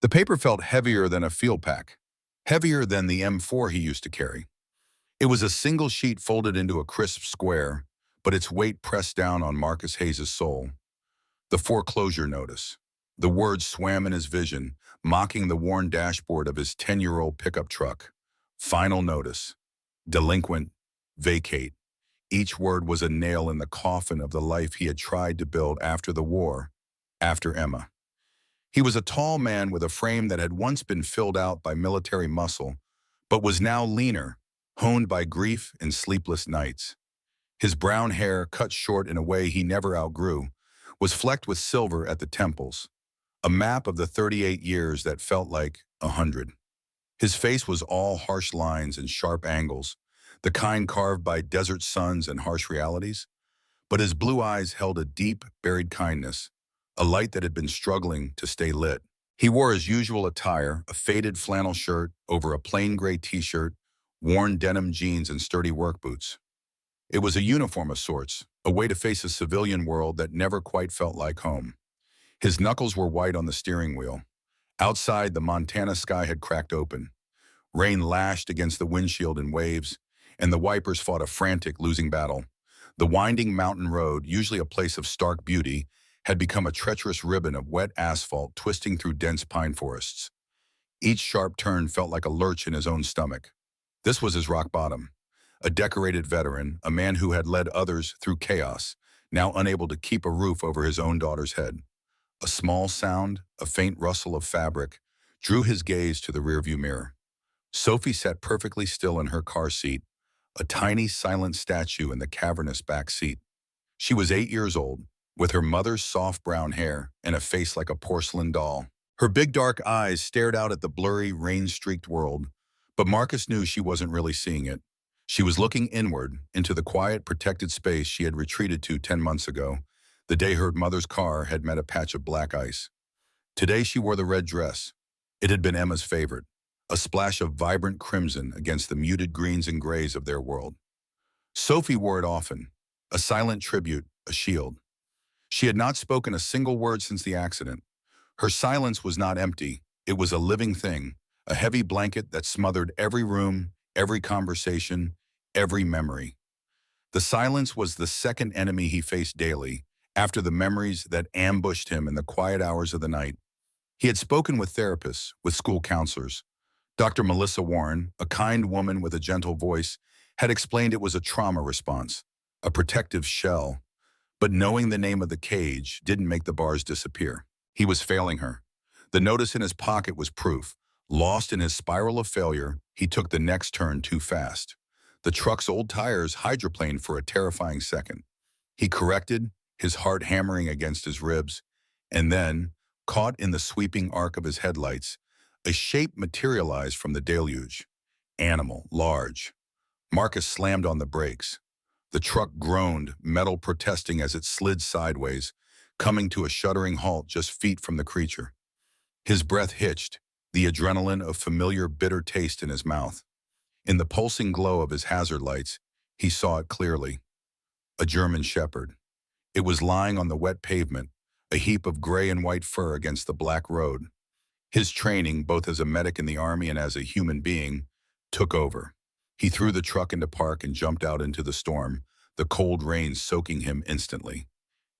The paper felt heavier than a field pack, heavier than the M4 he used to carry. It was a single sheet folded into a crisp square, but its weight pressed down on Marcus Hayes' soul. The foreclosure notice. The words swam in his vision, mocking the worn dashboard of his 10-year-old pickup truck. Final notice. Delinquent. Vacate. Each word was a nail in the coffin of the life he had tried to build after the war, after Emma. He was a tall man with a frame that had once been filled out by military muscle, but was now leaner, honed by grief and sleepless nights. His brown hair, cut short in a way he never outgrew, was flecked with silver at the temples, a map of the 38 years that felt like 100. His face was all harsh lines and sharp angles, the kind carved by desert suns and harsh realities, but his blue eyes held a deep, buried kindness, a light that had been struggling to stay lit. He wore his usual attire, a faded flannel shirt over a plain gray t-shirt, worn denim jeans and sturdy work boots. It was a uniform of sorts, a way to face a civilian world that never quite felt like home. His knuckles were white on the steering wheel. Outside, the Montana sky had cracked open. Rain lashed against the windshield in waves, and the wipers fought a frantic, losing battle. The winding mountain road, usually a place of stark beauty, had become a treacherous ribbon of wet asphalt twisting through dense pine forests. Each sharp turn felt like a lurch in his own stomach. This was his rock bottom. A decorated veteran, a man who had led others through chaos, now unable to keep a roof over his own daughter's head. A small sound, a faint rustle of fabric, drew his gaze to the rearview mirror. Sophie sat perfectly still in her car seat, a tiny, silent statue in the cavernous back seat. She was 8 years old, with her mother's soft brown hair and a face like a porcelain doll. Her big dark eyes stared out at the blurry, rain-streaked world, but Marcus knew she wasn't really seeing it. She was looking inward, into the quiet, protected space she had retreated to 10 months ago, the day her mother's car had met a patch of black ice. Today she wore the red dress. It had been Emma's favorite, a splash of vibrant crimson against the muted greens and grays of their world. Sophie wore it often, a silent tribute, a shield. She had not spoken a single word since the accident. Her silence was not empty, it was a living thing, a heavy blanket that smothered every room, every conversation, every memory. The silence was the second enemy he faced daily, after the memories that ambushed him in the quiet hours of the night. He had spoken with therapists, with school counselors. Dr. Melissa Warren, a kind woman with a gentle voice, had explained it was a trauma response, a protective shell. But knowing the name of the cage didn't make the bars disappear. He was failing her. The notice in his pocket was proof. Lost in his spiral of failure, he took the next turn too fast. The truck's old tires hydroplaned for a terrifying second. He corrected, his heart hammering against his ribs, and then, caught in the sweeping arc of his headlights, a shape materialized from the deluge. Animal, large. Marcus slammed on the brakes. The truck groaned, metal protesting as it slid sideways, coming to a shuddering halt just feet from the creature. His breath hitched, the adrenaline of familiar bitter taste in his mouth. In the pulsing glow of his hazard lights, he saw it clearly. A German shepherd. It was lying on the wet pavement, a heap of gray and white fur against the black road. His training, both as a medic in the army and as a human being, took over. He threw the truck into park and jumped out into the storm, the cold rain soaking him instantly.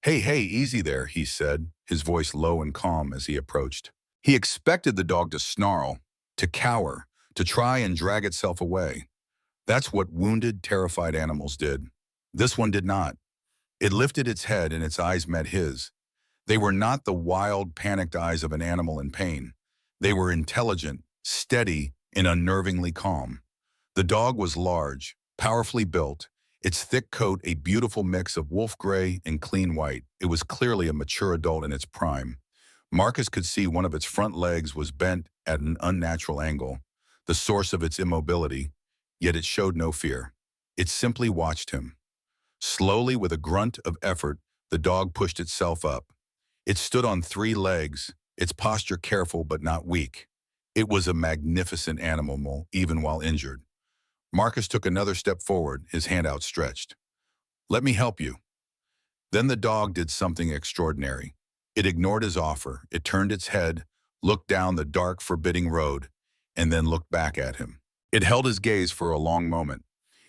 Hey, easy there," he said, his voice low and calm as he approached. He expected the dog to snarl, to cower, to try and drag itself away. That's what wounded, terrified animals did. This one did not. It lifted its head and its eyes met his. They were not the wild, panicked eyes of an animal in pain. They were intelligent, steady, and unnervingly calm. The dog was large, powerfully built, its thick coat a beautiful mix of wolf gray and clean white. It was clearly a mature adult in its prime. Marcus could see one of its front legs was bent at an unnatural angle, the source of its immobility, yet it showed no fear. It simply watched him. Slowly, with a grunt of effort, the dog pushed itself up. It stood on 3 legs, its posture careful but not weak. It was a magnificent animal, even while injured. Marcus took another step forward, his hand outstretched. "Let me help you." Then the dog did something extraordinary. It ignored his offer. It turned its head, looked down the dark, forbidding road, and then looked back at him. It held his gaze for a long moment.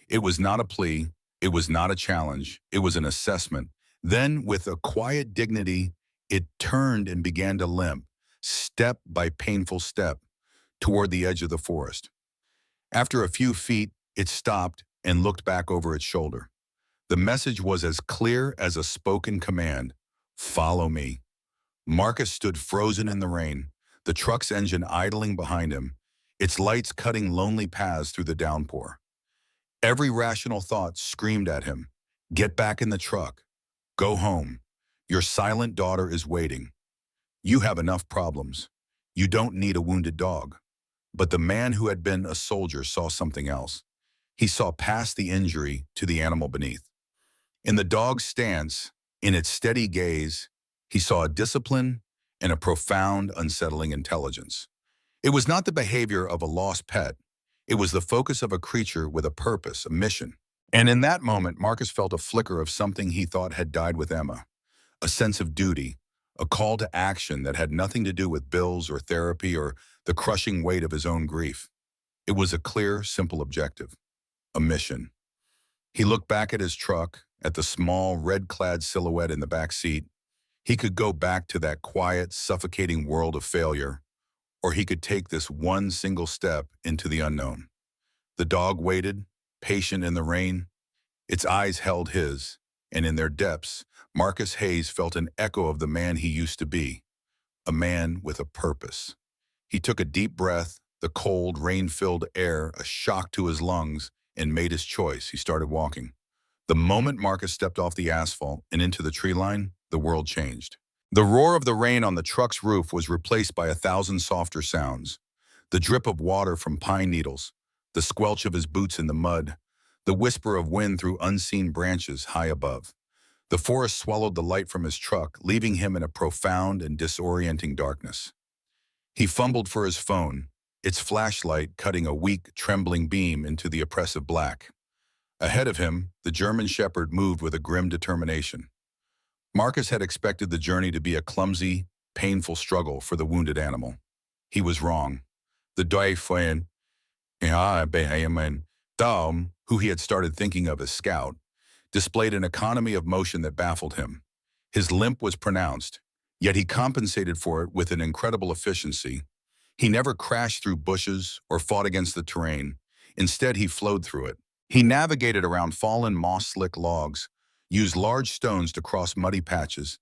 It was not a plea, it was not a challenge, it was an assessment. Then, with a quiet dignity, it turned and began to limp, step by painful step, toward the edge of the forest. After a few feet, it stopped and looked back over its shoulder. The message was as clear as a spoken command: follow me. Marcus stood frozen in the rain, the truck's engine idling behind him, its lights cutting lonely paths through the downpour. Every rational thought screamed at him: get back in the truck. Go home. Your silent daughter is waiting. You have enough problems. You don't need a wounded dog. But the man who had been a soldier saw something else. He saw past the injury to the animal beneath. In the dog's stance, in its steady gaze, he saw a discipline and a profound, unsettling intelligence. It was not the behavior of a lost pet. It was the focus of a creature with a purpose, a mission. And in that moment, Marcus felt a flicker of something he thought had died with Emma, a sense of duty, a call to action that had nothing to do with bills or therapy or the crushing weight of his own grief. It was a clear, simple objective, a mission. He looked back at his truck, at the small, red-clad silhouette in the back seat. He could go back to that quiet, suffocating world of failure, or he could take this one single step into the unknown. The dog waited, patient in the rain. Its eyes held his, and in their depths, Marcus Hayes felt an echo of the man he used to be, a man with a purpose. He took a deep breath, the cold, rain-filled air a shock to his lungs, and made his choice. He started walking. The moment Marcus stepped off the asphalt and into the tree line, the world changed. The roar of the rain on the truck's roof was replaced by 1,000 softer sounds. The drip of water from pine needles, the squelch of his boots in the mud, the whisper of wind through unseen branches high above. The forest swallowed the light from his truck, leaving him in a profound and disorienting darkness. He fumbled for his phone, its flashlight cutting a weak, trembling beam into the oppressive black. Ahead of him, the German shepherd moved with a grim determination. Marcus had expected the journey to be a clumsy, painful struggle for the wounded animal. He was wrong. The Dauphin, Dom, who he had started thinking of as Scout, displayed an economy of motion that baffled him. His limp was pronounced, yet he compensated for it with an incredible efficiency. He never crashed through bushes or fought against the terrain. Instead, he flowed through it. He navigated around fallen moss-slick logs, used large stones to cross muddy patches,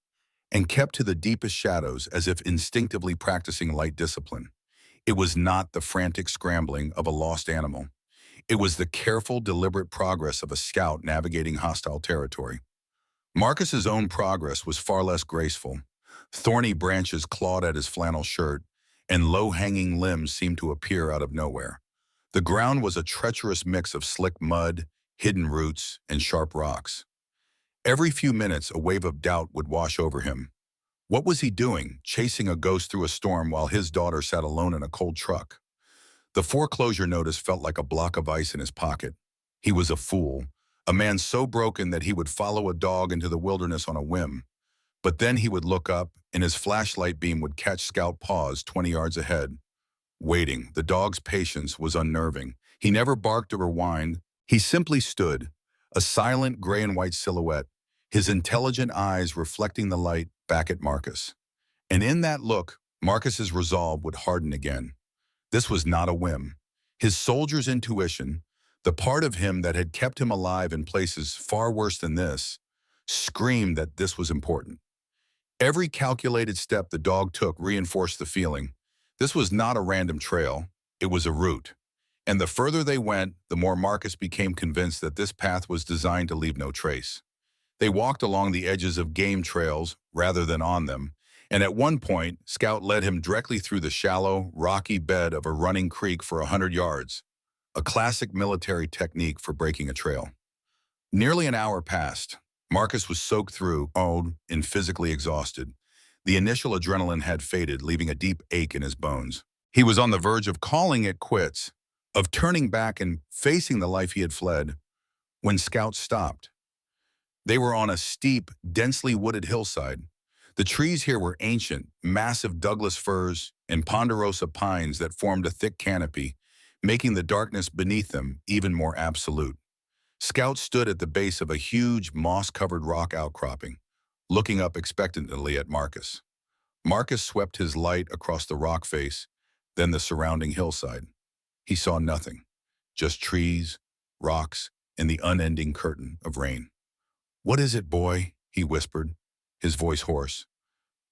and kept to the deepest shadows as if instinctively practicing light discipline. It was not the frantic scrambling of a lost animal. It was the careful, deliberate progress of a scout navigating hostile territory. Marcus's own progress was far less graceful. Thorny branches clawed at his flannel shirt, and low-hanging limbs seemed to appear out of nowhere. The ground was a treacherous mix of slick mud, hidden roots, and sharp rocks. Every few minutes, a wave of doubt would wash over him. What was he doing, chasing a ghost through a storm while his daughter sat alone in a cold truck? The foreclosure notice felt like a block of ice in his pocket. He was a fool, a man so broken that he would follow a dog into the wilderness on a whim. But then he would look up, and his flashlight beam would catch Scout paws 20 yards ahead. Waiting, the dog's patience was unnerving. He never barked or whined. He simply stood, a silent gray and white silhouette, his intelligent eyes reflecting the light back at Marcus. And in that look, Marcus's resolve would harden again. This was not a whim. His soldier's intuition, the part of him that had kept him alive in places far worse than this, screamed that this was important. Every calculated step the dog took reinforced the feeling. This was not a random trail, it was a route. And the further they went, the more Marcus became convinced that this path was designed to leave no trace. They walked along the edges of game trails rather than on them, and at one point, Scout led him directly through the shallow, rocky bed of a running creek for 100 yards, a classic military technique for breaking a trail. Nearly an hour passed. Marcus was soaked through, old, and physically exhausted. The initial adrenaline had faded, leaving a deep ache in his bones. He was on the verge of calling it quits, of turning back and facing the life he had fled, when Scout stopped. They were on a steep, densely wooded hillside. The trees here were ancient, massive Douglas firs, and ponderosa pines that formed a thick canopy, making the darkness beneath them even more absolute. Scout stood at the base of a huge, moss-covered rock outcropping, looking up expectantly at Marcus. Marcus swept his light across the rock face, then the surrounding hillside. He saw nothing, just trees, rocks, and the unending curtain of rain. "What is it, boy?" he whispered, his voice hoarse.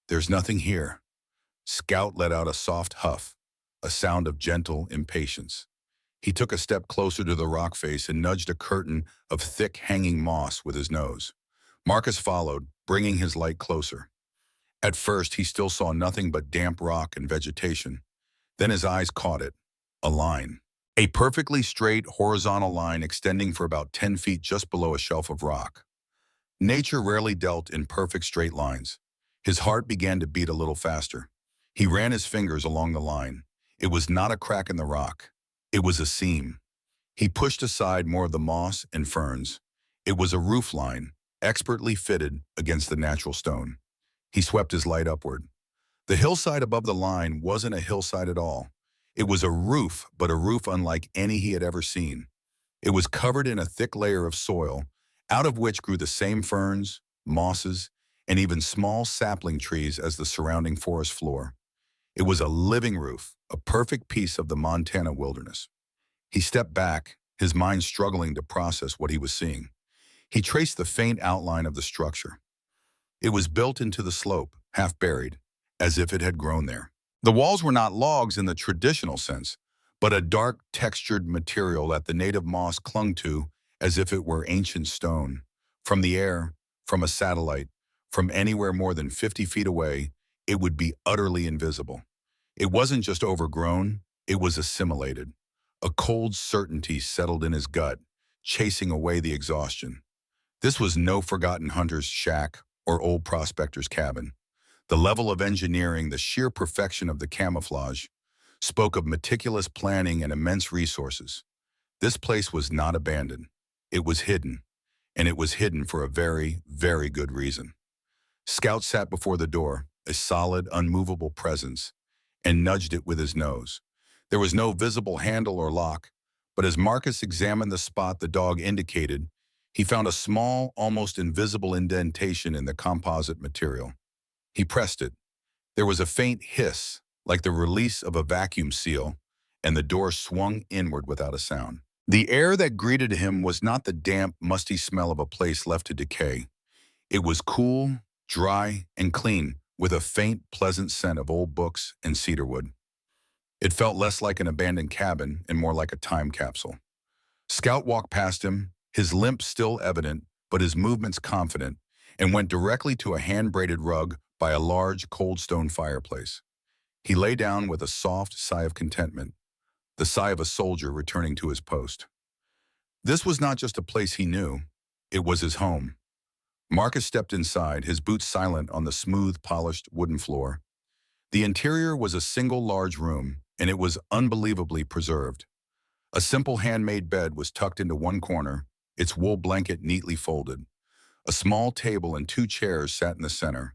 "There's nothing here." Scout let out a soft huff, a sound of gentle impatience. He took a step closer to the rock face and nudged a curtain of thick hanging moss with his nose. Marcus followed, bringing his light closer. At first, he still saw nothing but damp rock and vegetation. Then his eyes caught it, a line. A perfectly straight, horizontal line extending for about 10 feet just below a shelf of rock. Nature rarely dealt in perfect straight lines. His heart began to beat a little faster. He ran his fingers along the line. It was not a crack in the rock. It was a seam. He pushed aside more of the moss and ferns. It was a roof line, expertly fitted against the natural stone. He swept his light upward. The hillside above the line wasn't a hillside at all. It was a roof, but a roof unlike any he had ever seen. It was covered in a thick layer of soil, out of which grew the same ferns, mosses, and even small sapling trees as the surrounding forest floor. It was a living roof, a perfect piece of the Montana wilderness. He stepped back, his mind struggling to process what he was seeing. He traced the faint outline of the structure. It was built into the slope, half buried, as if it had grown there. The walls were not logs in the traditional sense, but a dark, textured material that the native moss clung to as if it were ancient stone. From the air, from a satellite, from anywhere more than 50 feet away, it would be utterly invisible. It wasn't just overgrown, it was assimilated. A cold certainty settled in his gut, chasing away the exhaustion. This was no forgotten hunter's shack or old prospector's cabin. The level of engineering, the sheer perfection of the camouflage, spoke of meticulous planning and immense resources. This place was not abandoned. It was hidden, and it was hidden for a very, very good reason. Scout sat before the door, a solid, unmovable presence, and nudged it with his nose. There was no visible handle or lock, but as Marcus examined the spot the dog indicated, he found a small, almost invisible indentation in the composite material. He pressed it. There was a faint hiss, like the release of a vacuum seal, and the door swung inward without a sound. The air that greeted him was not the damp, musty smell of a place left to decay. It was cool, dry, and clean, with a faint, pleasant scent of old books and cedarwood. It felt less like an abandoned cabin and more like a time capsule. Scout walked past him, his limp still evident, but his movements confident, and went directly to a hand-braided rug by a large, cold stone fireplace. He lay down with a soft sigh of contentment, the sigh of a soldier returning to his post. This was not just a place he knew, it was his home. Marcus stepped inside, his boots silent on the smooth, polished wooden floor. The interior was a single large room, and it was unbelievably preserved. A simple handmade bed was tucked into one corner, its wool blanket neatly folded. A small table and 2 chairs sat in the center.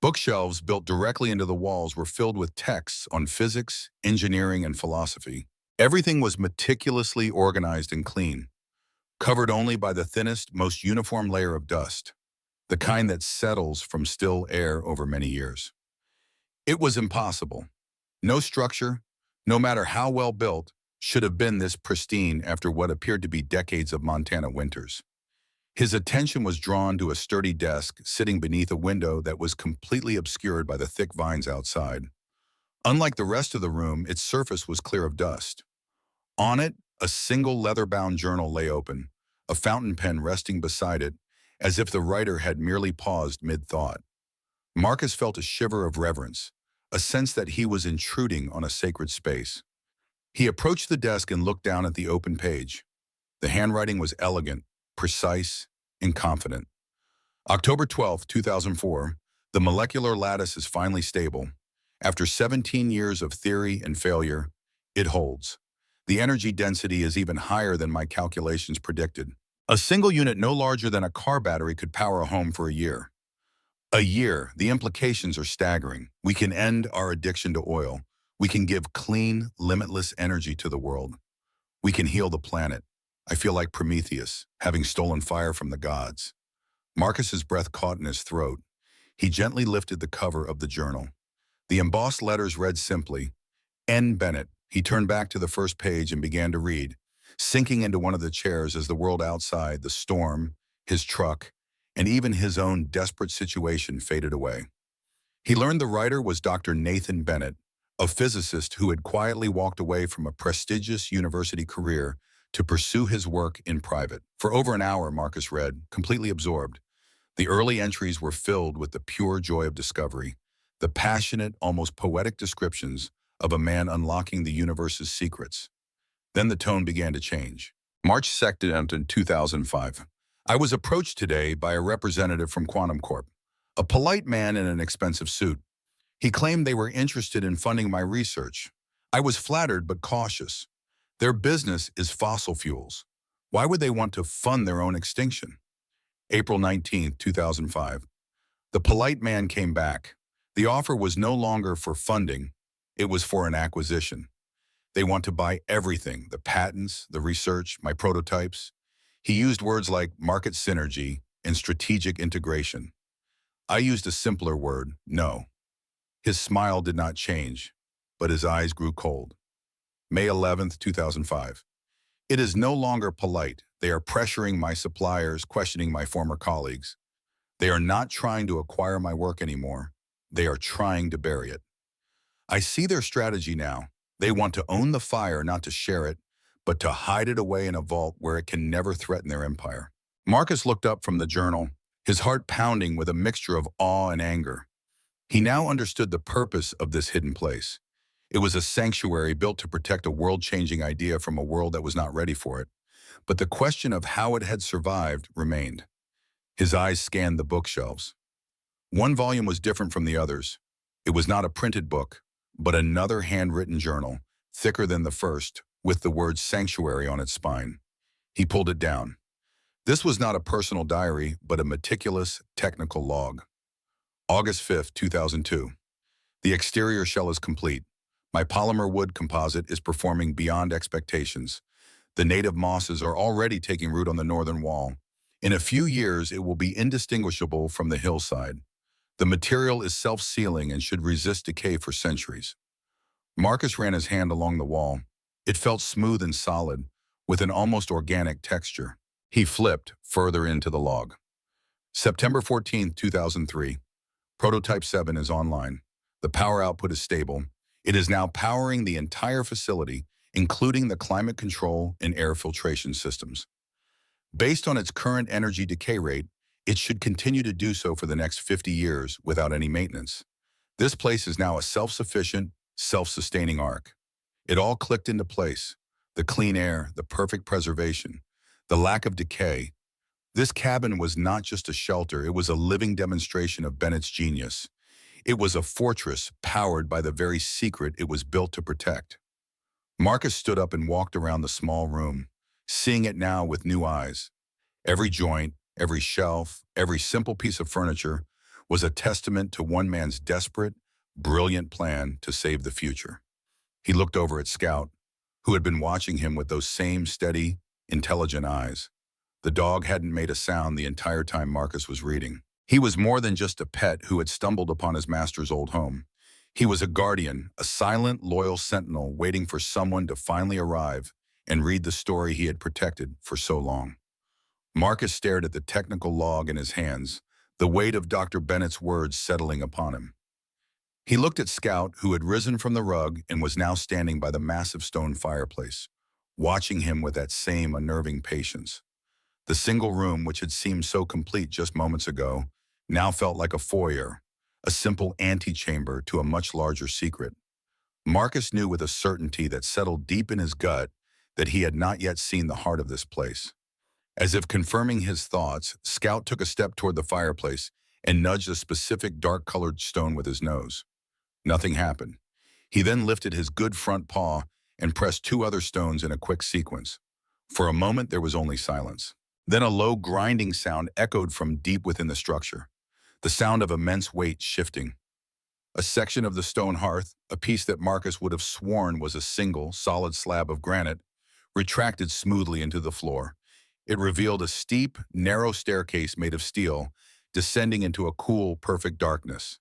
Bookshelves built directly into the walls were filled with texts on physics, engineering, and philosophy. Everything was meticulously organized and clean, covered only by the thinnest, most uniform layer of dust, the kind that settles from still air over many years. It was impossible. No structure, no matter how well built, should have been this pristine after what appeared to be decades of Montana winters. His attention was drawn to a sturdy desk sitting beneath a window that was completely obscured by the thick vines outside. Unlike the rest of the room, its surface was clear of dust. On it, a single leather-bound journal lay open, a fountain pen resting beside it, as if the writer had merely paused mid-thought. Marcus felt a shiver of reverence, a sense that he was intruding on a sacred space. He approached the desk and looked down at the open page. The handwriting was elegant, precise, and confident. October 12, 2004, the molecular lattice is finally stable. After 17 years of theory and failure, it holds. The energy density is even higher than my calculations predicted. A single unit no larger than a car battery could power a home for a year. A year, the implications are staggering. We can end our addiction to oil. We can give clean, limitless energy to the world. We can heal the planet. I feel like Prometheus, having stolen fire from the gods. Marcus's breath caught in his throat. He gently lifted the cover of the journal. The embossed letters read simply, N. Bennett. He turned back to the first page and began to read, sinking into one of the chairs as the world outside, the storm, his truck, and even his own desperate situation faded away. He learned the writer was Dr. Nathan Bennett, a physicist who had quietly walked away from a prestigious university career to pursue his work in private. For over an hour, Marcus read, completely absorbed. The early entries were filled with the pure joy of discovery, the passionate, almost poetic descriptions of a man unlocking the universe's secrets. Then the tone began to change. March 2nd, 2005. I was approached today by a representative from Quantum Corp, a polite man in an expensive suit. He claimed they were interested in funding my research. I was flattered but cautious. Their business is fossil fuels. Why would they want to fund their own extinction? April 19th, 2005. The polite man came back. The offer was no longer for funding. It was for an acquisition. They want to buy everything, the patents, the research, my prototypes. He used words like market synergy and strategic integration. I used a simpler word, no. His smile did not change, but his eyes grew cold. May 11th, 2005. It is no longer polite. They are pressuring my suppliers, questioning my former colleagues. They are not trying to acquire my work anymore. They are trying to bury it. I see their strategy now. They want to own the fire, not to share it, but to hide it away in a vault where it can never threaten their empire. Marcus looked up from the journal, his heart pounding with a mixture of awe and anger. He now understood the purpose of this hidden place. It was a sanctuary built to protect a world-changing idea from a world that was not ready for it. But the question of how it had survived remained. His eyes scanned the bookshelves. One volume was different from the others. It was not a printed book, but another handwritten journal, thicker than the first, with the word sanctuary on its spine. He pulled it down. This was not a personal diary, but a meticulous, technical log. August 5th, 2002. The exterior shell is complete. My polymer wood composite is performing beyond expectations. The native mosses are already taking root on the northern wall. In a few years, it will be indistinguishable from the hillside. The material is self-sealing and should resist decay for centuries. Marcus ran his hand along the wall. It felt smooth and solid, with an almost organic texture. He flipped further into the log. September 14th, 2003. Prototype 7 is online. The power output is stable. It is now powering the entire facility, including the climate control and air filtration systems. Based on its current energy decay rate, it should continue to do so for the next 50 years without any maintenance. This place is now a self-sufficient, self-sustaining ark. It all clicked into place. The clean air, the perfect preservation, the lack of decay. This cabin was not just a shelter, it was a living demonstration of Bennett's genius. It was a fortress powered by the very secret it was built to protect. Marcus stood up and walked around the small room, seeing it now with new eyes. Every joint, every shelf, every simple piece of furniture was a testament to one man's desperate, brilliant plan to save the future. He looked over at Scout, who had been watching him with those same steady, intelligent eyes. The dog hadn't made a sound the entire time Marcus was reading. He was more than just a pet who had stumbled upon his master's old home. He was a guardian, a silent, loyal sentinel waiting for someone to finally arrive and read the story he had protected for so long. Marcus stared at the technical log in his hands, the weight of Dr. Bennett's words settling upon him. He looked at Scout, who had risen from the rug and was now standing by the massive stone fireplace, watching him with that same unnerving patience. The single room, which had seemed so complete just moments ago, now felt like a foyer, a simple antechamber to a much larger secret. Marcus knew with a certainty that settled deep in his gut that he had not yet seen the heart of this place. As if confirming his thoughts, Scout took a step toward the fireplace and nudged a specific dark-colored stone with his nose. Nothing happened. He then lifted his good front paw and pressed two other stones in a quick sequence. For a moment, there was only silence. Then a low grinding sound echoed from deep within the structure. the sound of immense weight shifting. A section of the stone hearth, a piece that Marcus would have sworn was a single, solid slab of granite, retracted smoothly into the floor. It revealed a steep, narrow staircase made of steel, descending into a cool, perfect darkness.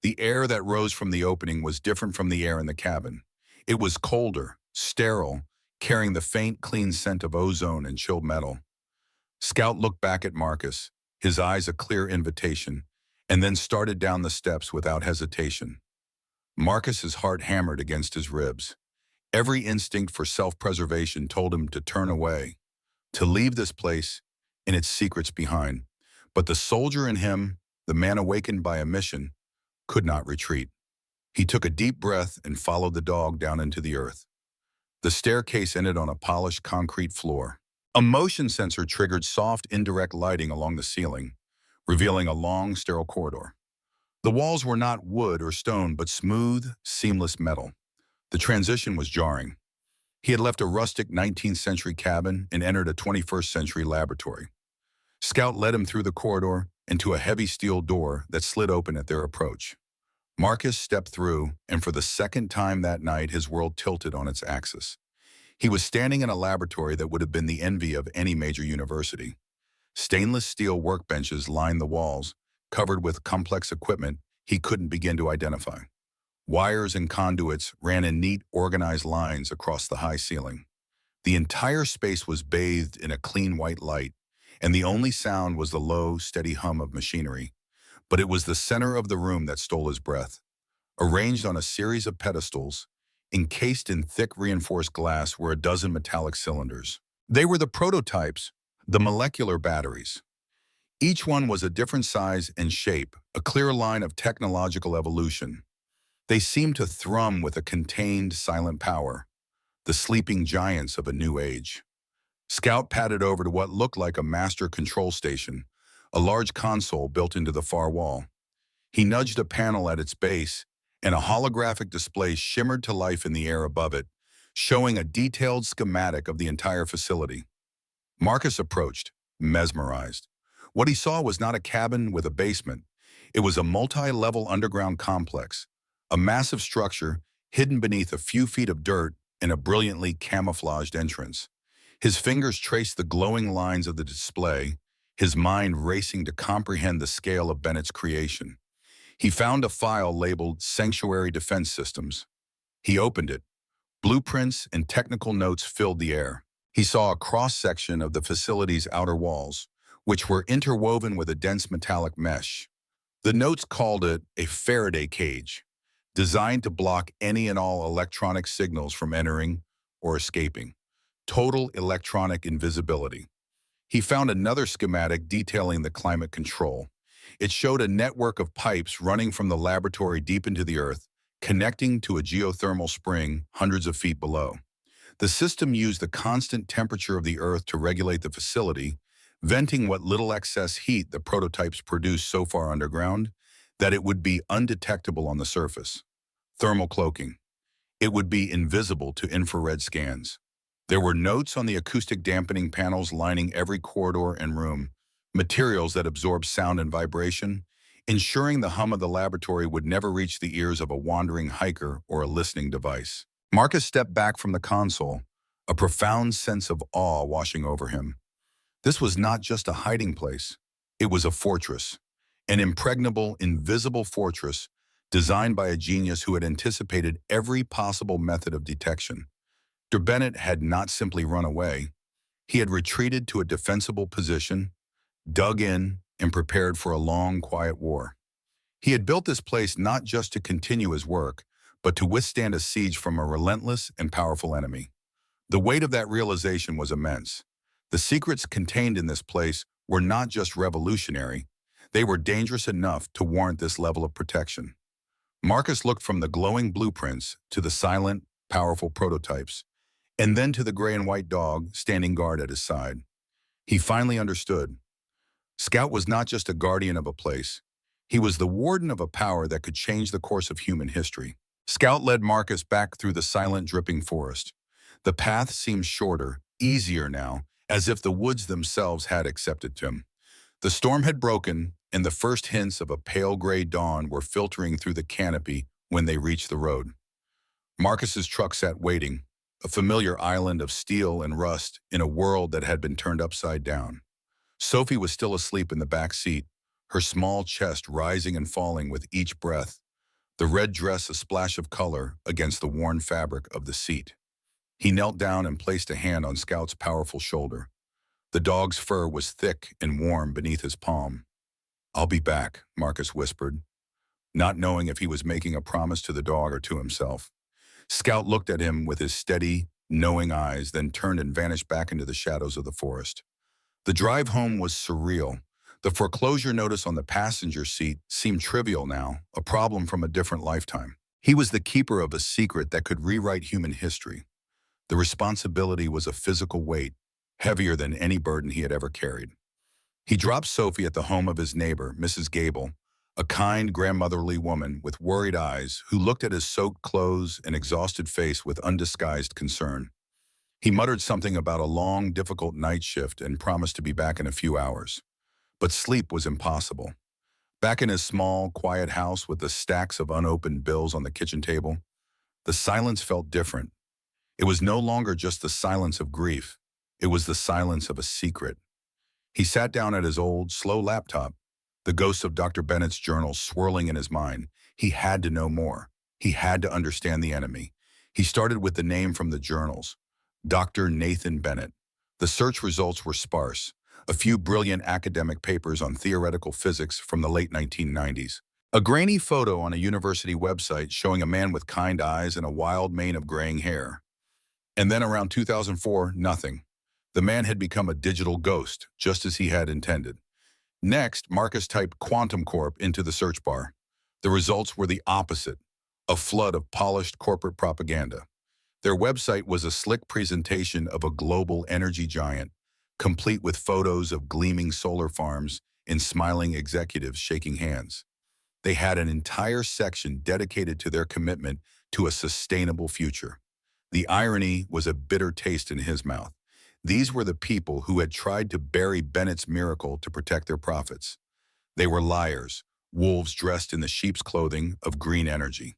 The air that rose from the opening was different from the air in the cabin. It was colder, sterile, carrying the faint, clean scent of ozone and chilled metal. Scout looked back at Marcus, his eyes a clear invitation, and then started down the steps without hesitation. Marcus's heart hammered against his ribs. Every instinct for self-preservation told him to turn away, to leave this place and its secrets behind. But the soldier in him, the man awakened by a mission, could not retreat. He took a deep breath and followed the dog down into the earth. The staircase ended on a polished concrete floor. A motion sensor triggered soft, indirect lighting along the ceiling, revealing a long, sterile corridor. The walls were not wood or stone, but smooth, seamless metal. The transition was jarring. He had left a rustic 19th century cabin and entered a 21st century laboratory. Scout led him through the corridor and to a heavy steel door that slid open at their approach. Marcus stepped through, and for the second time that night, his world tilted on its axis. He was standing in a laboratory that would have been the envy of any major university. Stainless steel workbenches lined the walls, covered with complex equipment he couldn't begin to identify. Wires and conduits ran in neat, organized lines across the high ceiling. The entire space was bathed in a clean white light, and the only sound was the low, steady hum of machinery. But it was the center of the room that stole his breath. Arranged on a series of pedestals, encased in thick reinforced glass, were a dozen metallic cylinders. They were the prototypes, the molecular batteries. Each one was a different size and shape, a clear line of technological evolution. They seemed to thrum with a contained, silent power, the sleeping giants of a new age. Scout padded over to what looked like a master control station, a large console built into the far wall. He nudged a panel at its base, and a holographic display shimmered to life in the air above it, showing a detailed schematic of the entire facility. Marcus approached, mesmerized. What he saw was not a cabin with a basement. It was a multi-level underground complex, a massive structure hidden beneath a few feet of dirt and a brilliantly camouflaged entrance. His fingers traced the glowing lines of the display, his mind racing to comprehend the scale of Bennett's creation. He found a file labeled Sanctuary Defense Systems. He opened it. Blueprints and technical notes filled the air. He saw a cross-section of the facility's outer walls, which were interwoven with a dense metallic mesh. The notes called it a Faraday cage, designed to block any and all electronic signals from entering or escaping. Total electronic invisibility. He found another schematic detailing the climate control. It showed a network of pipes running from the laboratory deep into the earth, connecting to a geothermal spring hundreds of feet below. The system used the constant temperature of the earth to regulate the facility, venting what little excess heat the prototypes produced so far underground that it would be undetectable on the surface. Thermal cloaking. It would be invisible to infrared scans. There were notes on the acoustic dampening panels lining every corridor and room, materials that absorb sound and vibration, ensuring the hum of the laboratory would never reach the ears of a wandering hiker or a listening device. Marcus stepped back from the console, a profound sense of awe washing over him. This was not just a hiding place. It was a fortress, an impregnable, invisible fortress designed by a genius who had anticipated every possible method of detection. Dr. Bennett had not simply run away. He had retreated to a defensible position, dug in, and prepared for a long, quiet war. He had built this place not just to continue his work, but to withstand a siege from a relentless and powerful enemy. The weight of that realization was immense. The secrets contained in this place were not just revolutionary, they were dangerous enough to warrant this level of protection. Marcus looked from the glowing blueprints to the silent, powerful prototypes, and then to the gray and white dog standing guard at his side. He finally understood. Scout was not just a guardian of a place. He was the warden of a power that could change the course of human history. Scout led Marcus back through the silent, dripping forest. The path seemed shorter, easier now, as if the woods themselves had accepted him. The storm had broken, and the first hints of a pale gray dawn were filtering through the canopy when they reached the road. Marcus's truck sat waiting, a familiar island of steel and rust in a world that had been turned upside down. Sophie was still asleep in the back seat, her small chest rising and falling with each breath, the red dress a splash of color against the worn fabric of the seat. He knelt down and placed a hand on Scout's powerful shoulder. The dog's fur was thick and warm beneath his palm. "I'll be back," Marcus whispered, not knowing if he was making a promise to the dog or to himself. Scout looked at him with his steady, knowing eyes, then turned and vanished back into the shadows of the forest. The drive home was surreal. The foreclosure notice on the passenger seat seemed trivial now, a problem from a different lifetime. He was the keeper of a secret that could rewrite human history. The responsibility was a physical weight, heavier than any burden he had ever carried. He dropped Sophie at the home of his neighbor, Mrs. Gable, a kind, grandmotherly woman with worried eyes who looked at his soaked clothes and exhausted face with undisguised concern. He muttered something about a long, difficult night shift and promised to be back in a few hours. But sleep was impossible. Back in his small, quiet house with the stacks of unopened bills on the kitchen table, the silence felt different. It was no longer just the silence of grief. It was the silence of a secret. He sat down at his old, slow laptop, the ghosts of Dr. Bennett's journal swirling in his mind. He had to know more. He had to understand the enemy. He started with the name from the journals, Dr. Nathan Bennett. The search results were sparse, a few brilliant academic papers on theoretical physics from the late 1990s. A grainy photo on a university website showing a man with kind eyes and a wild mane of graying hair. And then around 2004, nothing. The man had become a digital ghost, just as he had intended. Next, Marcus typed Quantum Corp into the search bar. The results were the opposite, a flood of polished corporate propaganda. Their website was a slick presentation of a global energy giant, complete with photos of gleaming solar farms and smiling executives shaking hands. They had an entire section dedicated to their commitment to a sustainable future. The irony was a bitter taste in his mouth. These were the people who had tried to bury Bennett's miracle to protect their profits. They were liars, wolves dressed in the sheep's clothing of green energy.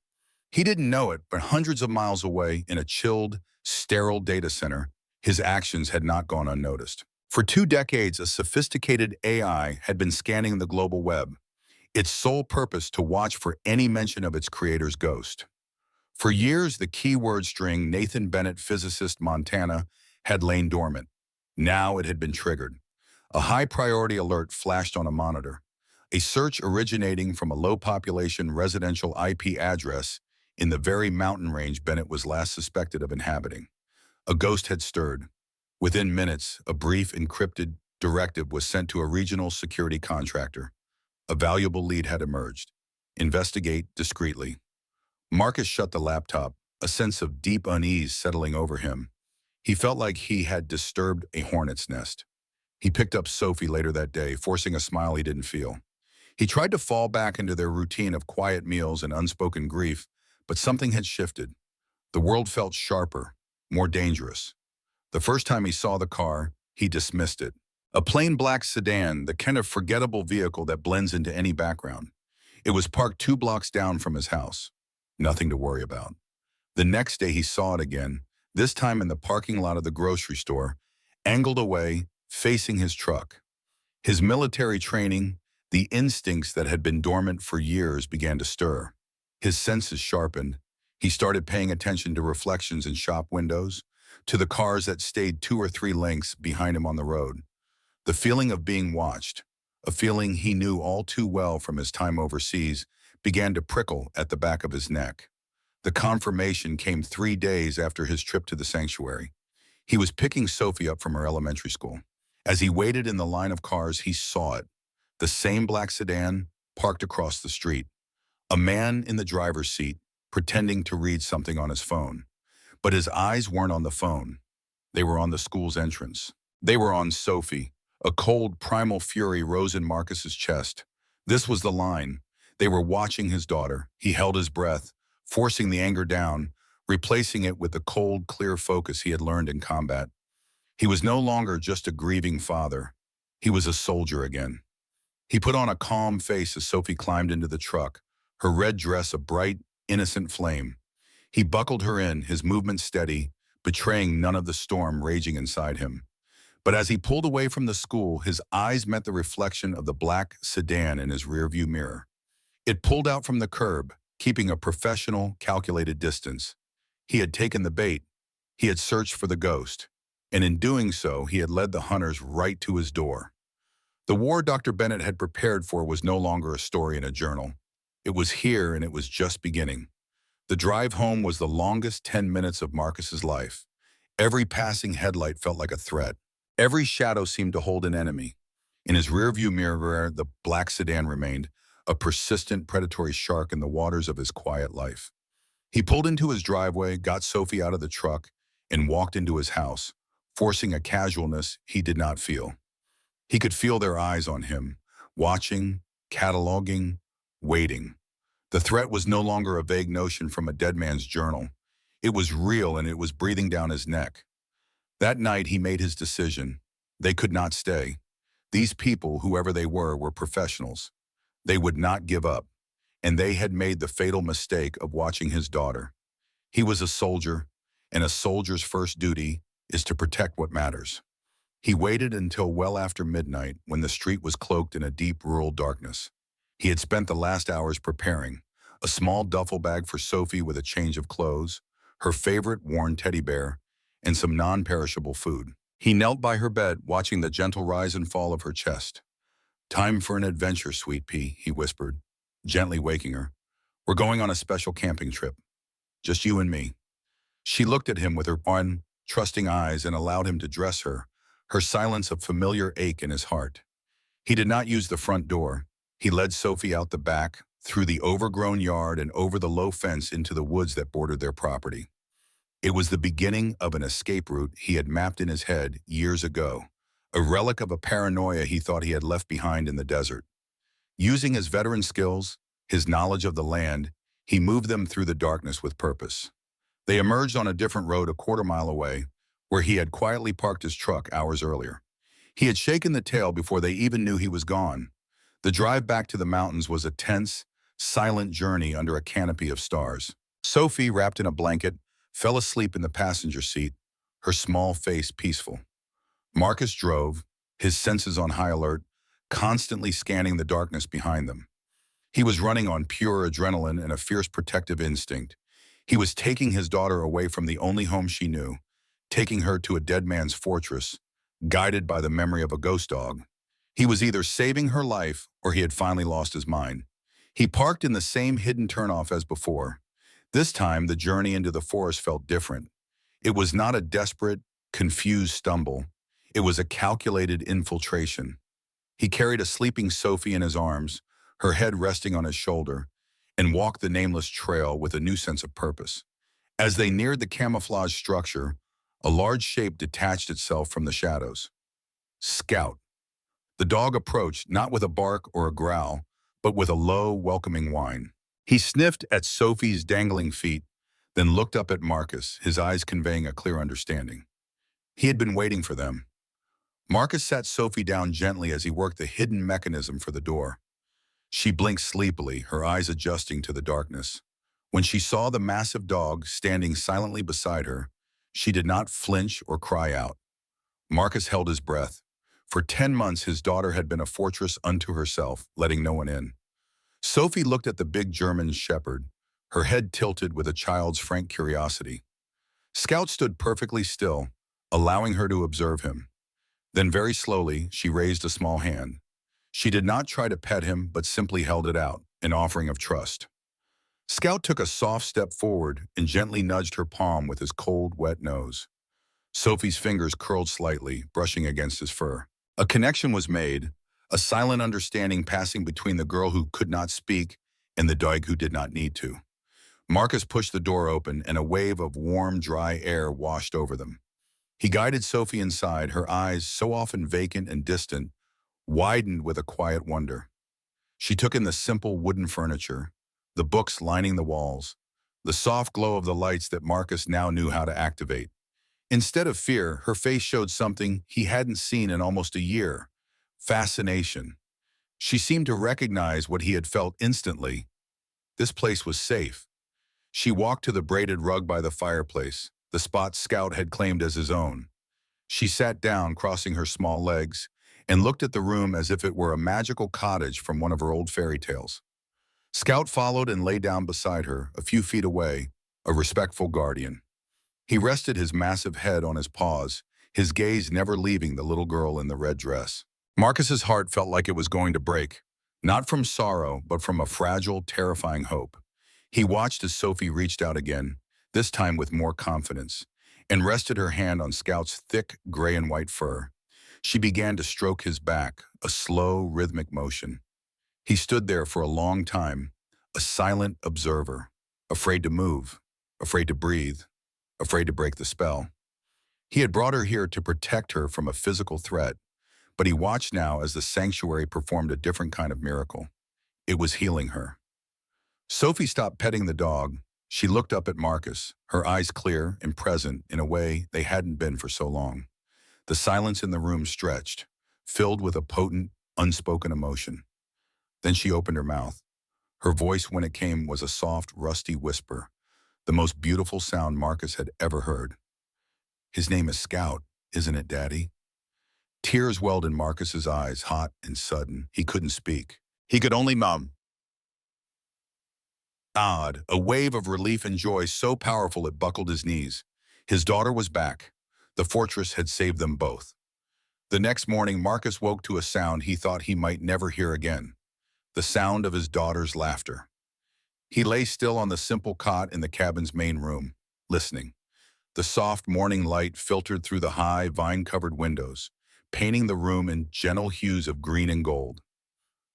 He didn't know it, but hundreds of miles away in a chilled, sterile data center, his actions had not gone unnoticed. For 2 decades, a sophisticated AI had been scanning the global web, its sole purpose to watch for any mention of its creator's ghost. For years, the keyword string Nathan Bennett Physicist Montana had lain dormant. Now it had been triggered. A high-priority alert flashed on a monitor. A search originating from a low-population residential IP address in the very mountain range Bennett was last suspected of inhabiting. A ghost had stirred. Within minutes, a brief encrypted directive was sent to a regional security contractor. A valuable lead had emerged. Investigate discreetly. Marcus shut the laptop, a sense of deep unease settling over him. He felt like he had disturbed a hornet's nest. He picked up Sophie later that day, forcing a smile he didn't feel. He tried to fall back into their routine of quiet meals and unspoken grief, but something had shifted. The world felt sharper, more dangerous. The first time he saw the car, he dismissed it. A plain black sedan, the kind of forgettable vehicle that blends into any background. It was parked 2 blocks down from his house. Nothing to worry about. The next day he saw it again, this time in the parking lot of the grocery store, angled away, facing his truck. His military training, the instincts that had been dormant for years, began to stir. His senses sharpened. He started paying attention to reflections in shop windows, to the cars that stayed 2 or 3 lengths behind him on the road. The feeling of being watched, a feeling he knew all too well from his time overseas, began to prickle at the back of his neck. The confirmation came 3 days after his trip to the sanctuary. He was picking Sophie up from her elementary school. As he waited in the line of cars, he saw it. The same black sedan parked across the street. A man in the driver's seat, pretending to read something on his phone. But his eyes weren't on the phone. They were on the school's entrance. They were on Sophie. A cold, primal fury rose in Marcus's chest. This was the line. They were watching his daughter. He held his breath, forcing the anger down, replacing it with the cold, clear focus he had learned in combat. He was no longer just a grieving father. He was a soldier again. He put on a calm face as Sophie climbed into the truck, her red dress a bright, innocent flame. He buckled her in, his movement steady, betraying none of the storm raging inside him. But as he pulled away from the school, his eyes met the reflection of the black sedan in his rearview mirror. It pulled out from the curb, keeping a professional, calculated distance. He had taken the bait. He had searched for the ghost. And in doing so, he had led the hunters right to his door. The war Dr. Bennett had prepared for was no longer a story in a journal. It was here, and it was just beginning. The drive home was the longest 10 minutes of Marcus's life. Every passing headlight felt like a threat. Every shadow seemed to hold an enemy. In his rearview mirror, the black sedan remained, a persistent predatory shark in the waters of his quiet life. He pulled into his driveway, got Sophie out of the truck, and walked into his house, forcing a casualness he did not feel. He could feel their eyes on him, watching, cataloging, waiting. The threat was no longer a vague notion from a dead man's journal. It was real, and it was breathing down his neck. That night he made his decision. They could not stay. These people, whoever they were professionals. They would not give up, and they had made the fatal mistake of watching his daughter. He was a soldier, and a soldier's first duty is to protect what matters. He waited until well after midnight, when the street was cloaked in a deep rural darkness. He had spent the last hours preparing, a small duffel bag for Sophie with a change of clothes, her favorite worn teddy bear, and some non-perishable food. He knelt by her bed, watching the gentle rise and fall of her chest. "Time for an adventure, sweet pea," he whispered, gently waking her. "We're going on a special camping trip. Just you and me." She looked at him with her trusting eyes and allowed him to dress her, her silence a familiar ache in his heart. He did not use the front door. He led Sophie out the back, through the overgrown yard and over the low fence into the woods that bordered their property. It was the beginning of an escape route he had mapped in his head years ago, a relic of a paranoia he thought he had left behind in the desert. Using his veteran skills, his knowledge of the land, he moved them through the darkness with purpose. They emerged on a different road a quarter-mile away, where he had quietly parked his truck hours earlier. He had shaken the tail before they even knew he was gone. The drive back to the mountains was a tense, silent journey under a canopy of stars. Sophie, wrapped in a blanket, fell asleep in the passenger seat, her small face peaceful. Marcus drove, his senses on high alert, constantly scanning the darkness behind them. He was running on pure adrenaline and a fierce protective instinct. He was taking his daughter away from the only home she knew, taking her to a dead man's fortress, guided by the memory of a ghost dog. He was either saving her life or he had finally lost his mind. He parked in the same hidden turnoff as before. This time, the journey into the forest felt different. It was not a desperate, confused stumble. It was a calculated infiltration. He carried a sleeping Sophie in his arms, her head resting on his shoulder, and walked the nameless trail with a new sense of purpose. As they neared the camouflage structure, a large shape detached itself from the shadows. Scout. The dog approached, not with a bark or a growl, but with a low, welcoming whine. He sniffed at Sophie's dangling feet, then looked up at Marcus, his eyes conveying a clear understanding. He had been waiting for them. Marcus sat Sophie down gently as he worked the hidden mechanism for the door. She blinked sleepily, her eyes adjusting to the darkness. When she saw the massive dog standing silently beside her, she did not flinch or cry out. Marcus held his breath. For 10 months, his daughter had been a fortress unto herself, letting no one in. Sophie looked at the big German shepherd, her head tilted with a child's frank curiosity. Scout stood perfectly still, allowing her to observe him. Then very slowly, she raised a small hand. She did not try to pet him, but simply held it out, an offering of trust. Scout took a soft step forward and gently nudged her palm with his cold, wet nose. Sophie's fingers curled slightly, brushing against his fur. A connection was made, a silent understanding passing between the girl who could not speak and the dog who did not need to. Marcus pushed the door open, and a wave of warm, dry air washed over them. He guided Sophie inside, her eyes, so often vacant and distant, widened with a quiet wonder. She took in the simple wooden furniture, the books lining the walls, the soft glow of the lights that Marcus now knew how to activate. Instead of fear, her face showed something he hadn't seen in almost a year: fascination. She seemed to recognize what he had felt instantly. This place was safe. She walked to the braided rug by the fireplace, the spot Scout had claimed as his own. She sat down, crossing her small legs, and looked at the room as if it were a magical cottage from one of her old fairy tales. Scout followed and lay down beside her, a few feet away, a respectful guardian. He rested his massive head on his paws, his gaze never leaving the little girl in the red dress. Marcus's heart felt like it was going to break, not from sorrow, but from a fragile, terrifying hope. He watched as Sophie reached out again, this time with more confidence, and rested her hand on Scout's thick gray and white fur. She began to stroke his back, a slow, rhythmic motion. He stood there for a long time, a silent observer, afraid to move, afraid to breathe, afraid to break the spell. He had brought her here to protect her from a physical threat, but he watched now as the sanctuary performed a different kind of miracle. It was healing her. Sophie stopped petting the dog. She looked up at Marcus, her eyes clear and present in a way they hadn't been for so long. The silence in the room stretched, filled with a potent, unspoken emotion. Then she opened her mouth. Her voice, when it came, was a soft, rusty whisper, the most beautiful sound Marcus had ever heard. "His name is Scout, isn't it, Daddy?" Tears welled in Marcus's eyes, hot and sudden. He couldn't speak. He could only mum. Odd, a wave of relief and joy so powerful it buckled his knees. His daughter was back. The fortress had saved them both. The next morning, Marcus woke to a sound he thought he might never hear again. The sound of his daughter's laughter. He lay still on the simple cot in the cabin's main room, listening. The soft morning light filtered through the high, vine-covered windows, painting the room in gentle hues of green and gold.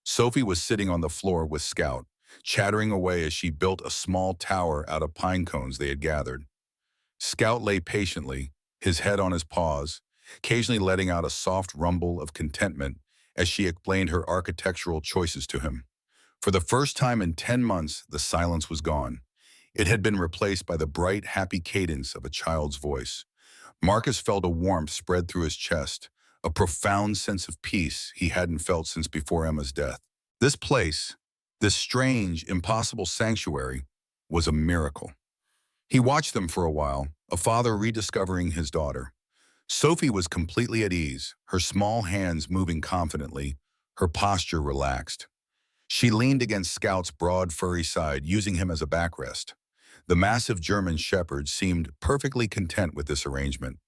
Sophie was sitting on the floor with Scout, chattering away as she built a small tower out of pine cones they had gathered. Scout lay patiently, his head on his paws, occasionally letting out a soft rumble of contentment as she explained her architectural choices to him. For the first time in 10 months, the silence was gone. It had been replaced by the bright, happy cadence of a child's voice. Marcus felt a warmth spread through his chest, a profound sense of peace he hadn't felt since before Emma's death. This place, this strange, impossible sanctuary, was a miracle. He watched them for a while, a father rediscovering his daughter. Sophie was completely at ease, her small hands moving confidently, her posture relaxed. She leaned against Scout's broad, furry side, using him as a backrest. The massive German shepherd seemed perfectly content with this arrangement.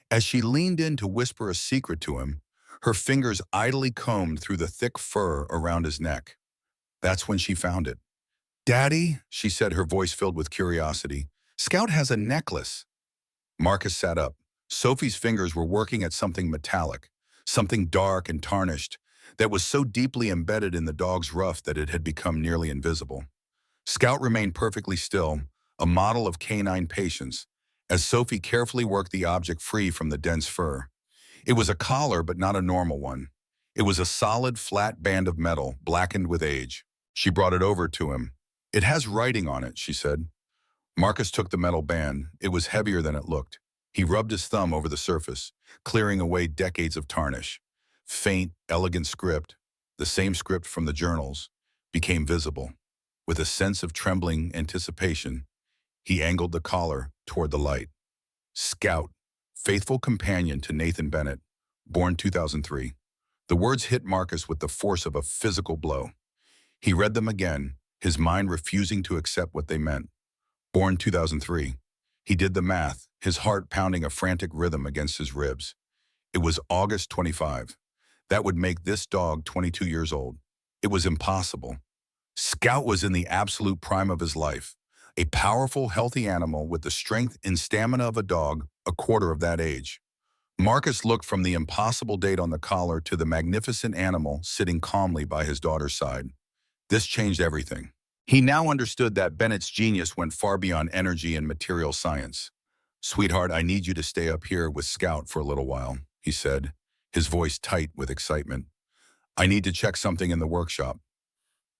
As she leaned in to whisper a secret to him, her fingers idly combed through the thick fur around his neck. That's when she found it. "Daddy," she said, her voice filled with curiosity, "Scout has a necklace." Marcus sat up. Sophie's fingers were working at something metallic, something dark and tarnished, that was so deeply embedded in the dog's ruff that it had become nearly invisible. Scout remained perfectly still, a model of canine patience, as Sophie carefully worked the object free from the dense fur. It was a collar, but not a normal one. It was a solid, flat band of metal, blackened with age. She brought it over to him. "It has writing on it," she said. Marcus took the metal band. It was heavier than it looked. He rubbed his thumb over the surface, clearing away decades of tarnish. Faint, elegant script, the same script from the journals, became visible. With a sense of trembling anticipation, he angled the collar toward the light. "Scout, faithful companion to Nathan Bennett, born 2003. The words hit Marcus with the force of a physical blow. He read them again, his mind refusing to accept what they meant. Born 2003. He did the math, his heart pounding a frantic rhythm against his ribs. It was August 25. That would make this dog 22 years old. It was impossible. Scout was in the absolute prime of his life. A powerful, healthy animal with the strength and stamina of a dog, a quarter of that age. Marcus looked from the impossible date on the collar to the magnificent animal sitting calmly by his daughter's side. This changed everything. He now understood that Bennett's genius went far beyond energy and material science. "Sweetheart, I need you to stay up here with Scout for a little while," he said, his voice tight with excitement. "I need to check something in the workshop."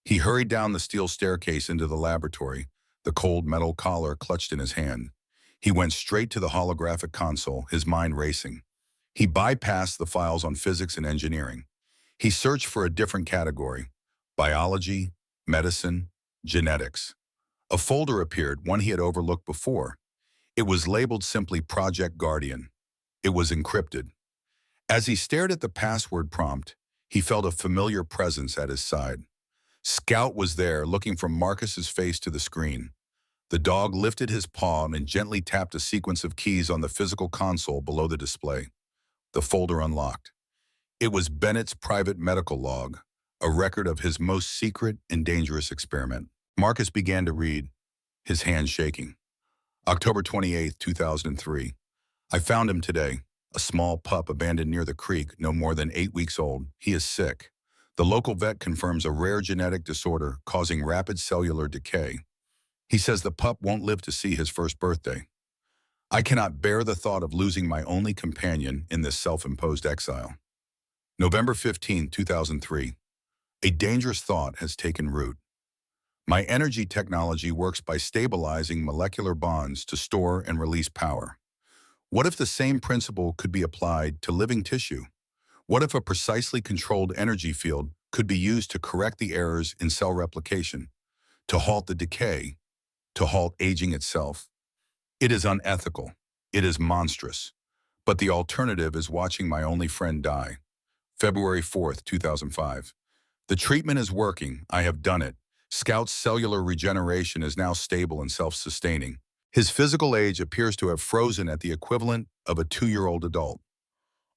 He hurried down the steel staircase into the laboratory, the cold metal collar clutched in his hand. He went straight to the holographic console, his mind racing. He bypassed the files on physics and engineering. He searched for a different category: biology, medicine, genetics. A folder appeared, one he had overlooked before. It was labeled simply Project Guardian. It was encrypted. As he stared at the password prompt, he felt a familiar presence at his side. Scout was there, looking from Marcus's face to the screen. The dog lifted his paw and gently tapped a sequence of keys on the physical console below the display. The folder unlocked. It was Bennett's private medical log, a record of his most secret and dangerous experiment. Marcus began to read, his hands shaking. October 28, 2003. I found him today, a small pup abandoned near the creek, no more than 8 weeks old. He is sick. The local vet confirms a rare genetic disorder causing rapid cellular decay. He says the pup won't live to see his first birthday. I cannot bear the thought of losing my only companion in this self-imposed exile. November 15, 2003. A dangerous thought has taken root. My energy technology works by stabilizing molecular bonds to store and release power. What if the same principle could be applied to living tissue? What if a precisely controlled energy field could be used to correct the errors in cell replication, to halt the decay, to halt aging itself? It is unethical. It is monstrous. But the alternative is watching my only friend die. February 4th, 2005. The treatment is working. I have done it. Scout's cellular regeneration is now stable and self-sustaining. His physical age appears to have frozen at the equivalent of a 2-year-old adult.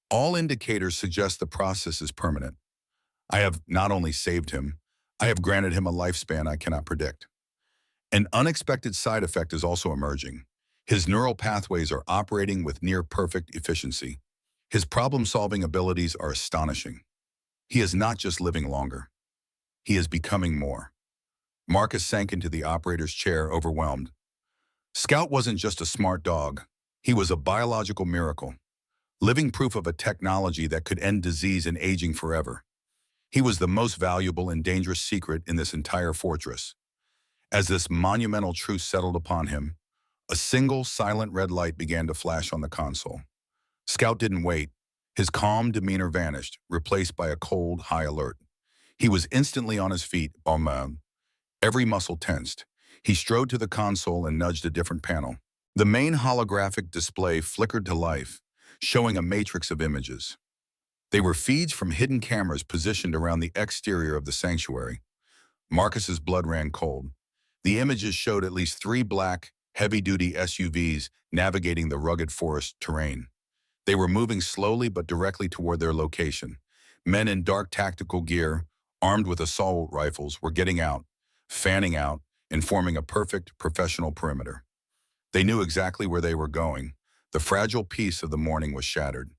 All indicators suggest the process is permanent. I have not only saved him, I have granted him a lifespan I cannot predict. An unexpected side effect is also emerging. His neural pathways are operating with near-perfect efficiency. His problem-solving abilities are astonishing. He is not just living longer. He is becoming more. Marcus sank into the operator's chair, overwhelmed. Scout wasn't just a smart dog. He was a biological miracle, living proof of a technology that could end disease and aging forever. He was the most valuable and dangerous secret in this entire fortress. As this monumental truth settled upon him, a single silent red light began to flash on the console. Scout didn't wait. His calm demeanor vanished, replaced by a cold, high alert. He was instantly on his feet, every muscle tensed. He strode to the console and nudged a different panel. The main holographic display flickered to life, showing a matrix of images. They were feeds from hidden cameras positioned around the exterior of the sanctuary. Marcus's blood ran cold. The images showed at least 3 black, heavy-duty SUVs navigating the rugged forest terrain. They were moving slowly but directly toward their location. Men in dark tactical gear, armed with assault rifles, were getting out, fanning out, and forming a perfect professional perimeter. They knew exactly where they were going. The fragile peace of the morning was shattered.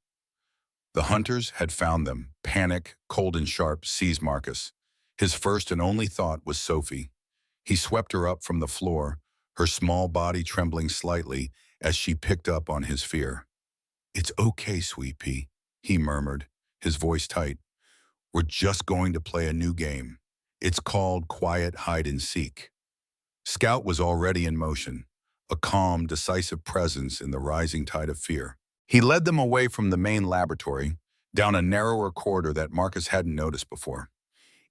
The hunters had found them. Panic, cold and sharp, seized Marcus. His first and only thought was Sophie. He swept her up from the floor, her small body trembling slightly as she picked up on his fear. "It's okay, sweet pea," he murmured, his voice tight. "We're just going to play a new game. It's called quiet hide and seek." Scout was already in motion, a calm, decisive presence in the rising tide of fear. He led them away from the main laboratory, down a narrower corridor that Marcus hadn't noticed before.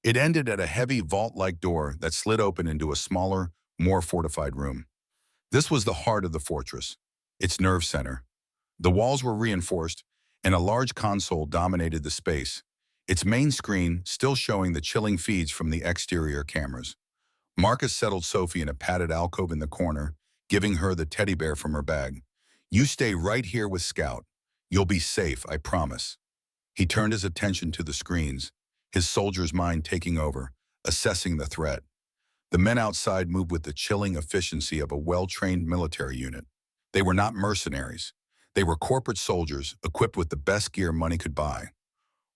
It ended at a heavy vault-like door that slid open into a smaller, more fortified room. This was the heart of the fortress, its nerve center. The walls were reinforced, and a large console dominated the space, its main screen still showing the chilling feeds from the exterior cameras. Marcus settled Sophie in a padded alcove in the corner, giving her the teddy bear from her bag. "You stay right here with Scout. You'll be safe, I promise." He turned his attention to the screens, his soldier's mind taking over, assessing the threat. The men outside moved with the chilling efficiency of a well-trained military unit. They were not mercenaries. They were corporate soldiers, equipped with the best gear money could buy.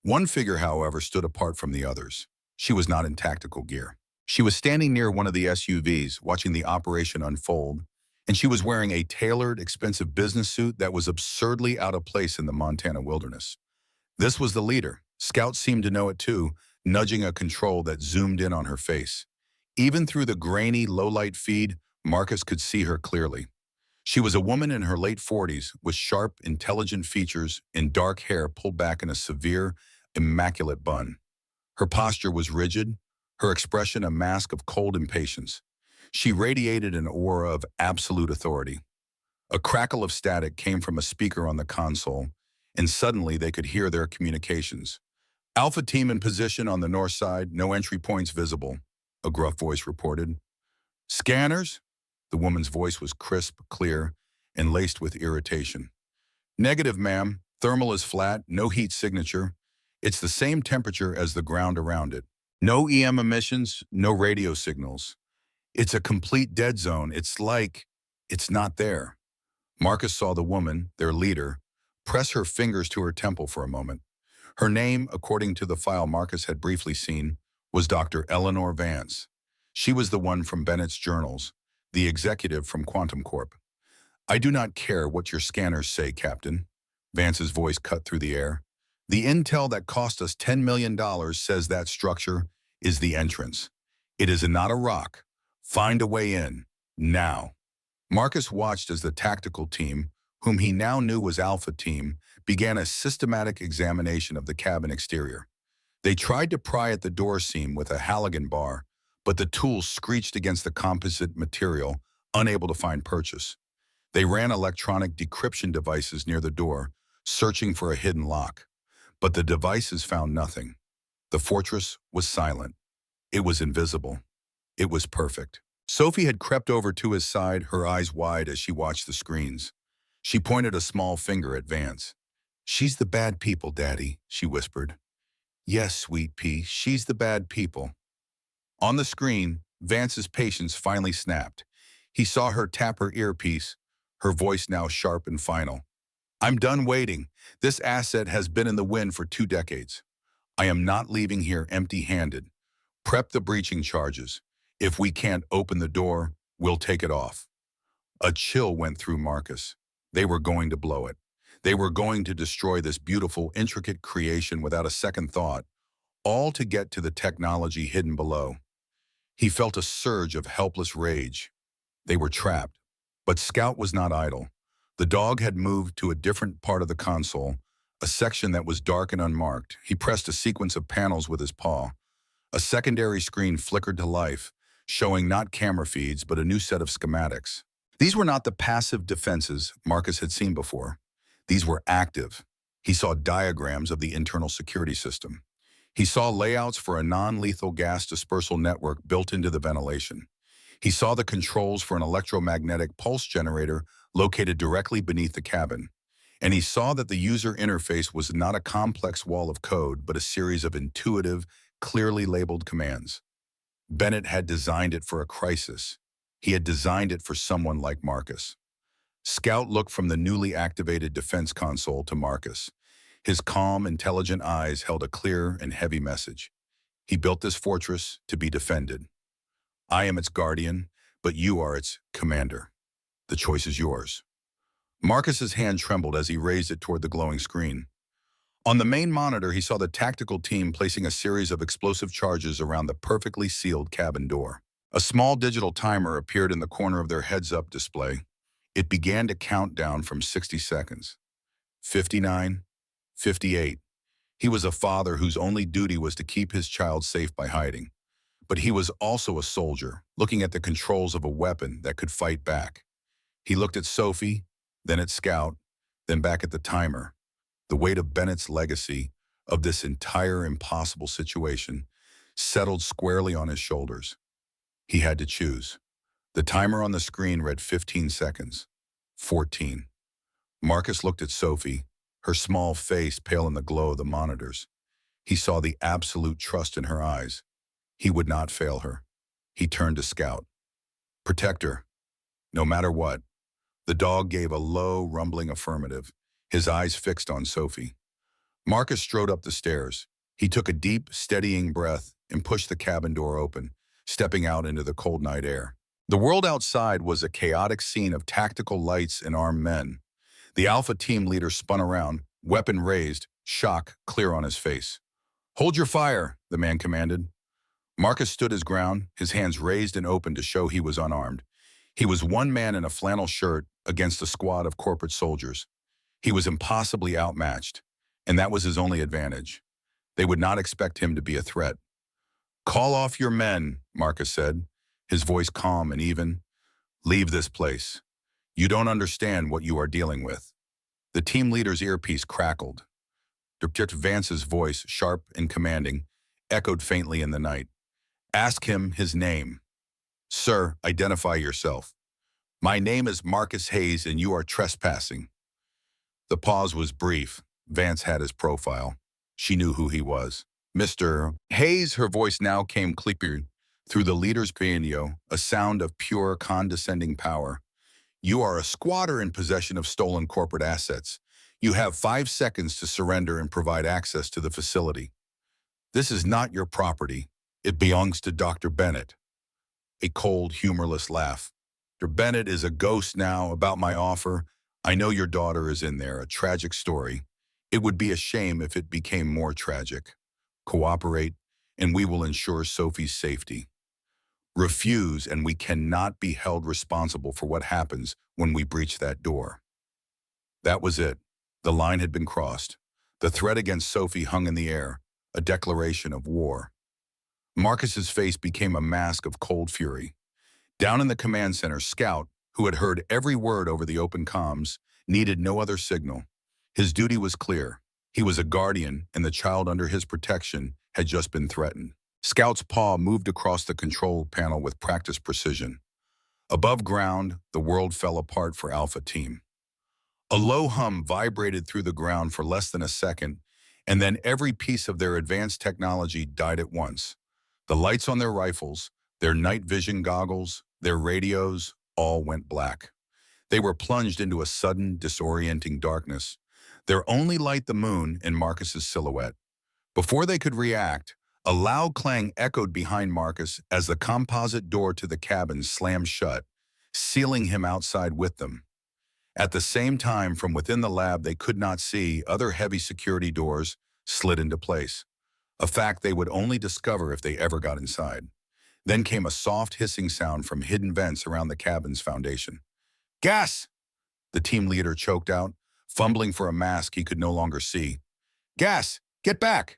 One figure, however, stood apart from the others. She was not in tactical gear. She was standing near one of the SUVs, watching the operation unfold, and she was wearing a tailored, expensive business suit that was absurdly out of place in the Montana wilderness. This was the leader. Scout seemed to know it too, nudging a control that zoomed in on her face. Even through the grainy, low-light feed, Marcus could see her clearly. She was a woman in her late 40s, with sharp, intelligent features and dark hair pulled back in a severe, immaculate bun. Her posture was rigid, her expression a mask of cold impatience. She radiated an aura of absolute authority. A crackle of static came from a speaker on the console, and suddenly they could hear their communications. Alpha team in position on the north side, no entry points visible, a gruff voice reported. Scanners? The woman's voice was crisp, clear, and laced with irritation. Negative, ma'am. Thermal is flat, no heat signature. It's the same temperature as the ground around it. No EM emissions, no radio signals. It's a complete dead zone. It's like it's not there. Marcus saw the woman, their leader, press her fingers to her temple for a moment. Her name, according to the file Marcus had briefly seen, was Dr. Eleanor Vance. She was the one from Bennett's journals, the executive from Quantum Corp. I do not care what your scanners say, Captain. Vance's voice cut through the air. The intel that cost us $10 million says that structure is the entrance. It is not a rock. Find a way in, now. Marcus watched as the tactical team, whom he now knew was Alpha Team, began a systematic examination of the cabin exterior. They tried to pry at the door seam with a halogen bar, but the tools screeched against the composite material, unable to find purchase. They ran electronic decryption devices near the door, searching for a hidden lock. But the devices found nothing. The fortress was silent. It was invisible. It was perfect. Sophie had crept over to his side, her eyes wide as she watched the screens. She pointed a small finger at Vance. She's the bad people, Daddy, she whispered. Yes, sweet pea, she's the bad people. On the screen, Vance's patience finally snapped. He saw her tap her earpiece, her voice now sharp and final. I'm done waiting. This asset has been in the wind for 2 decades. I am not leaving here empty-handed. Prep the breaching charges. If we can't open the door, we'll take it off. A chill went through Marcus. They were going to blow it. They were going to destroy this beautiful, intricate creation without a second thought, all to get to the technology hidden below. He felt a surge of helpless rage. They were trapped. But Scout was not idle. The dog had moved to a different part of the console, a section that was dark and unmarked. He pressed a sequence of panels with his paw. A secondary screen flickered to life, showing not camera feeds, but a new set of schematics. These were not the passive defenses Marcus had seen before. These were active. He saw diagrams of the internal security system. He saw layouts for a non-lethal gas dispersal network built into the ventilation. He saw the controls for an electromagnetic pulse generator located directly beneath the cabin. And he saw that the user interface was not a complex wall of code, but a series of intuitive, clearly labeled commands. Bennett had designed it for a crisis. He had designed it for someone like Marcus. Scout looked from the newly activated defense console to Marcus. His calm, intelligent eyes held a clear and heavy message. He built this fortress to be defended. I am its guardian, but you are its commander. The choice is yours. Marcus's hand trembled as he raised it toward the glowing screen. On the main monitor, he saw the tactical team placing a series of explosive charges around the perfectly sealed cabin door. A small digital timer appeared in the corner of their heads-up display. It began to count down from 60 seconds. 59, 58. He was a father whose only duty was to keep his child safe by hiding. But he was also a soldier, looking at the controls of a weapon that could fight back. He looked at Sophie, then at Scout, then back at the timer. The weight of Bennett's legacy, of this entire impossible situation, settled squarely on his shoulders. He had to choose. The timer on the screen read 15 seconds. 14. Marcus looked at Sophie, her small face pale in the glow of the monitors. He saw the absolute trust in her eyes. He would not fail her. He turned to Scout. Protect her, no matter what. The dog gave a low, rumbling affirmative, his eyes fixed on Sophie. Marcus strode up the stairs. He took a deep, steadying breath and pushed the cabin door open, stepping out into the cold night air. The world outside was a chaotic scene of tactical lights and armed men. The Alpha team leader spun around, weapon raised, shock clear on his face. Hold your fire, the man commanded. Marcus stood his ground, his hands raised and open to show he was unarmed. He was one man in a flannel shirt against a squad of corporate soldiers. He was impossibly outmatched, and that was his only advantage. They would not expect him to be a threat. "Call off your men," Marcus said, his voice calm and even. "Leave this place. You don't understand what you are dealing with." The team leader's earpiece crackled. Dr. Vance's voice, sharp and commanding, echoed faintly in the night. "Ask him his name." "Sir, identify yourself." "My name is Marcus Hayes and you are trespassing." The pause was brief. Vance had his profile. She knew who he was. "Mr. Hayes," her voice now came clear through the leader's piano, a sound of pure, condescending power. "You are a squatter in possession of stolen corporate assets. You have 5 seconds to surrender and provide access to the facility. This is not your property. It belongs to Dr. Bennett." A cold, humorless laugh. "Dr. Bennett is a ghost now. About my offer, I know your daughter is in there, a tragic story. It would be a shame if it became more tragic. Cooperate, and we will ensure Sophie's safety. Refuse, and we cannot be held responsible for what happens when we breach that door." That was it. The line had been crossed. The threat against Sophie hung in the air, a declaration of war. Marcus's face became a mask of cold fury. Down in the command center, Scout, who had heard every word over the open comms, needed no other signal. His duty was clear. He was a guardian, and the child under his protection had just been threatened. Scout's paw moved across the control panel with practiced precision. Above ground, the world fell apart for Alpha Team. A low hum vibrated through the ground for less than a second, and then every piece of their advanced technology died at once. The lights on their rifles, their night vision goggles, their radios, all went black. They were plunged into a sudden, disorienting darkness, their only light the moon and Marcus's silhouette. Before they could react, a loud clang echoed behind Marcus as the composite door to the cabin slammed shut, sealing him outside with them. At the same time, from within the lab they could not see, other heavy security doors slid into place, a fact they would only discover if they ever got inside. Then came a soft hissing sound from hidden vents around the cabin's foundation. "Gas!" the team leader choked out, fumbling for a mask he could no longer see. "Gas! Get back!"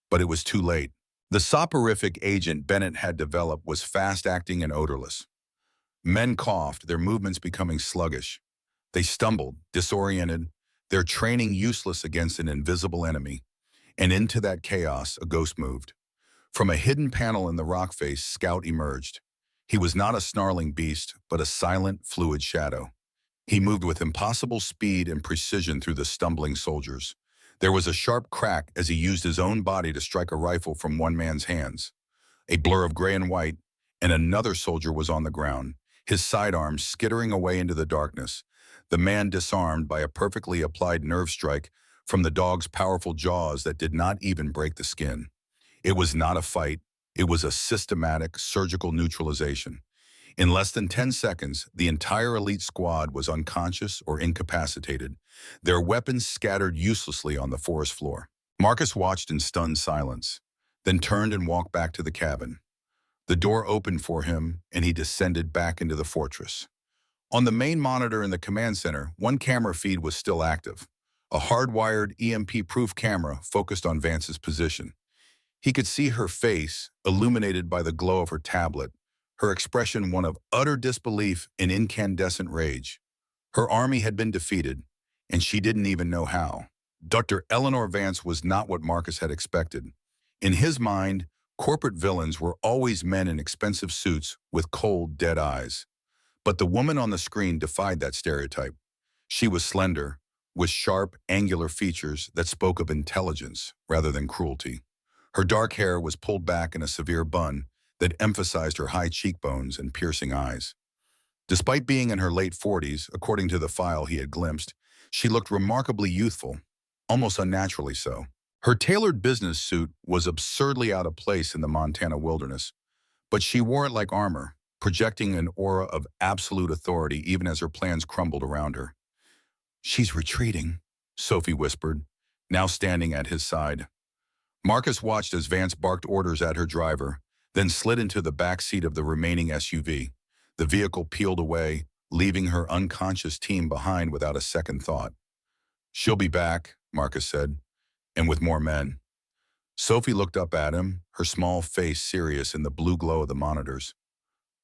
But it was too late. The soporific agent Bennett had developed was fast-acting and odorless. Men coughed, their movements becoming sluggish. They stumbled, disoriented, their training useless against an invisible enemy. And into that chaos, a ghost moved. From a hidden panel in the rock face, Scout emerged. He was not a snarling beast, but a silent, fluid shadow. He moved with impossible speed and precision through the stumbling soldiers. There was a sharp crack as he used his own body to strike a rifle from one man's hands. A blur of gray and white, and another soldier was on the ground, his sidearms skittering away into the darkness. The man disarmed by a perfectly applied nerve strike from the dog's powerful jaws that did not even break the skin. It was not a fight. It was a systematic, surgical neutralization. In less than 10 seconds, the entire elite squad was unconscious or incapacitated, their weapons scattered uselessly on the forest floor. Marcus watched in stunned silence, then turned and walked back to the cabin. The door opened for him, and he descended back into the fortress. On the main monitor in the command center, one camera feed was still active, a hardwired EMP-proof camera focused on Vance's position. He could see her face, illuminated by the glow of her tablet, her expression one of utter disbelief and incandescent rage. Her army had been defeated, and she didn't even know how. Dr. Eleanor Vance was not what Marcus had expected. In his mind, corporate villains were always men in expensive suits with cold, dead eyes. But the woman on the screen defied that stereotype. She was slender, with sharp, angular features that spoke of intelligence rather than cruelty. Her dark hair was pulled back in a severe bun that emphasized her high cheekbones and piercing eyes. Despite being in her late 40s, according to the file he had glimpsed, she looked remarkably youthful, almost unnaturally so. Her tailored business suit was absurdly out of place in the Montana wilderness, but she wore it like armor, projecting an aura of absolute authority even as her plans crumbled around her. "She's retreating," Sophie whispered, now standing at his side. Marcus watched as Vance barked orders at her driver, then slid into the back seat of the remaining SUV. The vehicle peeled away, leaving her unconscious team behind without a second thought. "She'll be back," Marcus said, "and with more men." Sophie looked up at him, her small face serious in the blue glow of the monitors.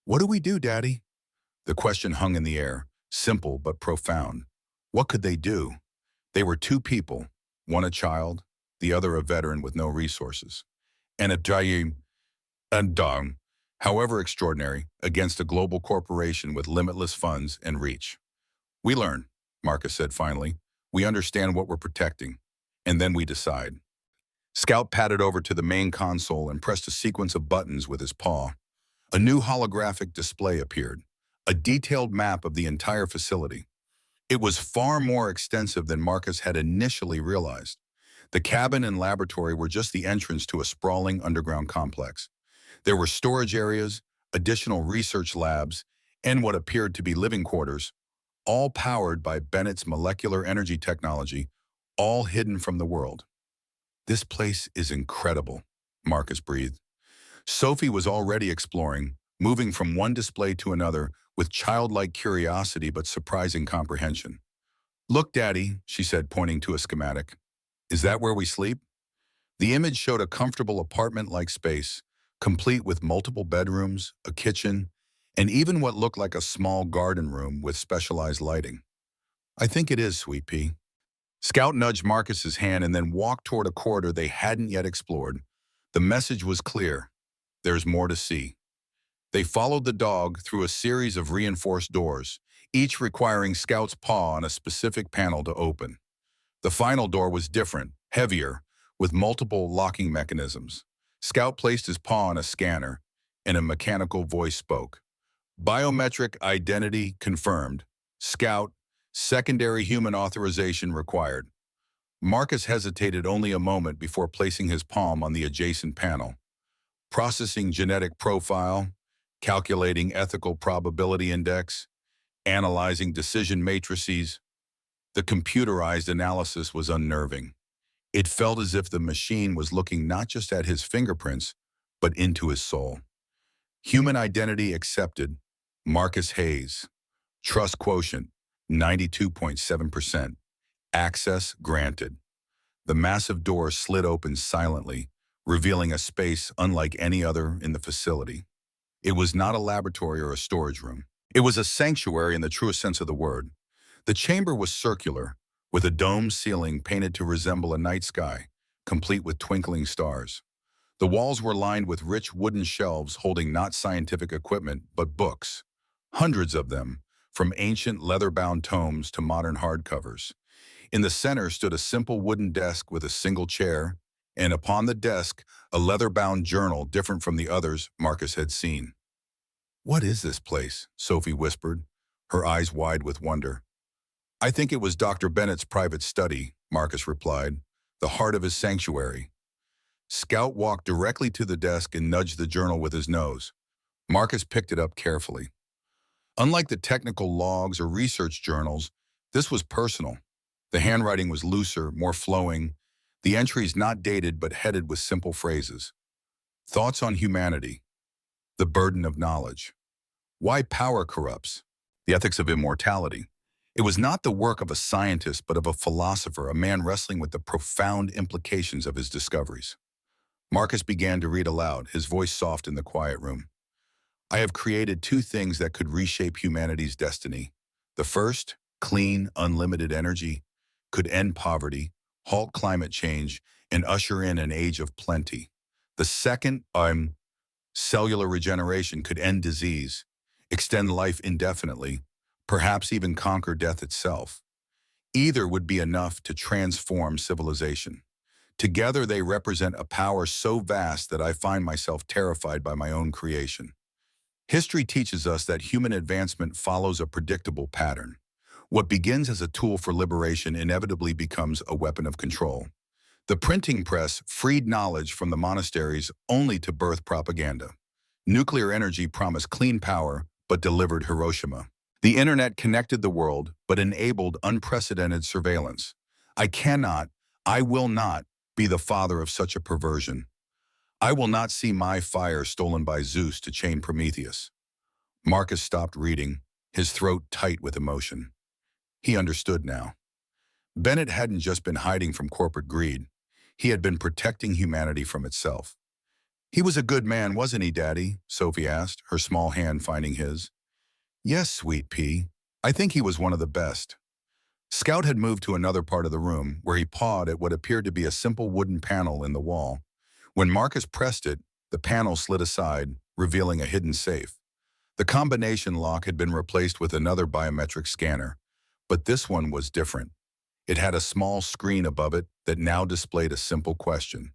What do we do, Daddy? The question hung in the air, simple but profound. What could they do? They were two people, one a child, the other a veteran with no resources. And a giant, dog, however extraordinary, against a global corporation with limitless funds and reach. We learn, Marcus said finally. We understand what we're protecting, and then we decide. Scout padded over to the main console and pressed a sequence of buttons with his paw. A new holographic display appeared, a detailed map of the entire facility. It was far more extensive than Marcus had initially realized. The cabin and laboratory were just the entrance to a sprawling underground complex. There were storage areas, additional research labs, and what appeared to be living quarters, all powered by Bennett's molecular energy technology, all hidden from the world. This place is incredible, Marcus breathed. Sophie was already exploring, moving from one display to another with childlike curiosity but surprising comprehension. Look, Daddy, she said, pointing to a schematic. Is that where we sleep? The image showed a comfortable apartment-like space, complete with multiple bedrooms, a kitchen, and even what looked like a small garden room with specialized lighting. I think it is, Sweet Pea. Scout nudged Marcus's hand and then walked toward a corridor they hadn't yet explored. The message was clear. There's more to see. They followed the dog through a series of reinforced doors, each requiring Scout's paw on a specific panel to open. The final door was different, heavier, with multiple locking mechanisms. Scout placed his paw on a scanner, and a mechanical voice spoke. Biometric identity confirmed. Scout, secondary human authorization required. Marcus hesitated only a moment before placing his palm on the adjacent panel. Processing genetic profile, calculating ethical probability index, analyzing decision matrices. The computerized analysis was unnerving. It felt as if the machine was looking not just at his fingerprints, but into his soul. Human identity accepted. Marcus Hayes. Trust quotient, 92.7%. Access granted. The massive door slid open silently, revealing a space unlike any other in the facility. It was not a laboratory or a storage room. It was a sanctuary in the truest sense of the word. The chamber was circular, with a domed ceiling painted to resemble a night sky, complete with twinkling stars. The walls were lined with rich wooden shelves holding not scientific equipment, but books. Hundreds of them, from ancient leather-bound tomes to modern hardcovers. In the center stood a simple wooden desk with a single chair, and upon the desk, a leather-bound journal different from the others Marcus had seen. What is this place? Sophie whispered, her eyes wide with wonder. I think it was Dr. Bennett's private study, Marcus replied, the heart of his sanctuary. Scout walked directly to the desk and nudged the journal with his nose. Marcus picked it up carefully. Unlike the technical logs or research journals, this was personal. The handwriting was looser, more flowing, the entries not dated but headed with simple phrases. Thoughts on humanity. The burden of knowledge. Why power corrupts. The ethics of immortality. It was not the work of a scientist but of a philosopher, a man wrestling with the profound implications of his discoveries. Marcus began to read aloud, his voice soft in the quiet room. I have created two things that could reshape humanity's destiny. The first, clean, unlimited energy, could end poverty, halt climate change, and usher in an age of plenty. The second, cellular regeneration, could end disease, extend life indefinitely, perhaps even conquer death itself. Either would be enough to transform civilization. Together they represent a power so vast that I find myself terrified by my own creation. History teaches us that human advancement follows a predictable pattern. What begins as a tool for liberation inevitably becomes a weapon of control. The printing press freed knowledge from the monasteries only to birth propaganda. Nuclear energy promised clean power, but delivered Hiroshima. The internet connected the world, but enabled unprecedented surveillance. I will not be the father of such a perversion. I will not see my fire stolen by Zeus to chain Prometheus. Marcus stopped reading, his throat tight with emotion. He understood now. Bennett hadn't just been hiding from corporate greed. He had been protecting humanity from itself. "He was a good man, wasn't he, Daddy?" Sophie asked, her small hand finding his. "Yes, sweet pea. I think he was one of the best." Scout had moved to another part of the room, where he pawed at what appeared to be a simple wooden panel in the wall. When Marcus pressed it, the panel slid aside, revealing a hidden safe. The combination lock had been replaced with another biometric scanner, but this one was different. It had a small screen above it that now displayed a simple question.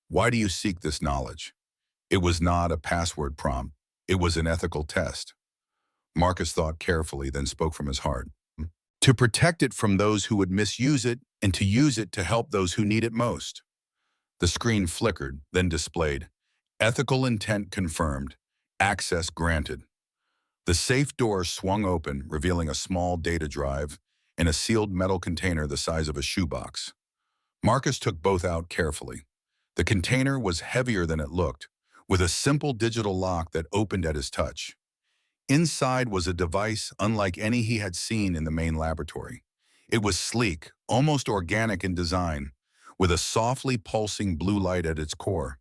"Why do you seek this knowledge?" It was not a password prompt. It was an ethical test. Marcus thought carefully, then spoke from his heart. "To protect it from those who would misuse it, and to use it to help those who need it most." The screen flickered, then displayed, "Ethical intent confirmed. Access granted." The safe door swung open, revealing a small data drive and a sealed metal container the size of a shoebox. Marcus took both out carefully. The container was heavier than it looked, with a simple digital lock that opened at his touch. Inside was a device unlike any he had seen in the main laboratory. It was sleek, almost organic in design, with a softly pulsing blue light at its core.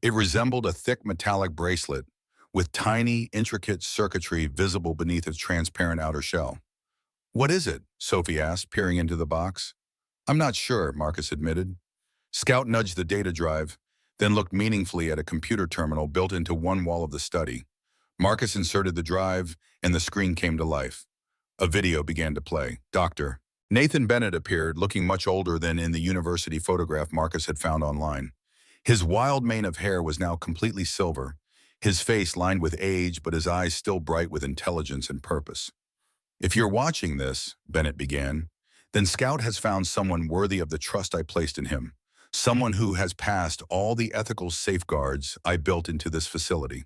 It resembled a thick metallic bracelet, with tiny, intricate circuitry visible beneath its transparent outer shell. "What is it?" Sophie asked, peering into the box. "I'm not sure," Marcus admitted. Scout nudged the data drive, then looked meaningfully at a computer terminal built into one wall of the study. Marcus inserted the drive, and the screen came to life. A video began to play. Dr. Nathan Bennett appeared, looking much older than in the university photograph Marcus had found online. His wild mane of hair was now completely silver, his face lined with age, but his eyes still bright with intelligence and purpose. "If you're watching this," Bennett began, "then Scout has found someone worthy of the trust I placed in him, someone who has passed all the ethical safeguards I built into this facility."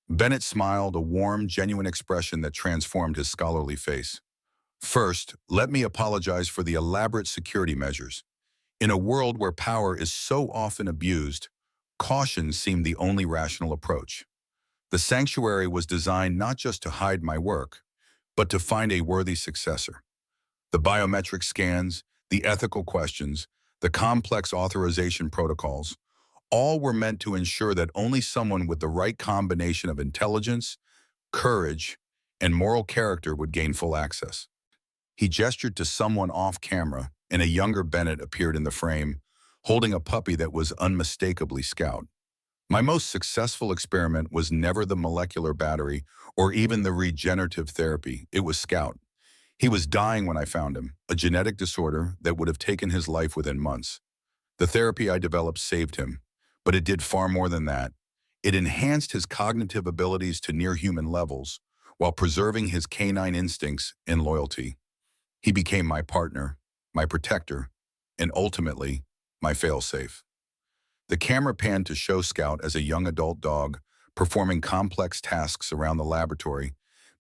Bennett smiled, a warm, genuine expression that transformed his scholarly face. "First, let me apologize for the elaborate security measures. In a world where power is so often abused, caution seemed the only rational approach. The sanctuary was designed not just to hide my work, but to find a worthy successor. The biometric scans, the ethical questions, the complex authorization protocols, all were meant to ensure that only someone with the right combination of intelligence, courage, and moral character would gain full access." He gestured to someone off camera, and a younger Bennett appeared in the frame, holding a puppy that was unmistakably Scout. "My most successful experiment was never the molecular battery or even the regenerative therapy. It was Scout. He was dying when I found him, a genetic disorder that would have taken his life within months. The therapy I developed saved him, but it did far more than that. It enhanced his cognitive abilities to near-human levels while preserving his canine instincts and loyalty. He became my partner, my protector, and ultimately, my failsafe." The camera panned to show Scout as a young adult dog, performing complex tasks around the laboratory,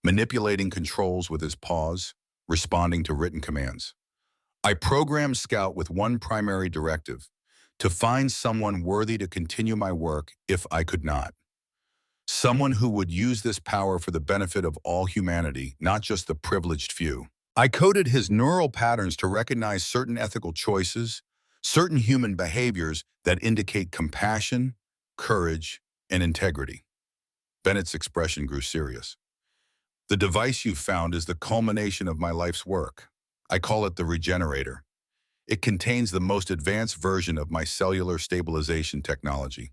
manipulating controls with his paws, responding to written commands. "I programmed Scout with one primary directive: to find someone worthy to continue my work if I could not. Someone who would use this power for the benefit of all humanity, not just the privileged few. I coded his neural patterns to recognize certain ethical choices, certain human behaviors that indicate compassion, courage, and integrity." Bennett's expression grew serious. "The device you found is the culmination of my life's work. I call it the Regenerator. It contains the most advanced version of my cellular stabilization technology.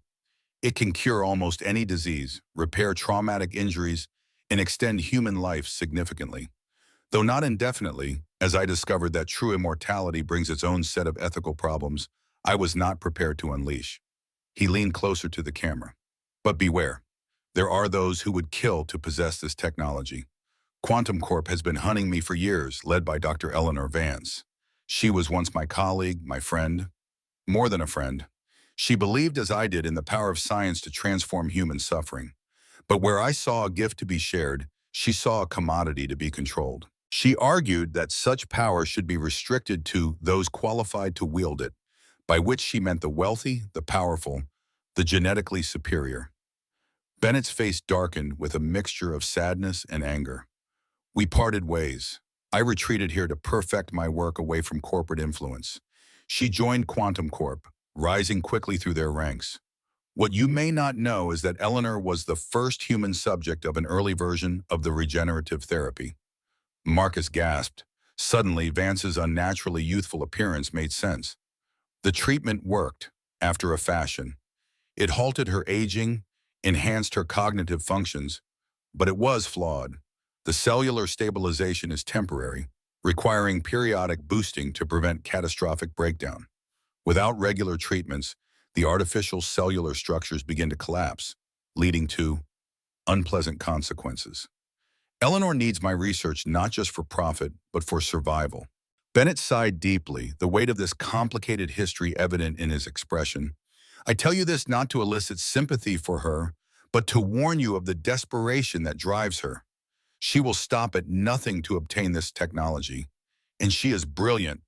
It can cure almost any disease, repair traumatic injuries, and extend human life significantly. Though not indefinitely, as I discovered that true immortality brings its own set of ethical problems I was not prepared to unleash." He leaned closer to the camera. "But beware. There are those who would kill to possess this technology. Quantum Corp has been hunting me for years, led by Dr. Eleanor Vance. She was once my colleague, my friend, more than a friend. She believed as I did in the power of science to transform human suffering. But where I saw a gift to be shared, she saw a commodity to be controlled. She argued that such power should be restricted to those qualified to wield it, by which she meant the wealthy, the powerful, the genetically superior." Bennett's face darkened with a mixture of sadness and anger. "We parted ways. I retreated here to perfect my work away from corporate influence. She joined Quantum Corp, rising quickly through their ranks. What you may not know is that Eleanor was the first human subject of an early version of the regenerative therapy. Marcus gasped. Suddenly, Vance's unnaturally youthful appearance made sense. The treatment worked, after a fashion. It halted her aging, enhanced her cognitive functions, but it was flawed. The cellular stabilization is temporary, requiring periodic boosting to prevent catastrophic breakdown. Without regular treatments, the artificial cellular structures begin to collapse, leading to unpleasant consequences. Eleanor needs my research not just for profit, but for survival. Bennett sighed deeply, the weight of this complicated history evident in his expression. I tell you this not to elicit sympathy for her, but to warn you of the desperation that drives her. She will stop at nothing to obtain this technology. And she is brilliant,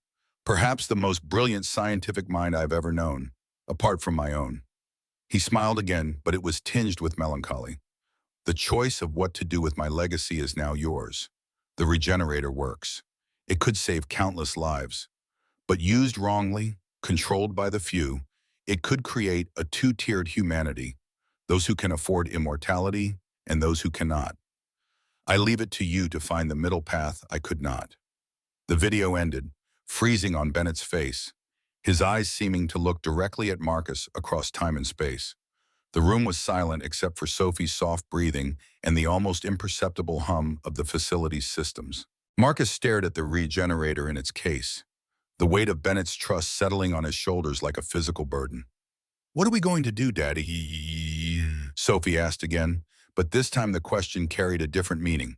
perhaps the most brilliant scientific mind I've ever known, apart from my own. He smiled again, but it was tinged with melancholy. The choice of what to do with my legacy is now yours. The regenerator works. It could save countless lives. But used wrongly, controlled by the few, it could create a two-tiered humanity, those who can afford immortality and those who cannot. I leave it to you to find the middle path I could not. The video ended, freezing on Bennett's face, his eyes seeming to look directly at Marcus across time and space. The room was silent except for Sophie's soft breathing and the almost imperceptible hum of the facility's systems. Marcus stared at the regenerator in its case, the weight of Bennett's trust settling on his shoulders like a physical burden. "What are we going to do, Daddy?" Sophie asked again, but this time the question carried a different meaning.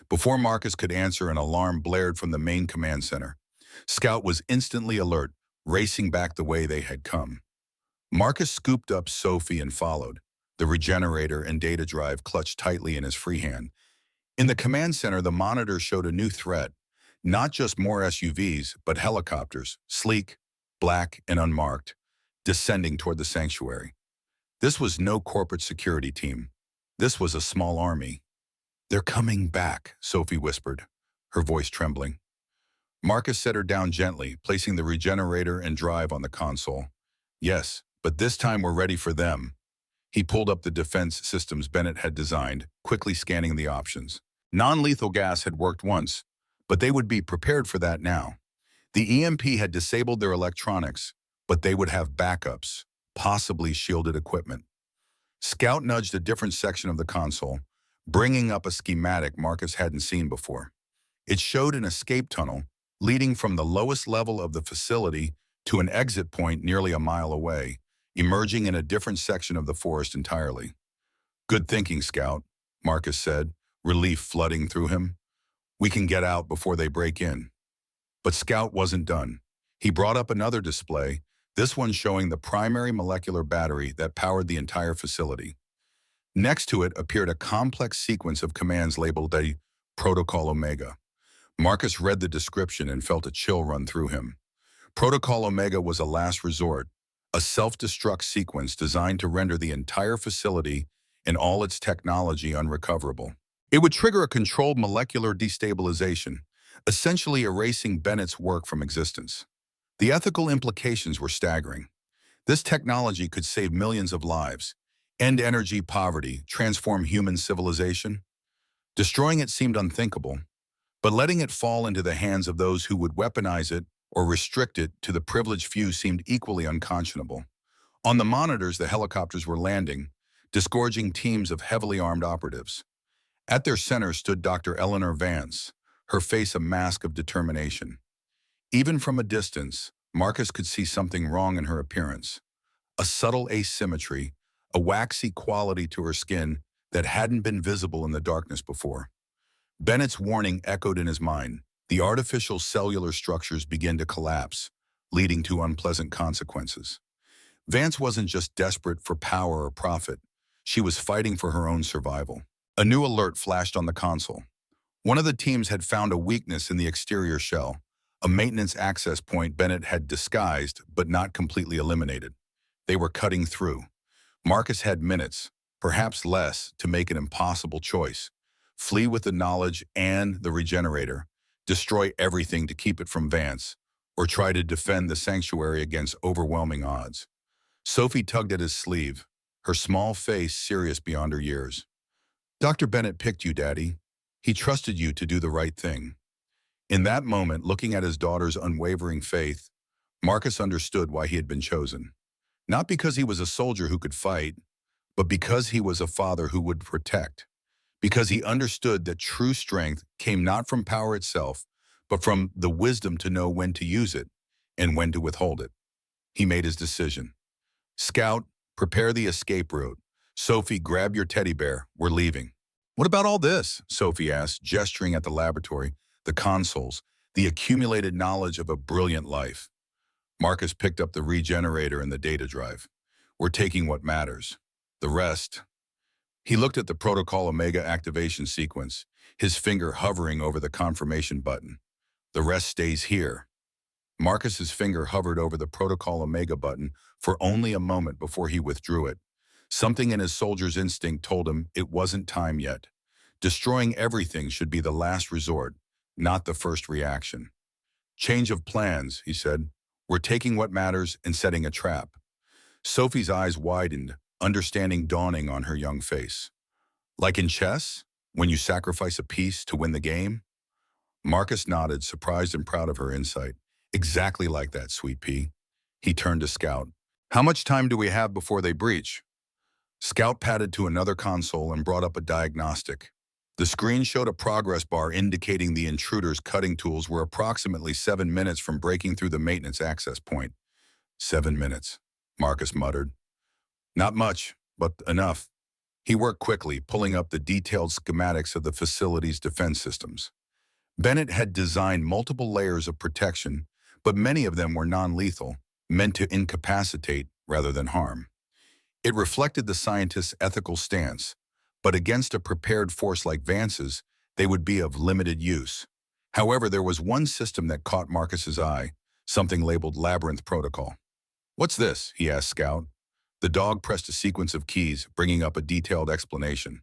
Before Marcus could answer, an alarm blared from the main command center. Scout was instantly alert, racing back the way they had come. Marcus scooped up Sophie and followed, the regenerator and data drive clutched tightly in his free hand. In the command center, the monitor showed a new threat, not just more SUVs, but helicopters, sleek, black, and unmarked, descending toward the sanctuary. This was no corporate security team. This was a small army. "They're coming back," Sophie whispered, her voice trembling. Marcus set her down gently, placing the regenerator and drive on the console. "Yes, but this time we're ready for them." He pulled up the defense systems Bennett had designed, quickly scanning the options. Non-lethal gas had worked once, but they would be prepared for that now. The EMP had disabled their electronics, but they would have backups, possibly shielded equipment. Scout nudged a different section of the console, bringing up a schematic Marcus hadn't seen before. It showed an escape tunnel leading from the lowest level of the facility to an exit point nearly a mile away, emerging in a different section of the forest entirely. "Good thinking, Scout," Marcus said, relief flooding through him. "We can get out before they break in." But Scout wasn't done. He brought up another display, this one showing the primary molecular battery that powered the entire facility. Next to it appeared a complex sequence of commands labeled a Protocol Omega. Marcus read the description and felt a chill run through him. Protocol Omega was a last resort, a self-destruct sequence designed to render the entire facility and all its technology unrecoverable. It would trigger a controlled molecular destabilization, essentially erasing Bennett's work from existence. The ethical implications were staggering. This technology could save millions of lives, end energy poverty, transform human civilization. Destroying it seemed unthinkable, but letting it fall into the hands of those who would weaponize it or restrict it to the privileged few seemed equally unconscionable. On the monitors, the helicopters were landing, disgorging teams of heavily armed operatives. At their center stood Dr. Eleanor Vance, her face a mask of determination. Even from a distance, Marcus could see something wrong in her appearance. A subtle asymmetry, a waxy quality to her skin that hadn't been visible in the darkness before. Bennett's warning echoed in his mind. The artificial cellular structures begin to collapse, leading to unpleasant consequences. Vance wasn't just desperate for power or profit. She was fighting for her own survival. A new alert flashed on the console. One of the teams had found a weakness in the exterior shell, a maintenance access point Bennett had disguised but not completely eliminated. They were cutting through. Marcus had minutes, perhaps less, to make an impossible choice. Flee with the knowledge and the regenerator, destroy everything to keep it from Vance, or try to defend the sanctuary against overwhelming odds. Sophie tugged at his sleeve, her small face serious beyond her years. Dr. Bennett picked you, Daddy. He trusted you to do the right thing. In that moment, looking at his daughter's unwavering faith, Marcus understood why he had been chosen. Not because he was a soldier who could fight, but because he was a father who would protect. Because he understood that true strength came not from power itself, but from the wisdom to know when to use it and when to withhold it. He made his decision. Scout, prepare the escape route. Sophie, grab your teddy bear. We're leaving. What about all this? Sophie asked, gesturing at the laboratory, the consoles, the accumulated knowledge of a brilliant life. Marcus picked up the regenerator and the data drive. We're taking what matters. The rest. He looked at the Protocol Omega activation sequence, his finger hovering over the confirmation button. The rest stays here. Marcus's finger hovered over the Protocol Omega button for only a moment before he withdrew it. Something in his soldier's instinct told him it wasn't time yet. Destroying everything should be the last resort, not the first reaction. Change of plans, he said. We're taking what matters and setting a trap. Sophie's eyes widened, understanding dawning on her young face. Like in chess, when you sacrifice a piece to win the game? Marcus nodded, surprised and proud of her insight. Exactly like that, sweet pea. He turned to Scout. How much time do we have before they breach? Scout padded to another console and brought up a diagnostic. The screen showed a progress bar indicating the intruder's cutting tools were approximately 7 minutes from breaking through the maintenance access point. 7 minutes, Marcus muttered. Not much, but enough. He worked quickly, pulling up the detailed schematics of the facility's defense systems. Bennett had designed multiple layers of protection, but many of them were non-lethal, meant to incapacitate rather than harm. It reflected the scientist's ethical stance, but against a prepared force like Vance's, they would be of limited use. However, there was one system that caught Marcus's eye, something labeled Labyrinth Protocol. What's this? He asked Scout. The dog pressed a sequence of keys, bringing up a detailed explanation.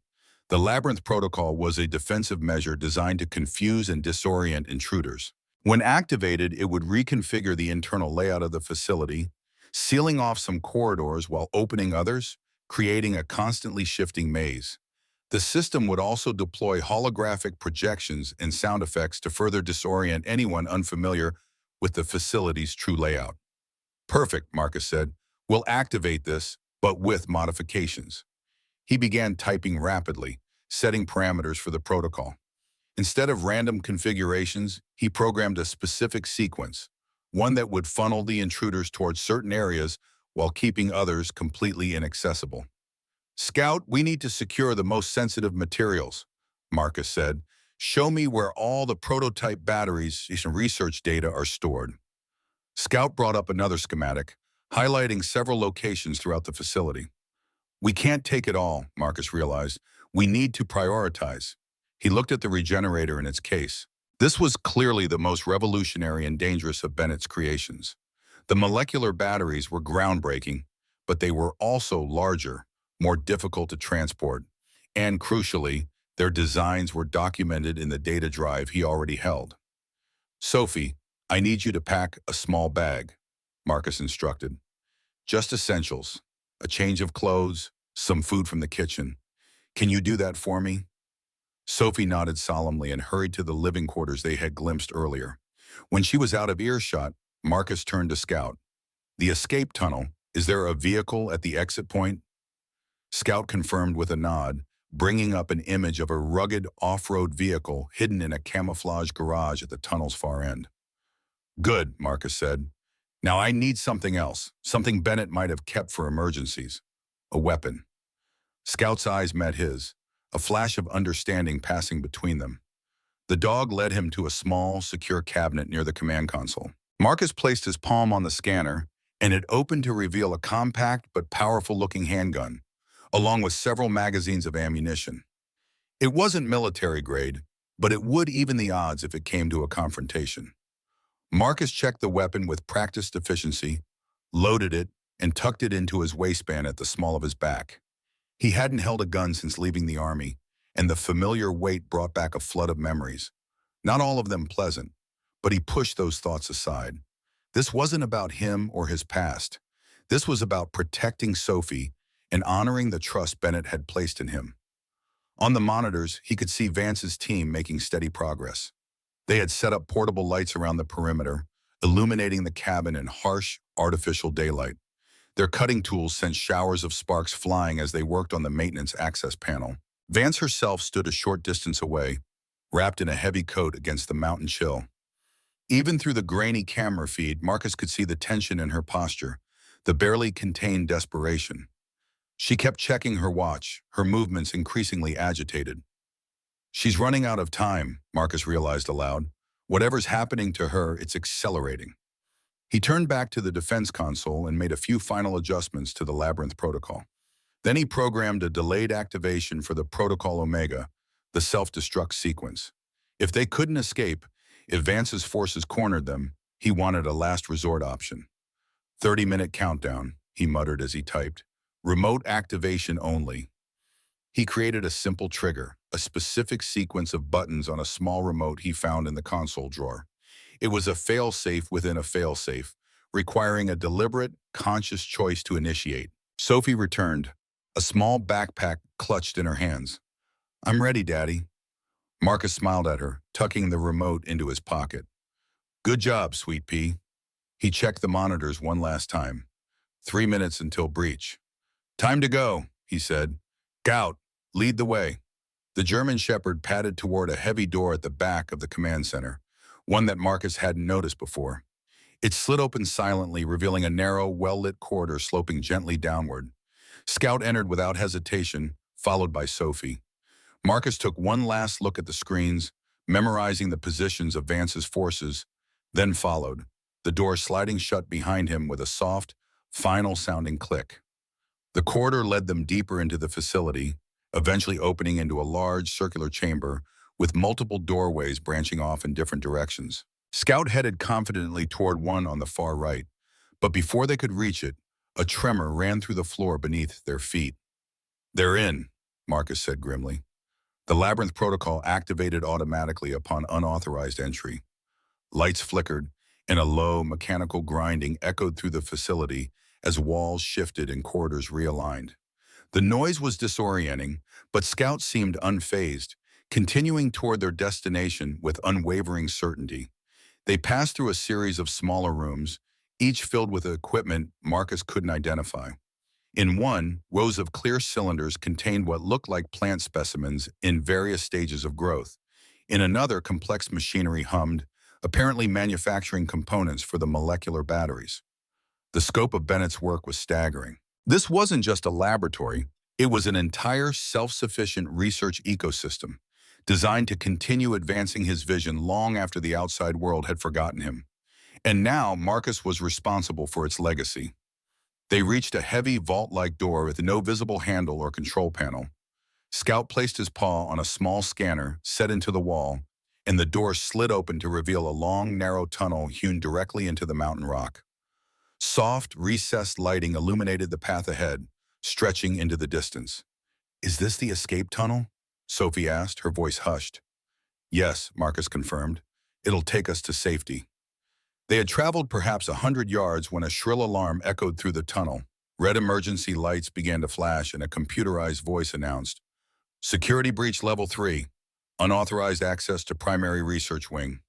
The Labyrinth Protocol was a defensive measure designed to confuse and disorient intruders. When activated, it would reconfigure the internal layout of the facility, sealing off some corridors while opening others, creating a constantly shifting maze. The system would also deploy holographic projections and sound effects to further disorient anyone unfamiliar with the facility's true layout. Perfect, Marcus said. We'll activate this, but with modifications. He began typing rapidly, setting parameters for the protocol. Instead of random configurations, he programmed a specific sequence, one that would funnel the intruders towards certain areas while keeping others completely inaccessible. Scout, we need to secure the most sensitive materials, Marcus said. Show me where all the prototype batteries and research data are stored. Scout brought up another schematic, highlighting several locations throughout the facility. We can't take it all, Marcus realized. We need to prioritize. He looked at the regenerator in its case. This was clearly the most revolutionary and dangerous of Bennett's creations. The molecular batteries were groundbreaking, but they were also larger, more difficult to transport, and crucially, their designs were documented in the data drive he already held. Sophie, I need you to pack a small bag, Marcus instructed. Just essentials, a change of clothes, some food from the kitchen. Can you do that for me? Sophie nodded solemnly and hurried to the living quarters they had glimpsed earlier. When she was out of earshot, Marcus turned to Scout. The escape tunnel, is there a vehicle at the exit point? Scout confirmed with a nod, bringing up an image of a rugged off-road vehicle hidden in a camouflage garage at the tunnel's far end. Good, Marcus said. Now I need something else, something Bennett might have kept for emergencies. A weapon. Scout's eyes met his, a flash of understanding passing between them. The dog led him to a small, secure cabinet near the command console. Marcus placed his palm on the scanner, and it opened to reveal a compact but powerful-looking handgun, along with several magazines of ammunition. It wasn't military grade, but it would even the odds if it came to a confrontation. Marcus checked the weapon with practiced efficiency, loaded it, and tucked it into his waistband at the small of his back. He hadn't held a gun since leaving the army, and the familiar weight brought back a flood of memories. Not all of them pleasant, but he pushed those thoughts aside. This wasn't about him or his past. This was about protecting Sophie and honoring the trust Bennett had placed in him. On the monitors, he could see Vance's team making steady progress. They had set up portable lights around the perimeter, illuminating the cabin in harsh, artificial daylight. Their cutting tools sent showers of sparks flying as they worked on the maintenance access panel. Vance herself stood a short distance away, wrapped in a heavy coat against the mountain chill. Even through the grainy camera feed, Marcus could see the tension in her posture, the barely contained desperation. She kept checking her watch, her movements increasingly agitated. She's running out of time, Marcus realized aloud. Whatever's happening to her, it's accelerating. He turned back to the defense console and made a few final adjustments to the Labyrinth protocol. Then he programmed a delayed activation for the Protocol Omega, the self-destruct sequence. If they couldn't escape, if Vance's forces cornered them, he wanted a last resort option. 30-minute countdown, he muttered as he typed. Remote activation only. He created a simple trigger, a specific sequence of buttons on a small remote he found in the console drawer. It was a fail-safe within a fail-safe, requiring a deliberate, conscious choice to initiate. Sophie returned, a small backpack clutched in her hands. I'm ready, Daddy. Marcus smiled at her, tucking the remote into his pocket. Good job, Sweet Pea. He checked the monitors one last time. 3 minutes until breach. Time to go, he said. Gout, lead the way. The German Shepherd padded toward a heavy door at the back of the command center, one that Marcus hadn't noticed before. It slid open silently, revealing a narrow, well-lit corridor sloping gently downward. Scout entered without hesitation, followed by Sophie. Marcus took one last look at the screens, memorizing the positions of Vance's forces, then followed, the door sliding shut behind him with a soft, final-sounding click. The corridor led them deeper into the facility, eventually opening into a large circular chamber with multiple doorways branching off in different directions. Scout headed confidently toward one on the far right, but before they could reach it, a tremor ran through the floor beneath their feet. They're in, Marcus said grimly. The Labyrinth protocol activated automatically upon unauthorized entry. Lights flickered, and a low, mechanical grinding echoed through the facility as walls shifted and corridors realigned. The noise was disorienting, but Scout seemed unfazed, continuing toward their destination with unwavering certainty. They passed through a series of smaller rooms, each filled with equipment Marcus couldn't identify. In one, rows of clear cylinders contained what looked like plant specimens in various stages of growth. In another, complex machinery hummed, apparently manufacturing components for the molecular batteries. The scope of Bennett's work was staggering. This wasn't just a laboratory, it was an entire self-sufficient research ecosystem, designed to continue advancing his vision long after the outside world had forgotten him. And now Marcus was responsible for its legacy. They reached a heavy vault-like door with no visible handle or control panel. Scout placed his paw on a small scanner set into the wall, and the door slid open to reveal a long, narrow tunnel hewn directly into the mountain rock. Soft, recessed lighting illuminated the path ahead, stretching into the distance. Is this the escape tunnel? Sophie asked, her voice hushed. Yes, Marcus confirmed. It'll take us to safety. They had traveled perhaps 100 yards when a shrill alarm echoed through the tunnel. Red emergency lights began to flash and a computerized voice announced, Security breach level 3. Unauthorized access to primary research wing.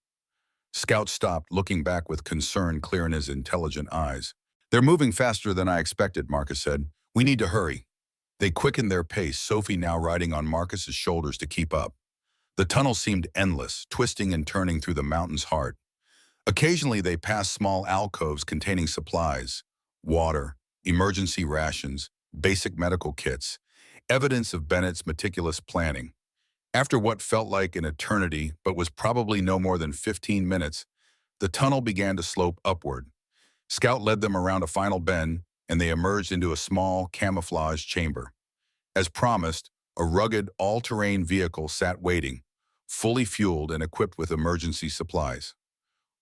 Scout stopped, looking back with concern clear in his intelligent eyes. They're moving faster than I expected, Marcus said. We need to hurry. They quickened their pace, Sophie now riding on Marcus's shoulders to keep up. The tunnel seemed endless, twisting and turning through the mountain's heart. Occasionally they passed small alcoves containing supplies, water, emergency rations, basic medical kits, evidence of Bennett's meticulous planning. After what felt like an eternity, but was probably no more than 15 minutes, the tunnel began to slope upward. Scout led them around a final bend, and they emerged into a small, camouflaged chamber. As promised, a rugged, all-terrain vehicle sat waiting, fully fueled and equipped with emergency supplies.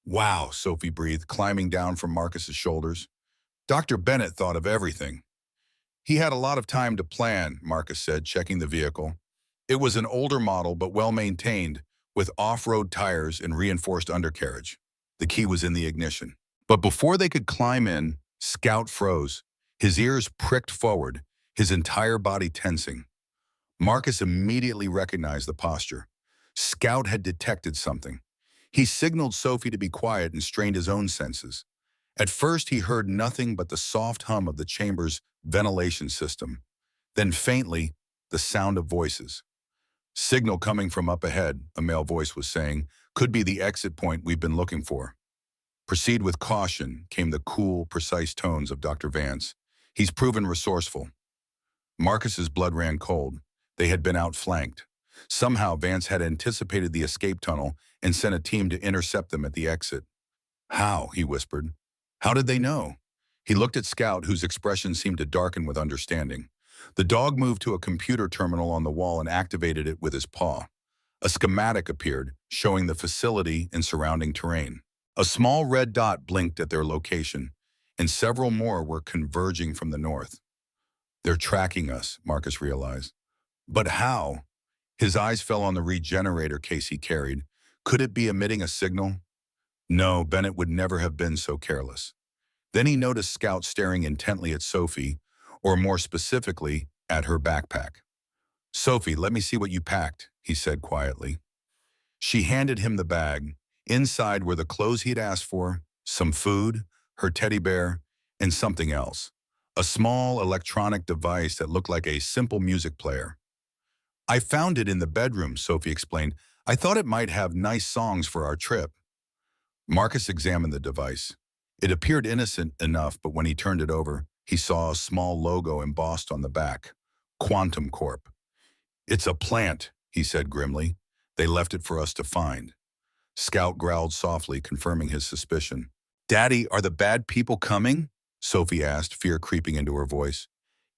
Wow, Sophie breathed, climbing down from Marcus's shoulders. Dr. Bennett thought of everything. He had a lot of time to plan, Marcus said, checking the vehicle. It was an older model but well-maintained, with off-road tires and reinforced undercarriage. The key was in the ignition. But before they could climb in, Scout froze, his ears pricked forward, his entire body tensing. Marcus immediately recognized the posture. Scout had detected something. He signaled Sophie to be quiet and strained his own senses. At first, he heard nothing but the soft hum of the chamber's ventilation system. Then faintly, the sound of voices. "Signal coming from up ahead," a male voice was saying. "Could be the exit point we've been looking for." "Proceed with caution," came the cool, precise tones of Dr. Vance. "He's proven resourceful." Marcus's blood ran cold. They had been outflanked. Somehow Vance had anticipated the escape tunnel and sent a team to intercept them at the exit. "How?" he whispered. "How did they know?" He looked at Scout, whose expression seemed to darken with understanding. The dog moved to a computer terminal on the wall and activated it with his paw. A schematic appeared, showing the facility and surrounding terrain. A small red dot blinked at their location, and several more were converging from the north. "They're tracking us," Marcus realized. "But how?" His eyes fell on the regenerator case he carried. Could it be emitting a signal? No, Bennett would never have been so careless. Then he noticed Scout staring intently at Sophie, or more specifically, at her backpack. "Sophie, let me see what you packed," he said quietly. She handed him the bag. Inside were the clothes he'd asked for, some food, her teddy bear, and something else. A small electronic device that looked like a simple music player. "I found it in the bedroom," Sophie explained. "I thought it might have nice songs for our trip." Marcus examined the device. It appeared innocent enough, but when he turned it over, he saw a small logo embossed on the back. Quantum Corp. "It's a plant," he said grimly. "They left it for us to find." Scout growled softly, confirming his suspicion. "Daddy, are the bad people coming?" Sophie asked, fear creeping into her voice.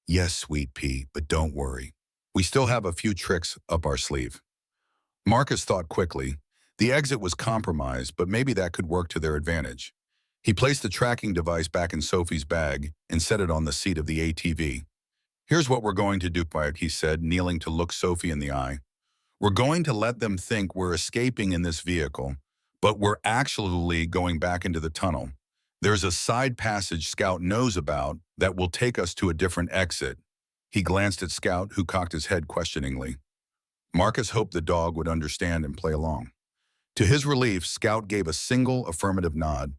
"Yes, sweet pea, but don't worry. We still have a few tricks up our sleeve." Marcus thought quickly. The exit was compromised, but maybe that could work to their advantage. He placed the tracking device back in Sophie's bag and set it on the seat of the ATV. "Here's what we're going to do, Quiet," he said, kneeling to look Sophie in the eye. "We're going to let them think we're escaping in this vehicle, but we're actually going back into the tunnel. There's a side passage Scout knows about that will take us to a different exit." He glanced at Scout, who cocked his head questioningly. Marcus hoped the dog would understand and play along. To his relief, Scout gave a single affirmative nod.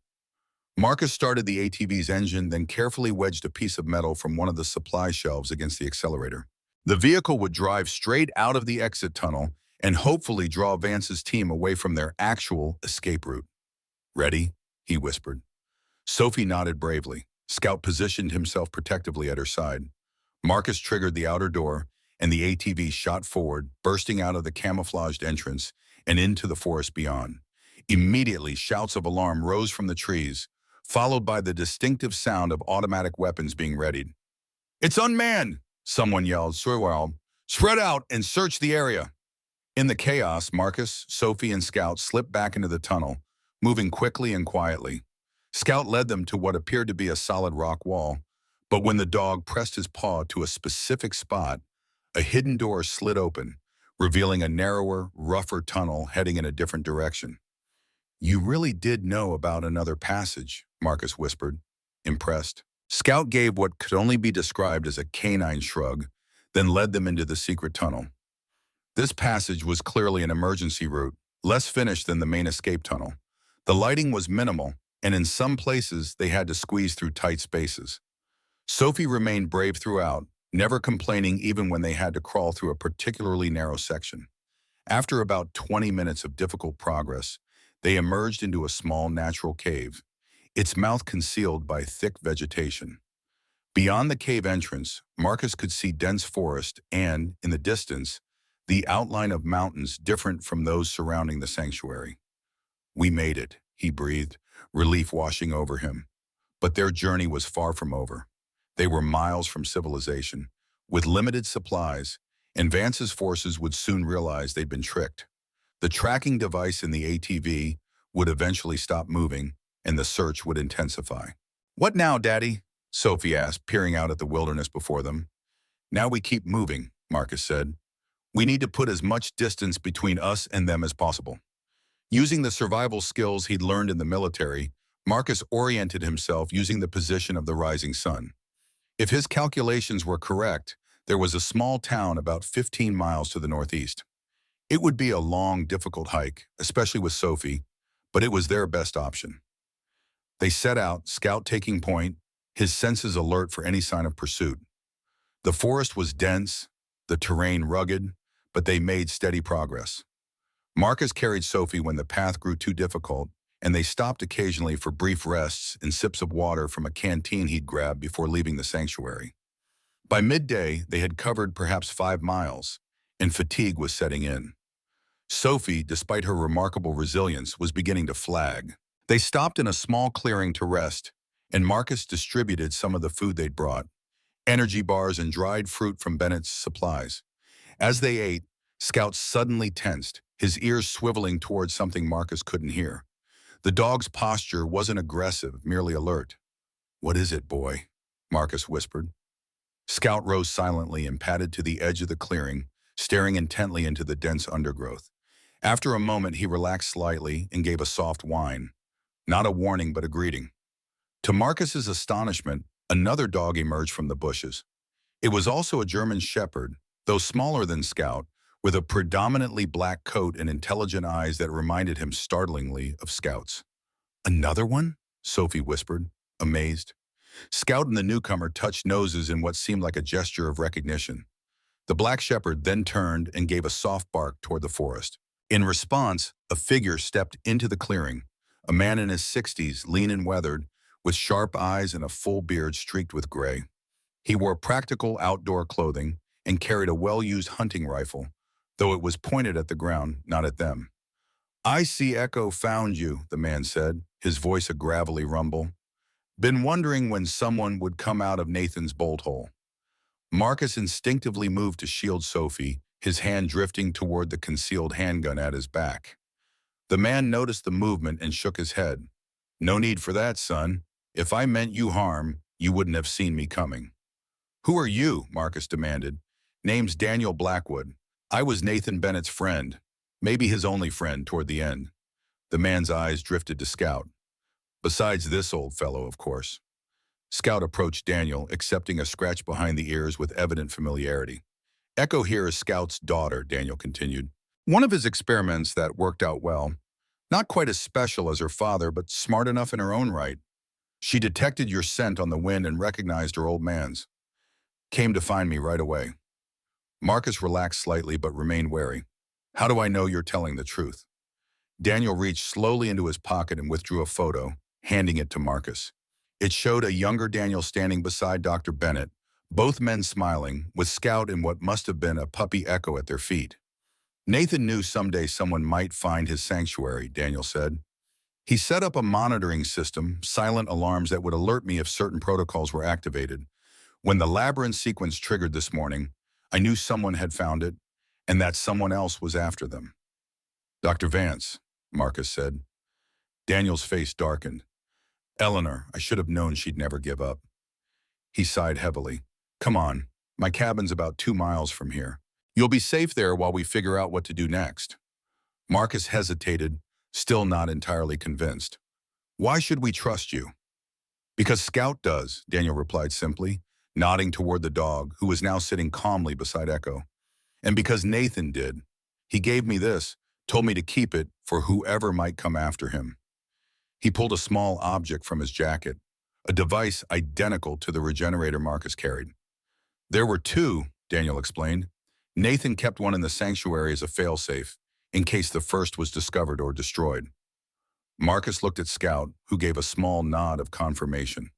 Marcus started the ATV's engine, then carefully wedged a piece of metal from one of the supply shelves against the accelerator. The vehicle would drive straight out of the exit tunnel and hopefully draw Vance's team away from their actual escape route. "Ready?" he whispered. Sophie nodded bravely. Scout positioned himself protectively at her side. Marcus triggered the outer door, and the ATV shot forward, bursting out of the camouflaged entrance and into the forest beyond. Immediately, shouts of alarm rose from the trees, followed by the distinctive sound of automatic weapons being readied. "It's unmanned!" someone yelled. "Spread out and search the area." In the chaos, Marcus, Sophie, and Scout slipped back into the tunnel, moving quickly and quietly. Scout led them to what appeared to be a solid rock wall, but when the dog pressed his paw to a specific spot, a hidden door slid open, revealing a narrower, rougher tunnel heading in a different direction. "You really did know about another passage," Marcus whispered, impressed. Scout gave what could only be described as a canine shrug, then led them into the secret tunnel. This passage was clearly an emergency route, less finished than the main escape tunnel. The lighting was minimal, and in some places they had to squeeze through tight spaces. Sophie remained brave throughout, never complaining even when they had to crawl through a particularly narrow section. After about 20 minutes of difficult progress, they emerged into a small natural cave, its mouth concealed by thick vegetation. Beyond the cave entrance, Marcus could see dense forest and, in the distance, the outline of mountains different from those surrounding the sanctuary. "We made it," he breathed, relief washing over him. But their journey was far from over. They were miles from civilization, with limited supplies, and Vance's forces would soon realize they'd been tricked. The tracking device in the ATV would eventually stop moving, and the search would intensify. "What now, Daddy?" Sophie asked, peering out at the wilderness before them. "Now we keep moving," Marcus said. "We need to put as much distance between us and them as possible." Using the survival skills he'd learned in the military, Marcus oriented himself using the position of the rising sun. If his calculations were correct, there was a small town about 15 miles to the northeast. It would be a long, difficult hike, especially with Sophie, but it was their best option. They set out, Scout taking point, his senses alert for any sign of pursuit. The forest was dense, the terrain rugged, but they made steady progress. Marcus carried Sophie when the path grew too difficult, and they stopped occasionally for brief rests and sips of water from a canteen he'd grabbed before leaving the sanctuary. By midday, they had covered perhaps 5 miles, and fatigue was setting in. Sophie, despite her remarkable resilience, was beginning to flag. They stopped in a small clearing to rest, and Marcus distributed some of the food they'd brought, energy bars and dried fruit from Bennett's supplies. As they ate, Scout suddenly tensed, his ears swiveling towards something Marcus couldn't hear. The dog's posture wasn't aggressive, merely alert. "What is it, boy?" Marcus whispered. Scout rose silently and padded to the edge of the clearing, staring intently into the dense undergrowth. After a moment, he relaxed slightly and gave a soft whine. Not a warning, but a greeting. To Marcus's astonishment, another dog emerged from the bushes. It was also a German shepherd, though smaller than Scout, with a predominantly black coat and intelligent eyes that reminded him startlingly of Scout's. "Another one?" Sophie whispered, amazed. Scout and the newcomer touched noses in what seemed like a gesture of recognition. The black shepherd then turned and gave a soft bark toward the forest. In response, a figure stepped into the clearing, a man in his 60s, lean and weathered, with sharp eyes and a full beard streaked with gray. He wore practical outdoor clothing and carried a well-used hunting rifle, though it was pointed at the ground, not at them. "I see Echo found you," the man said, his voice a gravelly rumble. "Been wondering when someone would come out of Nathan's bolt hole." Marcus instinctively moved to shield Sophie, his hand drifting toward the concealed handgun at his back. The man noticed the movement and shook his head. "No need for that, son. If I meant you harm, you wouldn't have seen me coming." "Who are you?" Marcus demanded. "Name's Daniel Blackwood. I was Nathan Bennett's friend, maybe his only friend toward the end." The man's eyes drifted to Scout. "Besides this old fellow, of course." Scout approached Daniel, accepting a scratch behind the ears with evident familiarity. "Echo here is Scout's daughter," Daniel continued. "One of his experiments that worked out well. Not quite as special as her father, but smart enough in her own right. She detected your scent on the wind and recognized her old man's. Came to find me right away." Marcus relaxed slightly but remained wary. "How do I know you're telling the truth?" Daniel reached slowly into his pocket and withdrew a photo, handing it to Marcus. It showed a younger Daniel standing beside Dr. Bennett, both men smiling, with Scout and what must have been a puppy Echo at their feet. "Nathan knew someday someone might find his sanctuary," Daniel said. "He set up a monitoring system, silent alarms that would alert me if certain protocols were activated. When the labyrinth sequence triggered this morning, I knew someone had found it, and that someone else was after them." "Dr. Vance," Marcus said. Daniel's face darkened. "Eleanor, I should have known she'd never give up." He sighed heavily. "Come on, my cabin's about 2 miles from here. You'll be safe there while we figure out what to do next." Marcus hesitated, still not entirely convinced. "Why should we trust you?" "Because Scout does," Daniel replied simply, nodding toward the dog, who was now sitting calmly beside Echo. "And because Nathan did. He gave me this, told me to keep it for whoever might come after him." He pulled a small object from his jacket, a device identical to the regenerator Marcus carried. "There were 2, Daniel explained. Nathan kept one in the sanctuary as a failsafe, in case the first was discovered or destroyed." Marcus looked at Scout, who gave a small nod of confirmation.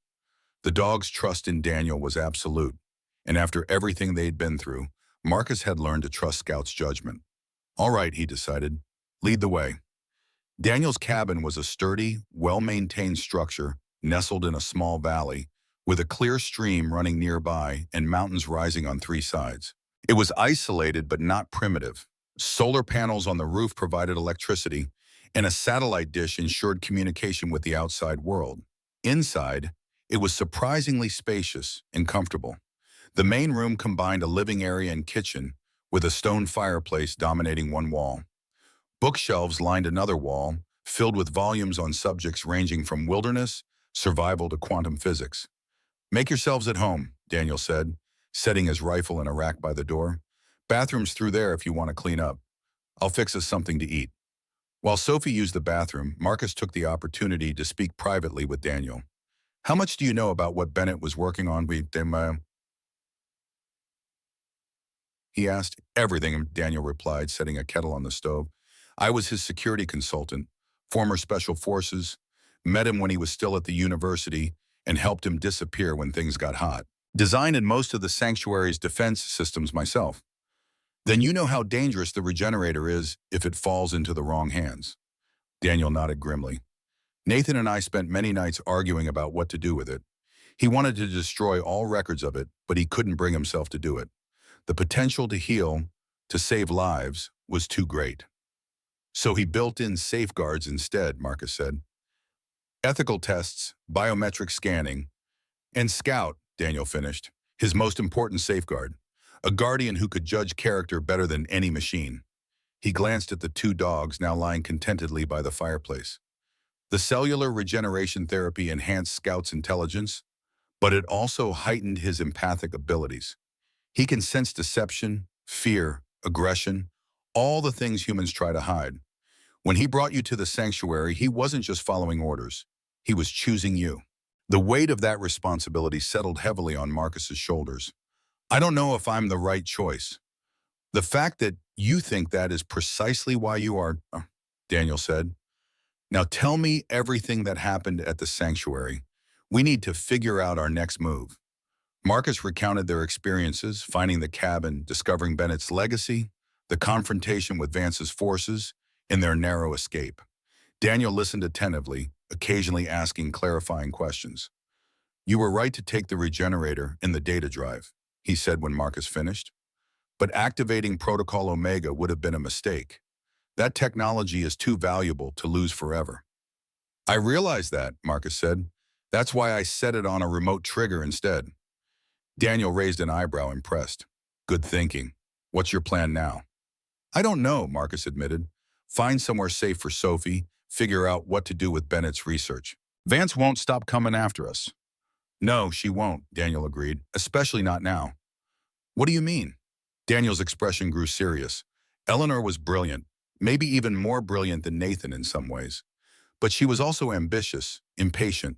The dog's trust in Daniel was absolute, and after everything they'd been through, Marcus had learned to trust Scout's judgment. "All right," he decided. "Lead the way." Daniel's cabin was a sturdy, well-maintained structure nestled in a small valley, with a clear stream running nearby and mountains rising on 3 sides. It was isolated but not primitive. Solar panels on the roof provided electricity, and a satellite dish ensured communication with the outside world. Inside, it was surprisingly spacious and comfortable. The main room combined a living area and kitchen, with a stone fireplace dominating one wall. Bookshelves lined another wall, filled with volumes on subjects ranging from wilderness, survival to quantum physics. "Make yourselves at home," Daniel said, setting his rifle in a rack by the door. "Bathroom's through there if you want to clean up. I'll fix us something to eat." While Sophie used the bathroom, Marcus took the opportunity to speak privately with Daniel. "How much do you know about what Bennett was working on with them?" He asked. "Everything," Daniel replied, setting a kettle on the stove. "I was his security consultant, former Special Forces, met him when he was still at the university, and helped him disappear when things got hot. Designed most of the sanctuary's defense systems myself." "Then you know how dangerous the regenerator is if it falls into the wrong hands." Daniel nodded grimly. "Nathan and I spent many nights arguing about what to do with it. He wanted to destroy all records of it, but he couldn't bring himself to do it. The potential to heal, to save lives, was too great. So he built in safeguards instead," Marcus said. "Ethical tests, biometric scanning, and Scout," Daniel finished, "his most important safeguard. A guardian who could judge character better than any machine." He glanced at the two dogs now lying contentedly by the fireplace. "The cellular regeneration therapy enhanced Scout's intelligence, but it also heightened his empathic abilities. He can sense deception, fear, aggression, all the things humans try to hide. When he brought you to the sanctuary, he wasn't just following orders. He was choosing you." The weight of that responsibility settled heavily on Marcus's shoulders. "I don't know if I'm the right choice." "The fact that you think that is precisely why you are," Daniel said. "Now tell me everything that happened at the sanctuary. We need to figure out our next move." Marcus recounted their experiences, finding the cabin, discovering Bennett's legacy, the confrontation with Vance's forces, and their narrow escape. Daniel listened attentively, occasionally asking clarifying questions. "You were right to take the regenerator and the data drive," he said when Marcus finished. "But activating Protocol Omega would have been a mistake. That technology is too valuable to lose forever." "I realize that," Marcus said. "That's why I set it on a remote trigger instead." Daniel raised an eyebrow, impressed. "Good thinking. What's your plan now?" "I don't know," Marcus admitted. "Find somewhere safe for Sophie, figure out what to do with Bennett's research. Vance won't stop coming after us." "No, she won't," Daniel agreed, "especially not now." "What do you mean?" Daniel's expression grew serious. Eleanor was brilliant, maybe even more brilliant than Nathan in some ways. But she was also ambitious, impatient.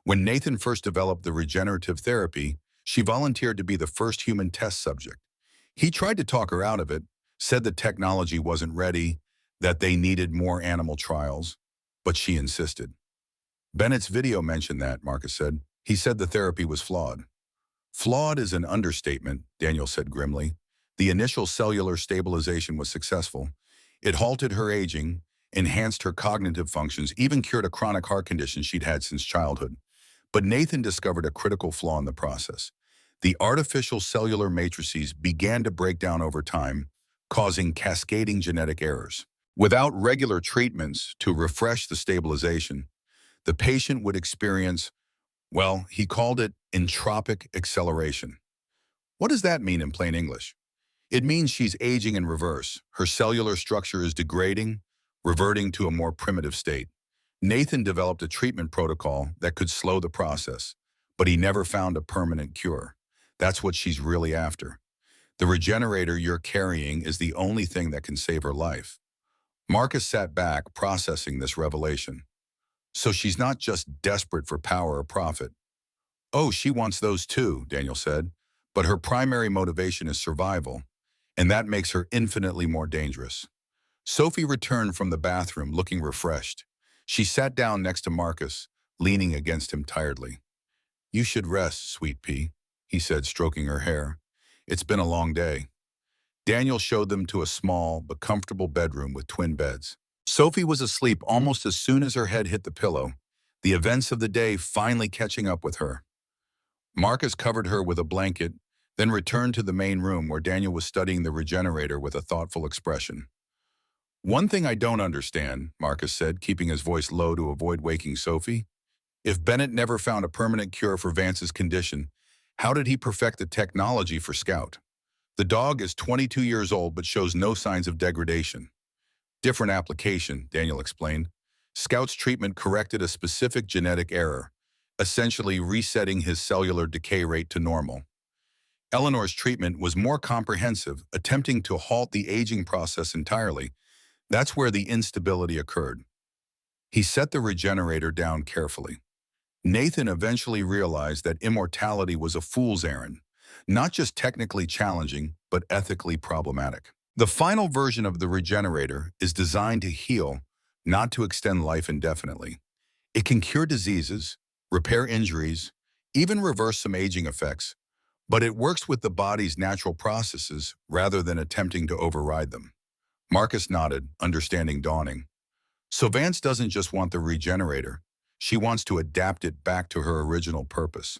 When Nathan first developed the regenerative therapy, she volunteered to be the first human test subject. He tried to talk her out of it, said the technology wasn't ready, that they needed more animal trials, but she insisted. "Bennett's video mentioned that," Marcus said. "He said the therapy was flawed." "Flawed is an understatement," Daniel said grimly. "The initial cellular stabilization was successful. It halted her aging, enhanced her cognitive functions, even cured a chronic heart condition she'd had since childhood. But Nathan discovered a critical flaw in the process. The artificial cellular matrices began to break down over time, causing cascading genetic errors. Without regular treatments to refresh the stabilization, the patient would experience, well, he called it entropic acceleration." "What does that mean in plain English?" "It means she's aging in reverse. Her cellular structure is degrading, reverting to a more primitive state. Nathan developed a treatment protocol that could slow the process, but he never found a permanent cure. That's what she's really after. The regenerator you're carrying is the only thing that can save her life." Marcus sat back, processing this revelation. "So she's not just desperate for power or profit." "Oh, she wants those too," Daniel said. "But her primary motivation is survival, and that makes her infinitely more dangerous." Sophie returned from the bathroom looking refreshed. She sat down next to Marcus, leaning against him tiredly. "You should rest, sweet pea," he said, stroking her hair. "It's been a long day." Daniel showed them to a small but comfortable bedroom with twin beds. Sophie was asleep almost as soon as her head hit the pillow, the events of the day finally catching up with her. Marcus covered her with a blanket, then returned to the main room where Daniel was studying the regenerator with a thoughtful expression. "One thing I don't understand," Marcus said, keeping his voice low to avoid waking Sophie. "If Bennett never found a permanent cure for Vance's condition, how did he perfect the technology for Scout? The dog is 22 years old but shows no signs of degradation." "Different application," Daniel explained. Scout's treatment corrected a specific genetic error, essentially resetting his cellular decay rate to normal. Eleanor's treatment was more comprehensive, attempting to halt the aging process entirely. That's where the instability occurred. He set the regenerator down carefully. Nathan eventually realized that immortality was a fool's errand, not just technically challenging, but ethically problematic. The final version of the regenerator is designed to heal, not to extend life indefinitely. It can cure diseases, repair injuries, even reverse some aging effects, but it works with the body's natural processes rather than attempting to override them. Marcus nodded, understanding dawning. So Vance doesn't just want the regenerator. She wants to adapt it back to her original purpose.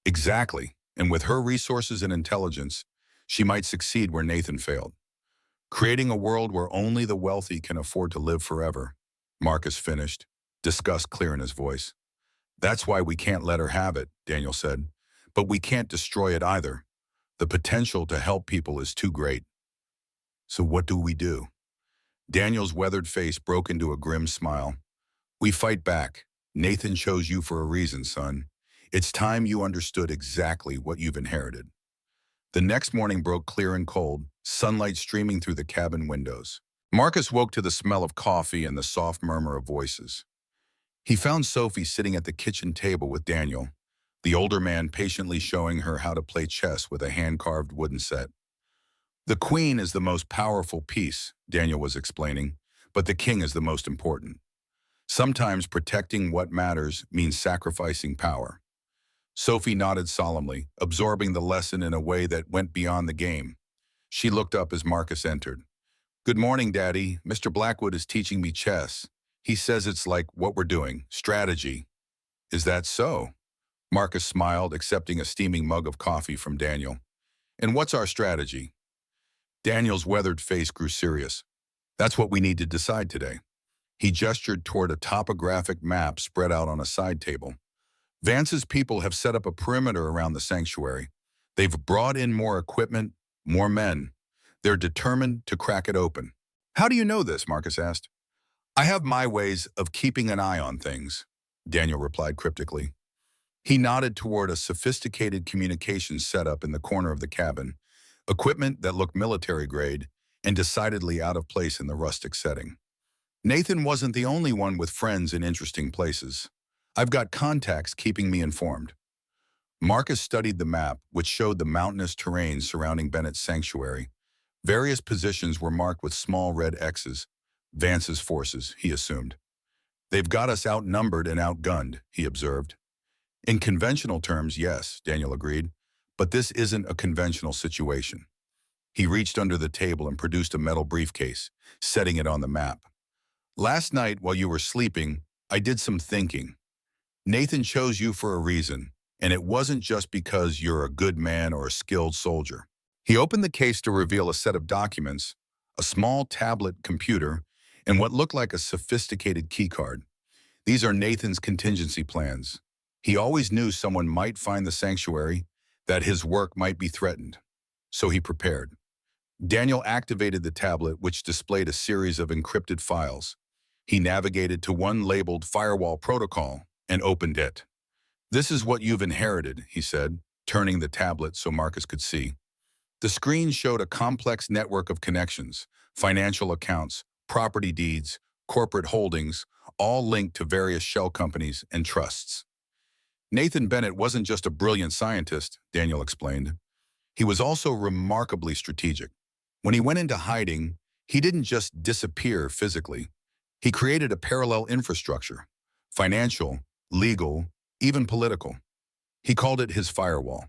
Exactly, and with her resources and intelligence, she might succeed where Nathan failed. Creating a world where only the wealthy can afford to live forever. Marcus finished, disgust clear in his voice. That's why we can't let her have it, Daniel said. But we can't destroy it either. The potential to help people is too great. So what do we do? Daniel's weathered face broke into a grim smile. We fight back. Nathan chose you for a reason, son. It's time you understood exactly what you've inherited. The next morning broke clear and cold, sunlight streaming through the cabin windows. Marcus woke to the smell of coffee and the soft murmur of voices. He found Sophie sitting at the kitchen table with Daniel, the older man patiently showing her how to play chess with a hand-carved wooden set. The queen is the most powerful piece, Daniel was explaining, but the king is the most important. Sometimes protecting what matters means sacrificing power. Sophie nodded solemnly, absorbing the lesson in a way that went beyond the game. She looked up as Marcus entered. Good morning, Daddy. Mr. Blackwood is teaching me chess. He says it's like what we're doing, strategy. Is that so? Marcus smiled, accepting a steaming mug of coffee from Daniel. And what's our strategy? Daniel's weathered face grew serious. That's what we need to decide today. He gestured toward a topographic map spread out on a side table. Vance's people have set up a perimeter around the sanctuary. They've brought in more equipment, more men. They're determined to crack it open. How do you know this? Marcus asked. I have my ways of keeping an eye on things, Daniel replied cryptically. He nodded toward a sophisticated communications setup in the corner of the cabin, equipment that looked military-grade and decidedly out of place in the rustic setting. Nathan wasn't the only one with friends in interesting places. I've got contacts keeping me informed. Marcus studied the map, which showed the mountainous terrain surrounding Bennett's sanctuary. Various positions were marked with small red X's. Vance's forces, he assumed. They've got us outnumbered and outgunned, he observed. In conventional terms, yes, Daniel agreed, but this isn't a conventional situation. He reached under the table and produced a metal briefcase, setting it on the map. Last night, while you were sleeping, I did some thinking. Nathan chose you for a reason, and it wasn't just because you're a good man or a skilled soldier. He opened the case to reveal a set of documents, a small tablet computer, and what looked like a sophisticated keycard. These are Nathan's contingency plans. He always knew someone might find the sanctuary, that his work might be threatened. So he prepared. Daniel activated the tablet, which displayed a series of encrypted files. He navigated to one labeled Firewall Protocol and opened it. This is what you've inherited, he said, turning the tablet so Marcus could see. The screen showed a complex network of connections, financial accounts, property deeds, corporate holdings, all linked to various shell companies and trusts. Nathan Bennett wasn't just a brilliant scientist, Daniel explained. He was also remarkably strategic. When he went into hiding, he didn't just disappear physically. He created a parallel infrastructure, financial, legal, even political. He called it his firewall.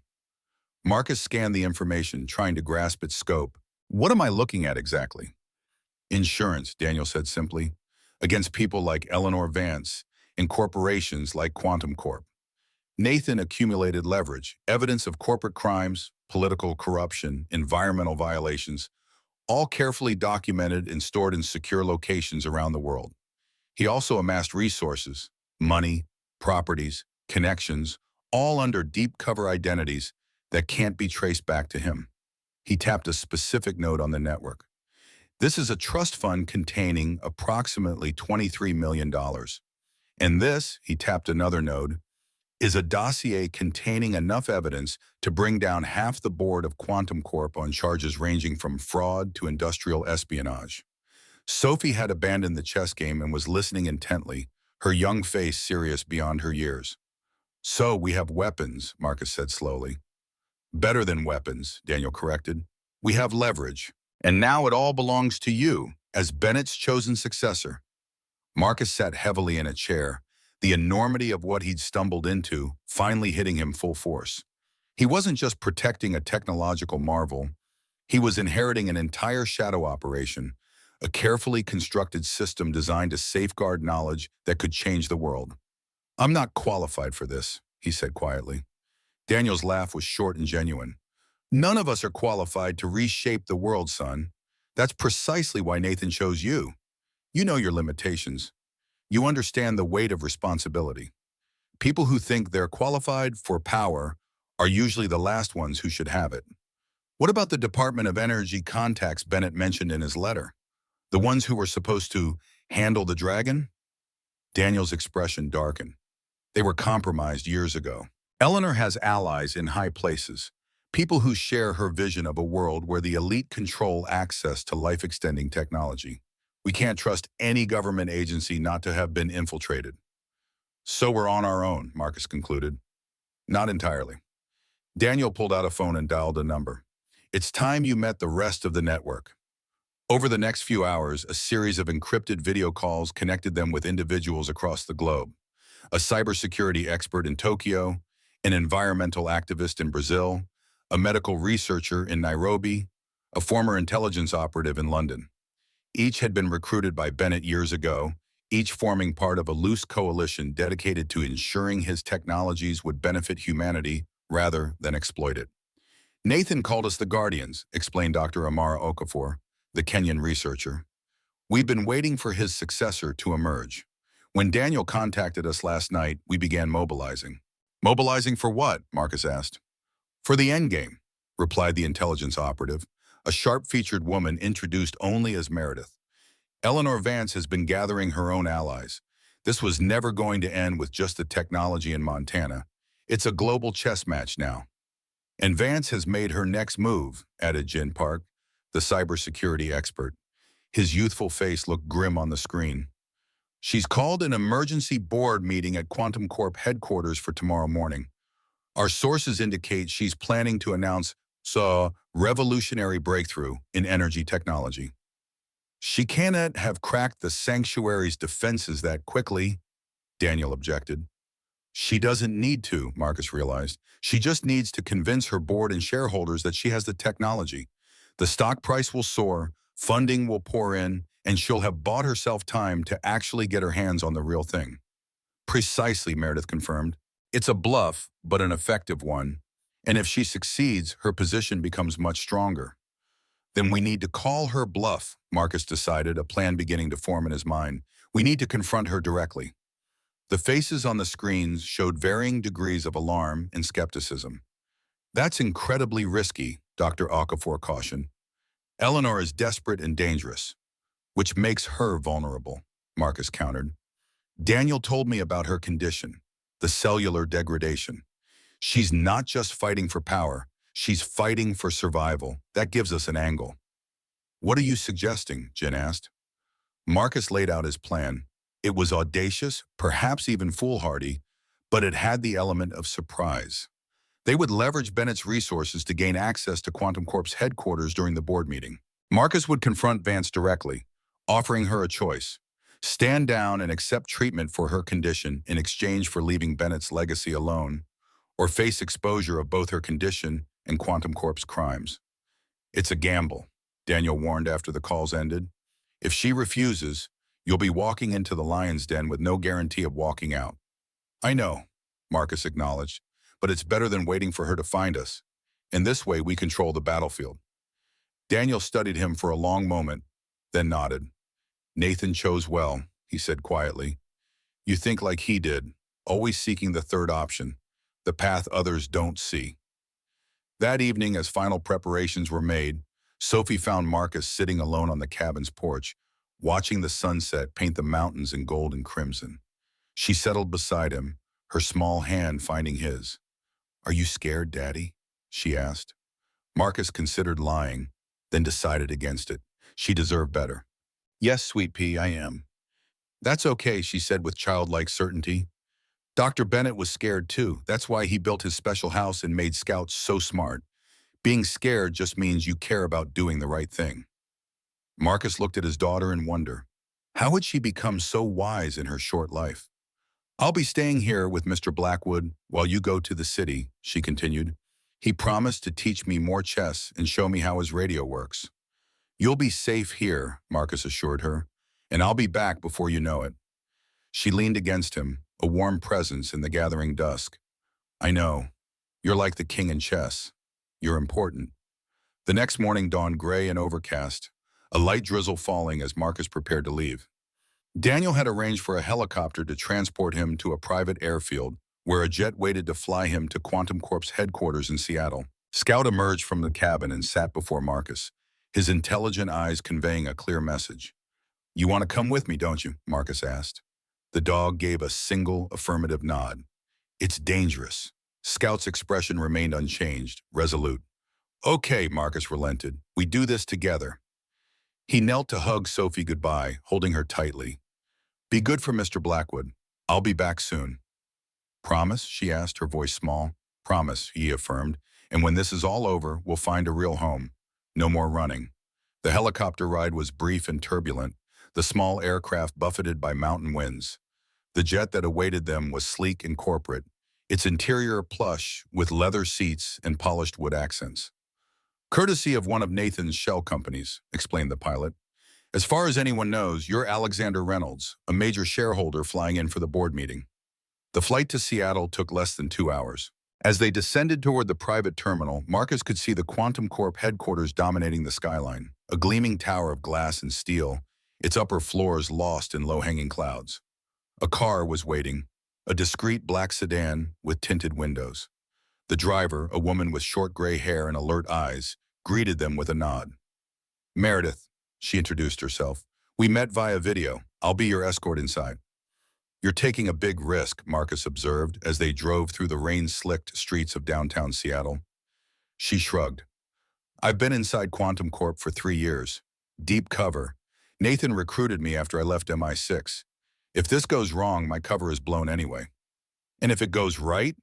Marcus scanned the information, trying to grasp its scope. What am I looking at exactly? Insurance, Daniel said simply, against people like Eleanor Vance and corporations like Quantum Corp. Nathan accumulated leverage, evidence of corporate crimes, political corruption, environmental violations, all carefully documented and stored in secure locations around the world. He also amassed resources, money, properties, connections, all under deep cover identities that can't be traced back to him. He tapped a specific node on the network. This is a trust fund containing approximately $23 million. And this, he tapped another node, is a dossier containing enough evidence to bring down half the board of Quantum Corp on charges ranging from fraud to industrial espionage. Sophie had abandoned the chess game and was listening intently, her young face serious beyond her years. So we have weapons, Marcus said slowly. Better than weapons, Daniel corrected. We have leverage. And now it all belongs to you, as Bennett's chosen successor. Marcus sat heavily in a chair, the enormity of what he'd stumbled into finally hitting him full force. He wasn't just protecting a technological marvel, he was inheriting an entire shadow operation, a carefully constructed system designed to safeguard knowledge that could change the world. I'm not qualified for this, he said quietly. Daniel's laugh was short and genuine. None of us are qualified to reshape the world, son. That's precisely why Nathan chose you. You know your limitations. You understand the weight of responsibility. People who think they're qualified for power are usually the last ones who should have it. What about the Department of Energy contacts Bennett mentioned in his letter? The ones who were supposed to handle the dragon? Daniel's expression darkened. They were compromised years ago. Eleanor has allies in high places, people who share her vision of a world where the elite control access to life-extending technology. We can't trust any government agency not to have been infiltrated. So we're on our own, Marcus concluded. Not entirely. Daniel pulled out a phone and dialed a number. It's time you met the rest of the network. Over the next few hours, a series of encrypted video calls connected them with individuals across the globe. A cybersecurity expert in Tokyo, an environmental activist in Brazil, a medical researcher in Nairobi, a former intelligence operative in London. Each had been recruited by Bennett years ago, each forming part of a loose coalition dedicated to ensuring his technologies would benefit humanity rather than exploit it. Nathan called us the Guardians, explained Dr. Amara Okafor, the Kenyan researcher. We've been waiting for his successor to emerge. When Daniel contacted us last night, we began mobilizing. Mobilizing for what? Marcus asked. For the endgame, replied the intelligence operative, a sharp-featured woman introduced only as Meredith. Eleanor Vance has been gathering her own allies. This was never going to end with just the technology in Montana. It's a global chess match now. And Vance has made her next move, added Jin Park, the cybersecurity expert. His youthful face looked grim on the screen. She's called an emergency board meeting at Quantum Corp headquarters for tomorrow morning. Our sources indicate she's planning to announce a revolutionary breakthrough in energy technology. She cannot have cracked the sanctuary's defenses that quickly, Daniel objected. She doesn't need to, Marcus realized. She just needs to convince her board and shareholders that she has the technology. The stock price will soar, funding will pour in, and she'll have bought herself time to actually get her hands on the real thing. Precisely, Meredith confirmed. It's a bluff, but an effective one. And if she succeeds, her position becomes much stronger. Then we need to call her bluff, Marcus decided, a plan beginning to form in his mind. We need to confront her directly. The faces on the screens showed varying degrees of alarm and skepticism. That's incredibly risky, Dr. Okafor cautioned. Eleanor is desperate and dangerous, which makes her vulnerable, Marcus countered. Daniel told me about her condition, the cellular degradation. She's not just fighting for power, she's fighting for survival. That gives us an angle. What are you suggesting? Jin asked. Marcus laid out his plan. It was audacious, perhaps even foolhardy, but it had the element of surprise. They would leverage Bennett's resources to gain access to Quantum Corp's headquarters during the board meeting. Marcus would confront Vance directly, offering her a choice. Stand down and accept treatment for her condition in exchange for leaving Bennett's legacy alone, or face exposure of both her condition and Quantum Corp's crimes. It's a gamble, Daniel warned after the calls ended. If she refuses, you'll be walking into the lion's den with no guarantee of walking out. I know, Marcus acknowledged, but it's better than waiting for her to find us. In this way, we control the battlefield. Daniel studied him for a long moment, then nodded. Nathan chose well, he said quietly. You think like he did, always seeking the third option, the path others don't see. That evening, as final preparations were made, Sophie found Marcus sitting alone on the cabin's porch, watching the sunset paint the mountains in gold and crimson. She settled beside him, her small hand finding his. "Are you scared, Daddy?" she asked. Marcus considered lying, then decided against it. She deserved better. "Yes, sweet pea, I am." "That's okay," she said with childlike certainty. Dr. Bennett was scared too. That's why he built his special house and made scouts so smart. Being scared just means you care about doing the right thing. Marcus looked at his daughter in wonder. How had she become so wise in her short life? "I'll be staying here with Mr. Blackwood while you go to the city," she continued. "He promised to teach me more chess and show me how his radio works." "You'll be safe here," Marcus assured her, "and I'll be back before you know it." She leaned against him, a warm presence in the gathering dusk. "I know. You're like the king in chess. You're important." The next morning dawned gray and overcast, a light drizzle falling as Marcus prepared to leave. Daniel had arranged for a helicopter to transport him to a private airfield, where a jet waited to fly him to Quantum Corp's headquarters in Seattle. Scout emerged from the cabin and sat before Marcus, his intelligent eyes conveying a clear message. "You want to come with me, don't you?" Marcus asked. The dog gave a single affirmative nod. "It's dangerous." Scout's expression remained unchanged, resolute. "Okay," Marcus relented. "We do this together." He knelt to hug Sophie goodbye, holding her tightly. "Be good for Mr. Blackwood. I'll be back soon." "Promise?" she asked, her voice small. "Promise," he affirmed. "And when this is all over, we'll find a real home. No more running." The helicopter ride was brief and turbulent, the small aircraft buffeted by mountain winds. The jet that awaited them was sleek and corporate, its interior plush with leather seats and polished wood accents. "Courtesy of one of Nathan's shell companies," explained the pilot. "As far as anyone knows, you're Alexander Reynolds, a major shareholder flying in for the board meeting." The flight to Seattle took less than 2 hours. As they descended toward the private terminal, Marcus could see the Quantum Corp headquarters dominating the skyline, a gleaming tower of glass and steel, its upper floors lost in low-hanging clouds. A car was waiting, a discreet black sedan with tinted windows. The driver, a woman with short gray hair and alert eyes, greeted them with a nod. "Meredith," she introduced herself. "We met via video. I'll be your escort inside." "You're taking a big risk," Marcus observed as they drove through the rain-slicked streets of downtown Seattle. She shrugged. "I've been inside Quantum Corp for 3 years. Deep cover. Nathan recruited me after I left MI6. If this goes wrong, my cover is blown anyway. And if it goes right,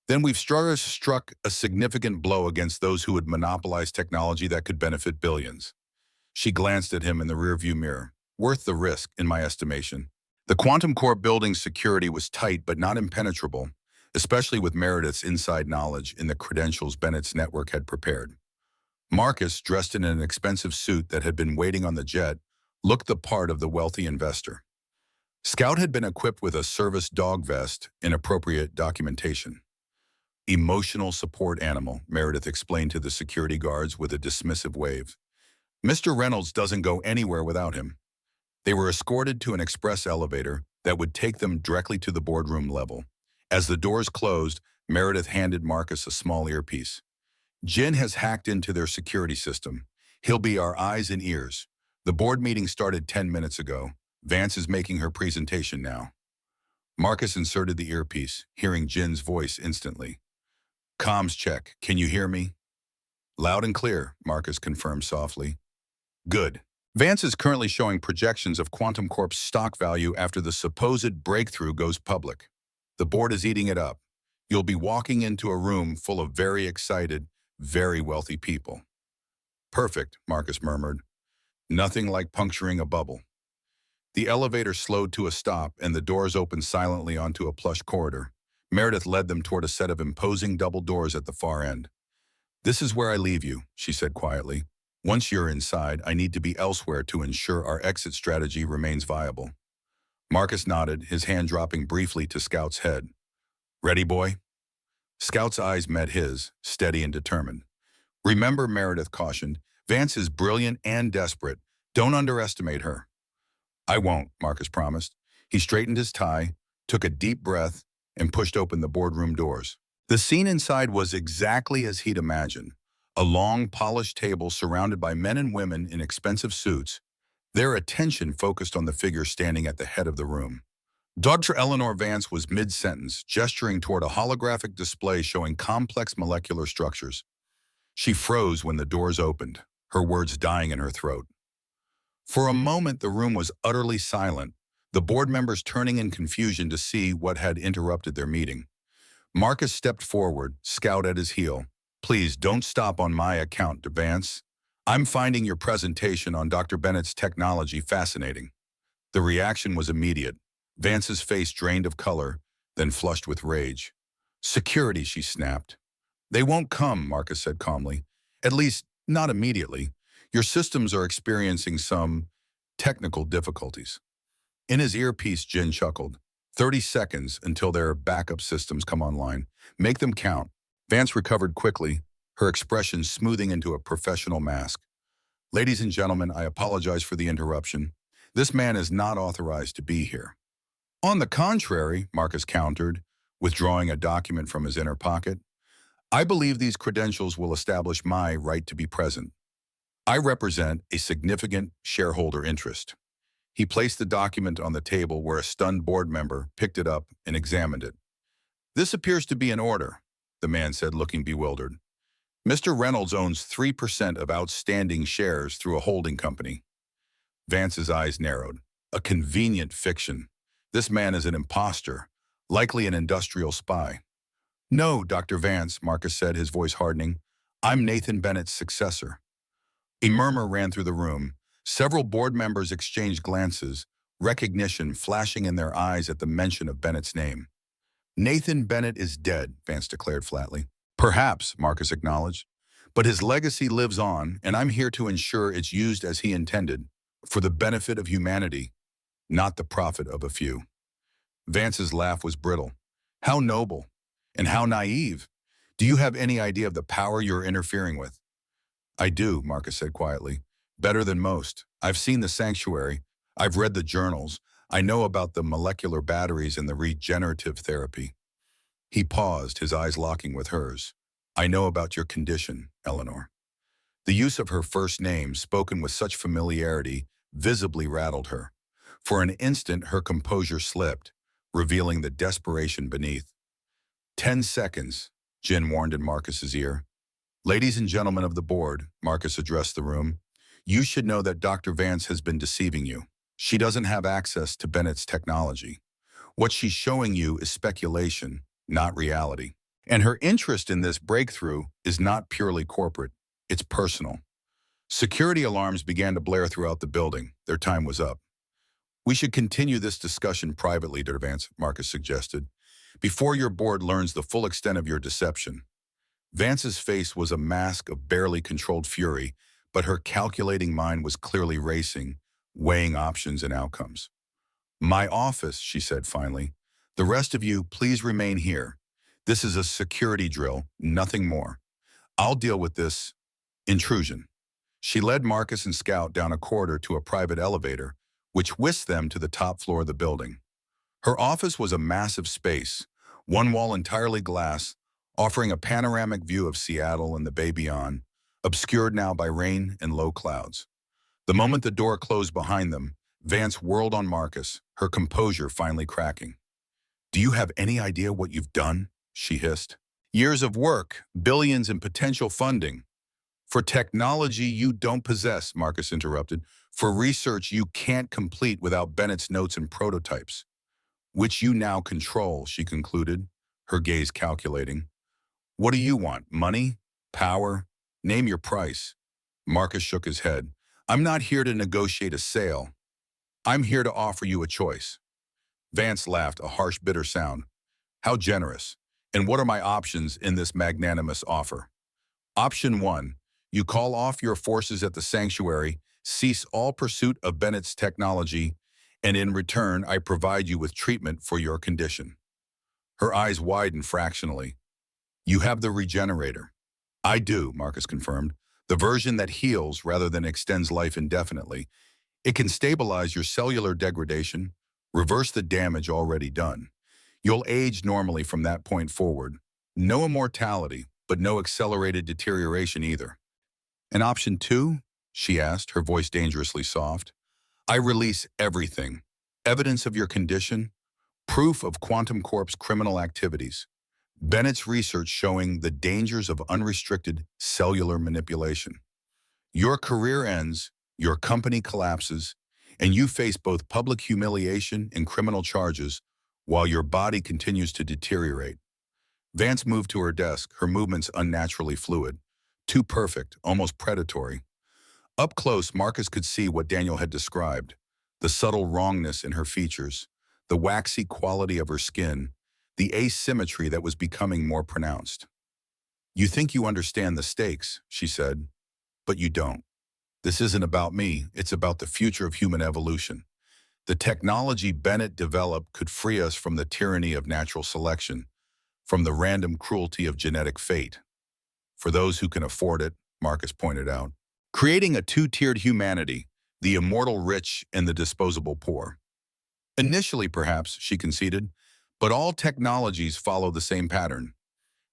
then we've struck a significant blow against those who would monopolize technology that could benefit billions." She glanced at him in the rearview mirror. "Worth the risk, in my estimation." The Quantum Corp building's security was tight but not impenetrable, especially with Meredith's inside knowledge in the credentials Bennett's network had prepared. Marcus, dressed in an expensive suit that had been waiting on the jet, looked the part of the wealthy investor. Scout had been equipped with a service dog vest and appropriate documentation. "Emotional support animal," Meredith explained to the security guards with a dismissive wave. "Mr. Reynolds doesn't go anywhere without him." They were escorted to an express elevator that would take them directly to the boardroom level. As the doors closed, Meredith handed Marcus a small earpiece. "Jin has hacked into their security system. He'll be our eyes and ears. The board meeting started 10 minutes ago. Vance is making her presentation now." Marcus inserted the earpiece, hearing Jin's voice instantly. "Comms check. Can you hear me?" "Loud and clear," Marcus confirmed softly. "Good. Vance is currently showing projections of Quantum Corp's stock value after the supposed breakthrough goes public. The board is eating it up. You'll be walking into a room full of very excited, very wealthy people." "Perfect," Marcus murmured. "Nothing like puncturing a bubble." The elevator slowed to a stop and the doors opened silently onto a plush corridor. Meredith led them toward a set of imposing double doors at the far end. "This is where I leave you," she said quietly. "Once you're inside, I need to be elsewhere to ensure our exit strategy remains viable." Marcus nodded, his hand dropping briefly to Scout's head. "Ready, boy?" Scout's eyes met his, steady and determined. "Remember," Meredith cautioned, "Vance is brilliant and desperate. Don't underestimate her." "I won't," Marcus promised. He straightened his tie, took a deep breath, and pushed open the boardroom doors. The scene inside was exactly as he'd imagined. A long, polished table surrounded by men and women in expensive suits, their attention focused on the figure standing at the head of the room. Dr. Eleanor Vance was mid-sentence, gesturing toward a holographic display showing complex molecular structures. She froze when the doors opened, her words dying in her throat. For a moment, the room was utterly silent, the board members turning in confusion to see what had interrupted their meeting. Marcus stepped forward, scout at his heel. "Please don't stop on my account, Vance. I'm finding your presentation on Dr. Bennett's technology fascinating." The reaction was immediate. Vance's face drained of color, then flushed with rage. "Security," she snapped. "They won't come," Marcus said calmly. "At least, not immediately. Your systems are experiencing some technical difficulties." In his earpiece, Jin chuckled. 30 seconds until their backup systems come online. Make them count." Vance recovered quickly, her expression smoothing into a professional mask. "Ladies and gentlemen, I apologize for the interruption. This man is not authorized to be here." "On the contrary," Marcus countered, withdrawing a document from his inner pocket, "I believe these credentials will establish my right to be present. I represent a significant shareholder interest." He placed the document on the table where a stunned board member picked it up and examined it. "This appears to be in order," the man said, looking bewildered. "Mr. Reynolds owns 3% of outstanding shares through a holding company." Vance's eyes narrowed. "A convenient fiction. This man is an imposter, likely an industrial spy." "No, Dr. Vance," Marcus said, his voice hardening. "I'm Nathan Bennett's successor." A murmur ran through the room. Several board members exchanged glances, recognition flashing in their eyes at the mention of Bennett's name. "Nathan Bennett is dead," Vance declared flatly. "Perhaps," Marcus acknowledged, "but his legacy lives on, and I'm here to ensure it's used as he intended, for the benefit of humanity, not the profit of a few." Vance's laugh was brittle. "How noble, and how naive. Do you have any idea of the power you're interfering with?" "I do," Marcus said quietly. "Better than most. I've seen the sanctuary. I've read the journals. I know about the molecular batteries and the regenerative therapy." He paused, his eyes locking with hers. "I know about your condition, Eleanor." The use of her first name, spoken with such familiarity, visibly rattled her. For an instant, her composure slipped, revealing the desperation beneath. 10 seconds, Jin warned in Marcus's ear. "Ladies and gentlemen of the board," Marcus addressed the room, "you should know that Dr. Vance has been deceiving you. She doesn't have access to Bennett's technology. What she's showing you is speculation, not reality. And her interest in this breakthrough is not purely corporate, it's personal." Security alarms began to blare throughout the building. Their time was up. "We should continue this discussion privately, Dr. Vance," Marcus suggested, "before your board learns the full extent of your deception." Vance's face was a mask of barely controlled fury, but her calculating mind was clearly racing, weighing options and outcomes. "My office," she said finally. "The rest of you, please remain here. This is a security drill, nothing more. I'll deal with this intrusion." She led Marcus and Scout down a corridor to a private elevator, which whisked them to the top floor of the building. Her office was a massive space, one wall entirely glass, offering a panoramic view of Seattle and the bay beyond, obscured now by rain and low clouds. The moment the door closed behind them, Vance whirled on Marcus, her composure finally cracking. "Do you have any idea what you've done?" she hissed. "Years of work, billions in potential funding. For technology you don't possess," Marcus interrupted. "For research you can't complete without Bennett's notes and prototypes. Which you now control," she concluded, her gaze calculating. "What do you want? Money? Power? Name your price." Marcus shook his head. "I'm not here to negotiate a sale. I'm here to offer you a choice." Vance laughed, a harsh, bitter sound. "How generous. And what are my options in this magnanimous offer?" "Option 1. You call off your forces at the sanctuary, cease all pursuit of Bennett's technology, and in return I provide you with treatment for your condition." Her eyes widened fractionally. "You have the regenerator." "I do," Marcus confirmed. "The version that heals rather than extends life indefinitely. It can stabilize your cellular degradation, reverse the damage already done. You'll age normally from that point forward. No immortality, but no accelerated deterioration either. And option two? She asked, her voice dangerously soft. I release everything. Evidence of your condition, proof of Quantum Corp's criminal activities, Bennett's research showing the dangers of unrestricted cellular manipulation. Your career ends, your company collapses, and you face both public humiliation and criminal charges while your body continues to deteriorate. Vance moved to her desk, her movements unnaturally fluid, too perfect, almost predatory. Up close, Marcus could see what Daniel had described, the subtle wrongness in her features, the waxy quality of her skin, the asymmetry that was becoming more pronounced. You think you understand the stakes, she said, but you don't. This isn't about me, it's about the future of human evolution. The technology Bennett developed could free us from the tyranny of natural selection, from the random cruelty of genetic fate. For those who can afford it, Marcus pointed out, creating a two-tiered humanity, the immortal rich and the disposable poor. Initially, perhaps, she conceded, but all technologies follow the same pattern.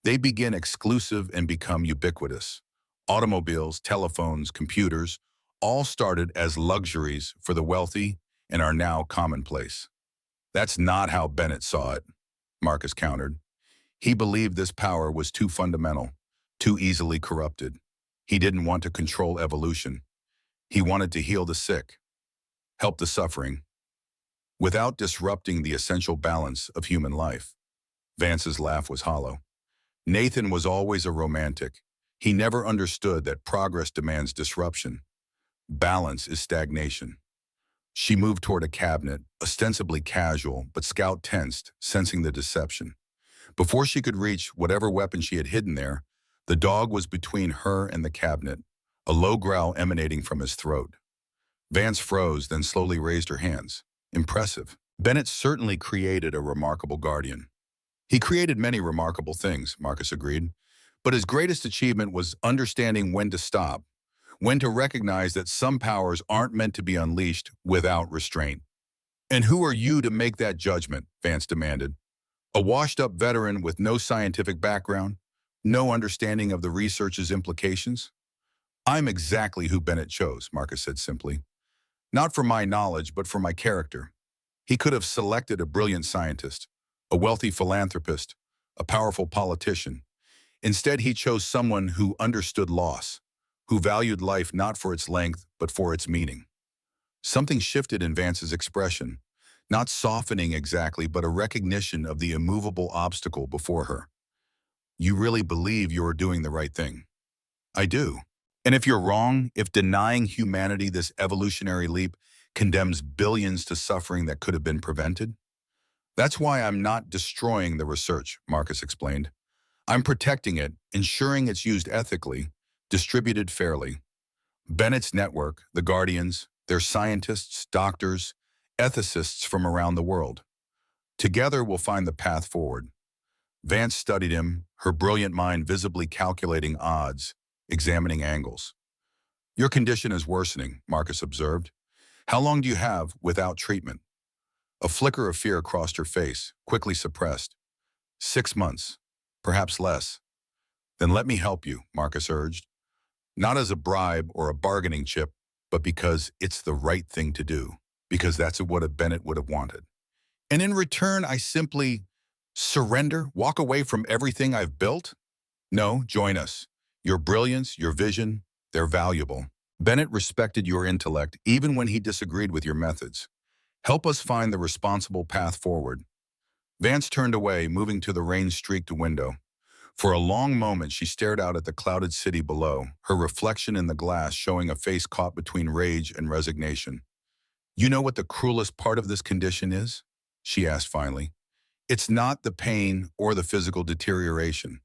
They begin exclusive and become ubiquitous. Automobiles, telephones, computers, all started as luxuries for the wealthy and are now commonplace. That's not how Bennett saw it, Marcus countered. He believed this power was too fundamental, too easily corrupted. He didn't want to control evolution. He wanted to heal the sick, help the suffering, without disrupting the essential balance of human life. Vance's laugh was hollow. Nathan was always a romantic. He never understood that progress demands disruption. Balance is stagnation. She moved toward a cabinet, ostensibly casual, but Scout tensed, sensing the deception. Before she could reach whatever weapon she had hidden there, the dog was between her and the cabinet, a low growl emanating from his throat. Vance froze, then slowly raised her hands. Impressive. Bennett certainly created a remarkable guardian. He created many remarkable things, Marcus agreed, but his greatest achievement was understanding when to stop, when to recognize that some powers aren't meant to be unleashed without restraint. And who are you to make that judgment? Vance demanded. A washed-up veteran with no scientific background, no understanding of the research's implications? I'm exactly who Bennett chose, Marcus said simply. Not for my knowledge, but for my character. He could have selected a brilliant scientist, a wealthy philanthropist, a powerful politician. Instead, he chose someone who understood loss, who valued life not for its length, but for its meaning. Something shifted in Vance's expression, not softening exactly, but a recognition of the immovable obstacle before her. You really believe you're doing the right thing? I do. And if you're wrong, if denying humanity this evolutionary leap condemns billions to suffering that could have been prevented? That's why I'm not destroying the research, Marcus explained. I'm protecting it, ensuring it's used ethically, distributed fairly. Bennett's network, the Guardians, they're scientists, doctors, ethicists from around the world. Together we'll find the path forward. Vance studied him, her brilliant mind visibly calculating odds, examining angles. Your condition is worsening, Marcus observed. How long do you have without treatment? A flicker of fear crossed her face, quickly suppressed. 6 months, perhaps less. Then let me help you, Marcus urged. Not as a bribe or a bargaining chip, but because it's the right thing to do, because that's what a Bennett would have wanted. And in return, I simply surrender, walk away from everything I've built? No, join us. Your brilliance, your vision, they're valuable. Bennett respected your intellect even when he disagreed with your methods. Help us find the responsible path forward. Vance turned away, moving to the rain-streaked window. For a long moment, she stared out at the clouded city below, her reflection in the glass showing a face caught between rage and resignation. You know what the cruelest part of this condition is? She asked finally. It's not the pain or the physical deterioration.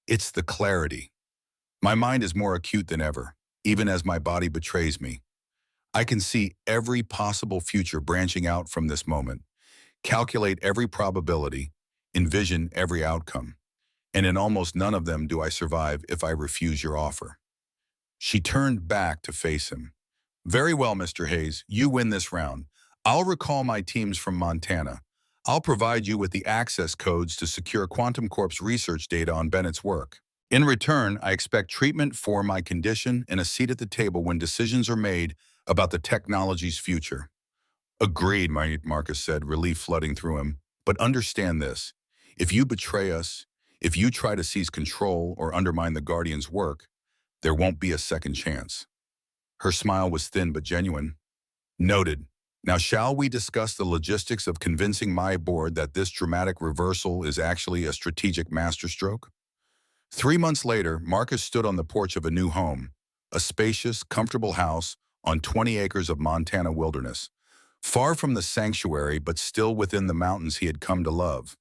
It's the clarity. My mind is more acute than ever, even as my body betrays me. I can see every possible future branching out from this moment, calculate every probability, envision every outcome. And in almost none of them do I survive if I refuse your offer. She turned back to face him. Very well, Mr. Hayes, you win this round. I'll recall my teams from Montana. I'll provide you with the access codes to secure Quantum Corp's research data on Bennett's work. In return, I expect treatment for my condition and a seat at the table when decisions are made about the technology's future. Agreed, Marcus said, relief flooding through him. But understand this. If you betray us, if you try to seize control or undermine the Guardian's work, there won't be a second chance. Her smile was thin but genuine. Noted. Now shall we discuss the logistics of convincing my board that this dramatic reversal is actually a strategic masterstroke? 3 months later, Marcus stood on the porch of a new home, a spacious, comfortable house on 20 acres of Montana wilderness, far from the sanctuary but still within the mountains he had come to love.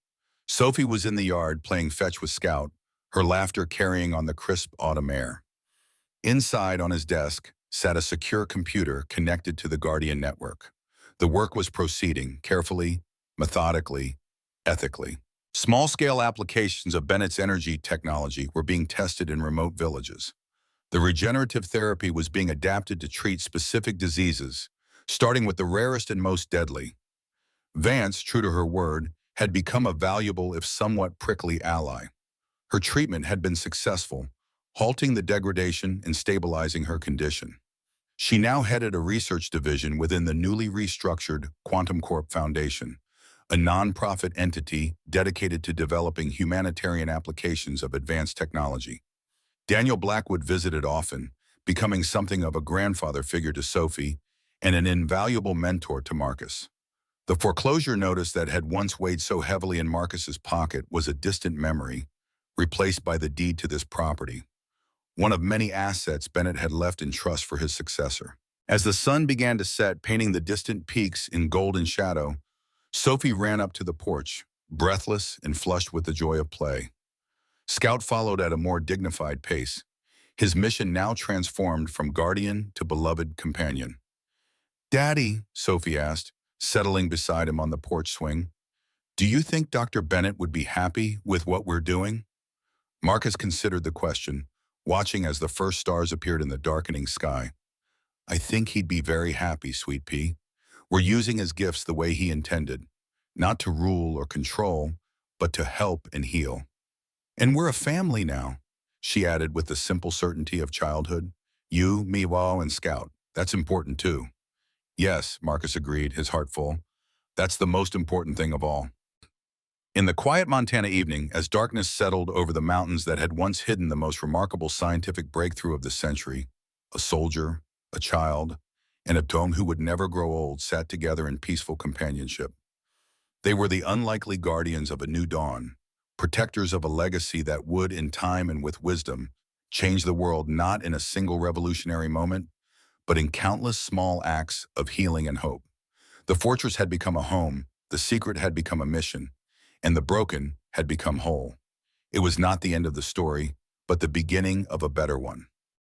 Sophie was in the yard playing fetch with Scout, her laughter carrying on the crisp autumn air. Inside on his desk sat a secure computer connected to the Guardian network. The work was proceeding carefully, methodically, ethically. Small-scale applications of Bennett's energy technology were being tested in remote villages. The regenerative therapy was being adapted to treat specific diseases, starting with the rarest and most deadly. Vance, true to her word, had become a valuable if somewhat prickly ally. Her treatment had been successful, halting the degradation and stabilizing her condition. She now headed a research division within the newly restructured Quantum Corp Foundation, a nonprofit entity dedicated to developing humanitarian applications of advanced technology. Daniel Blackwood visited often, becoming something of a grandfather figure to Sophie and an invaluable mentor to Marcus. The foreclosure notice that had once weighed so heavily in Marcus's pocket was a distant memory, replaced by the deed to this property, one of many assets Bennett had left in trust for his successor. As the sun began to set, painting the distant peaks in golden shadow, Sophie ran up to the porch, breathless and flushed with the joy of play. Scout followed at a more dignified pace, his mission now transformed from guardian to beloved companion. "Daddy," Sophie asked, settling beside him on the porch swing, "do you think Dr. Bennett would be happy with what we're doing?" Marcus considered the question, watching as the first stars appeared in the darkening sky. "I think he'd be very happy, sweet pea. We're using his gifts the way he intended, not to rule or control, but to help and heal. And we're a family now," she added with the simple certainty of childhood. "You, me, Wall, and Scout. That's important too." "Yes," Marcus agreed, his heart full. "That's the most important thing of all." In the quiet Montana evening, as darkness settled over the mountains that had once hidden the most remarkable scientific breakthrough of the century, a soldier, a child, and a Dong who would never grow old sat together in peaceful companionship. They were the unlikely guardians of a new dawn, protectors of a legacy that would, in time and with wisdom, change the world not in a single revolutionary moment, but in countless small acts of healing and hope. The fortress had become a home, the secret had become a mission, and the broken had become whole. It was not the end of the story, but the beginning of a better one.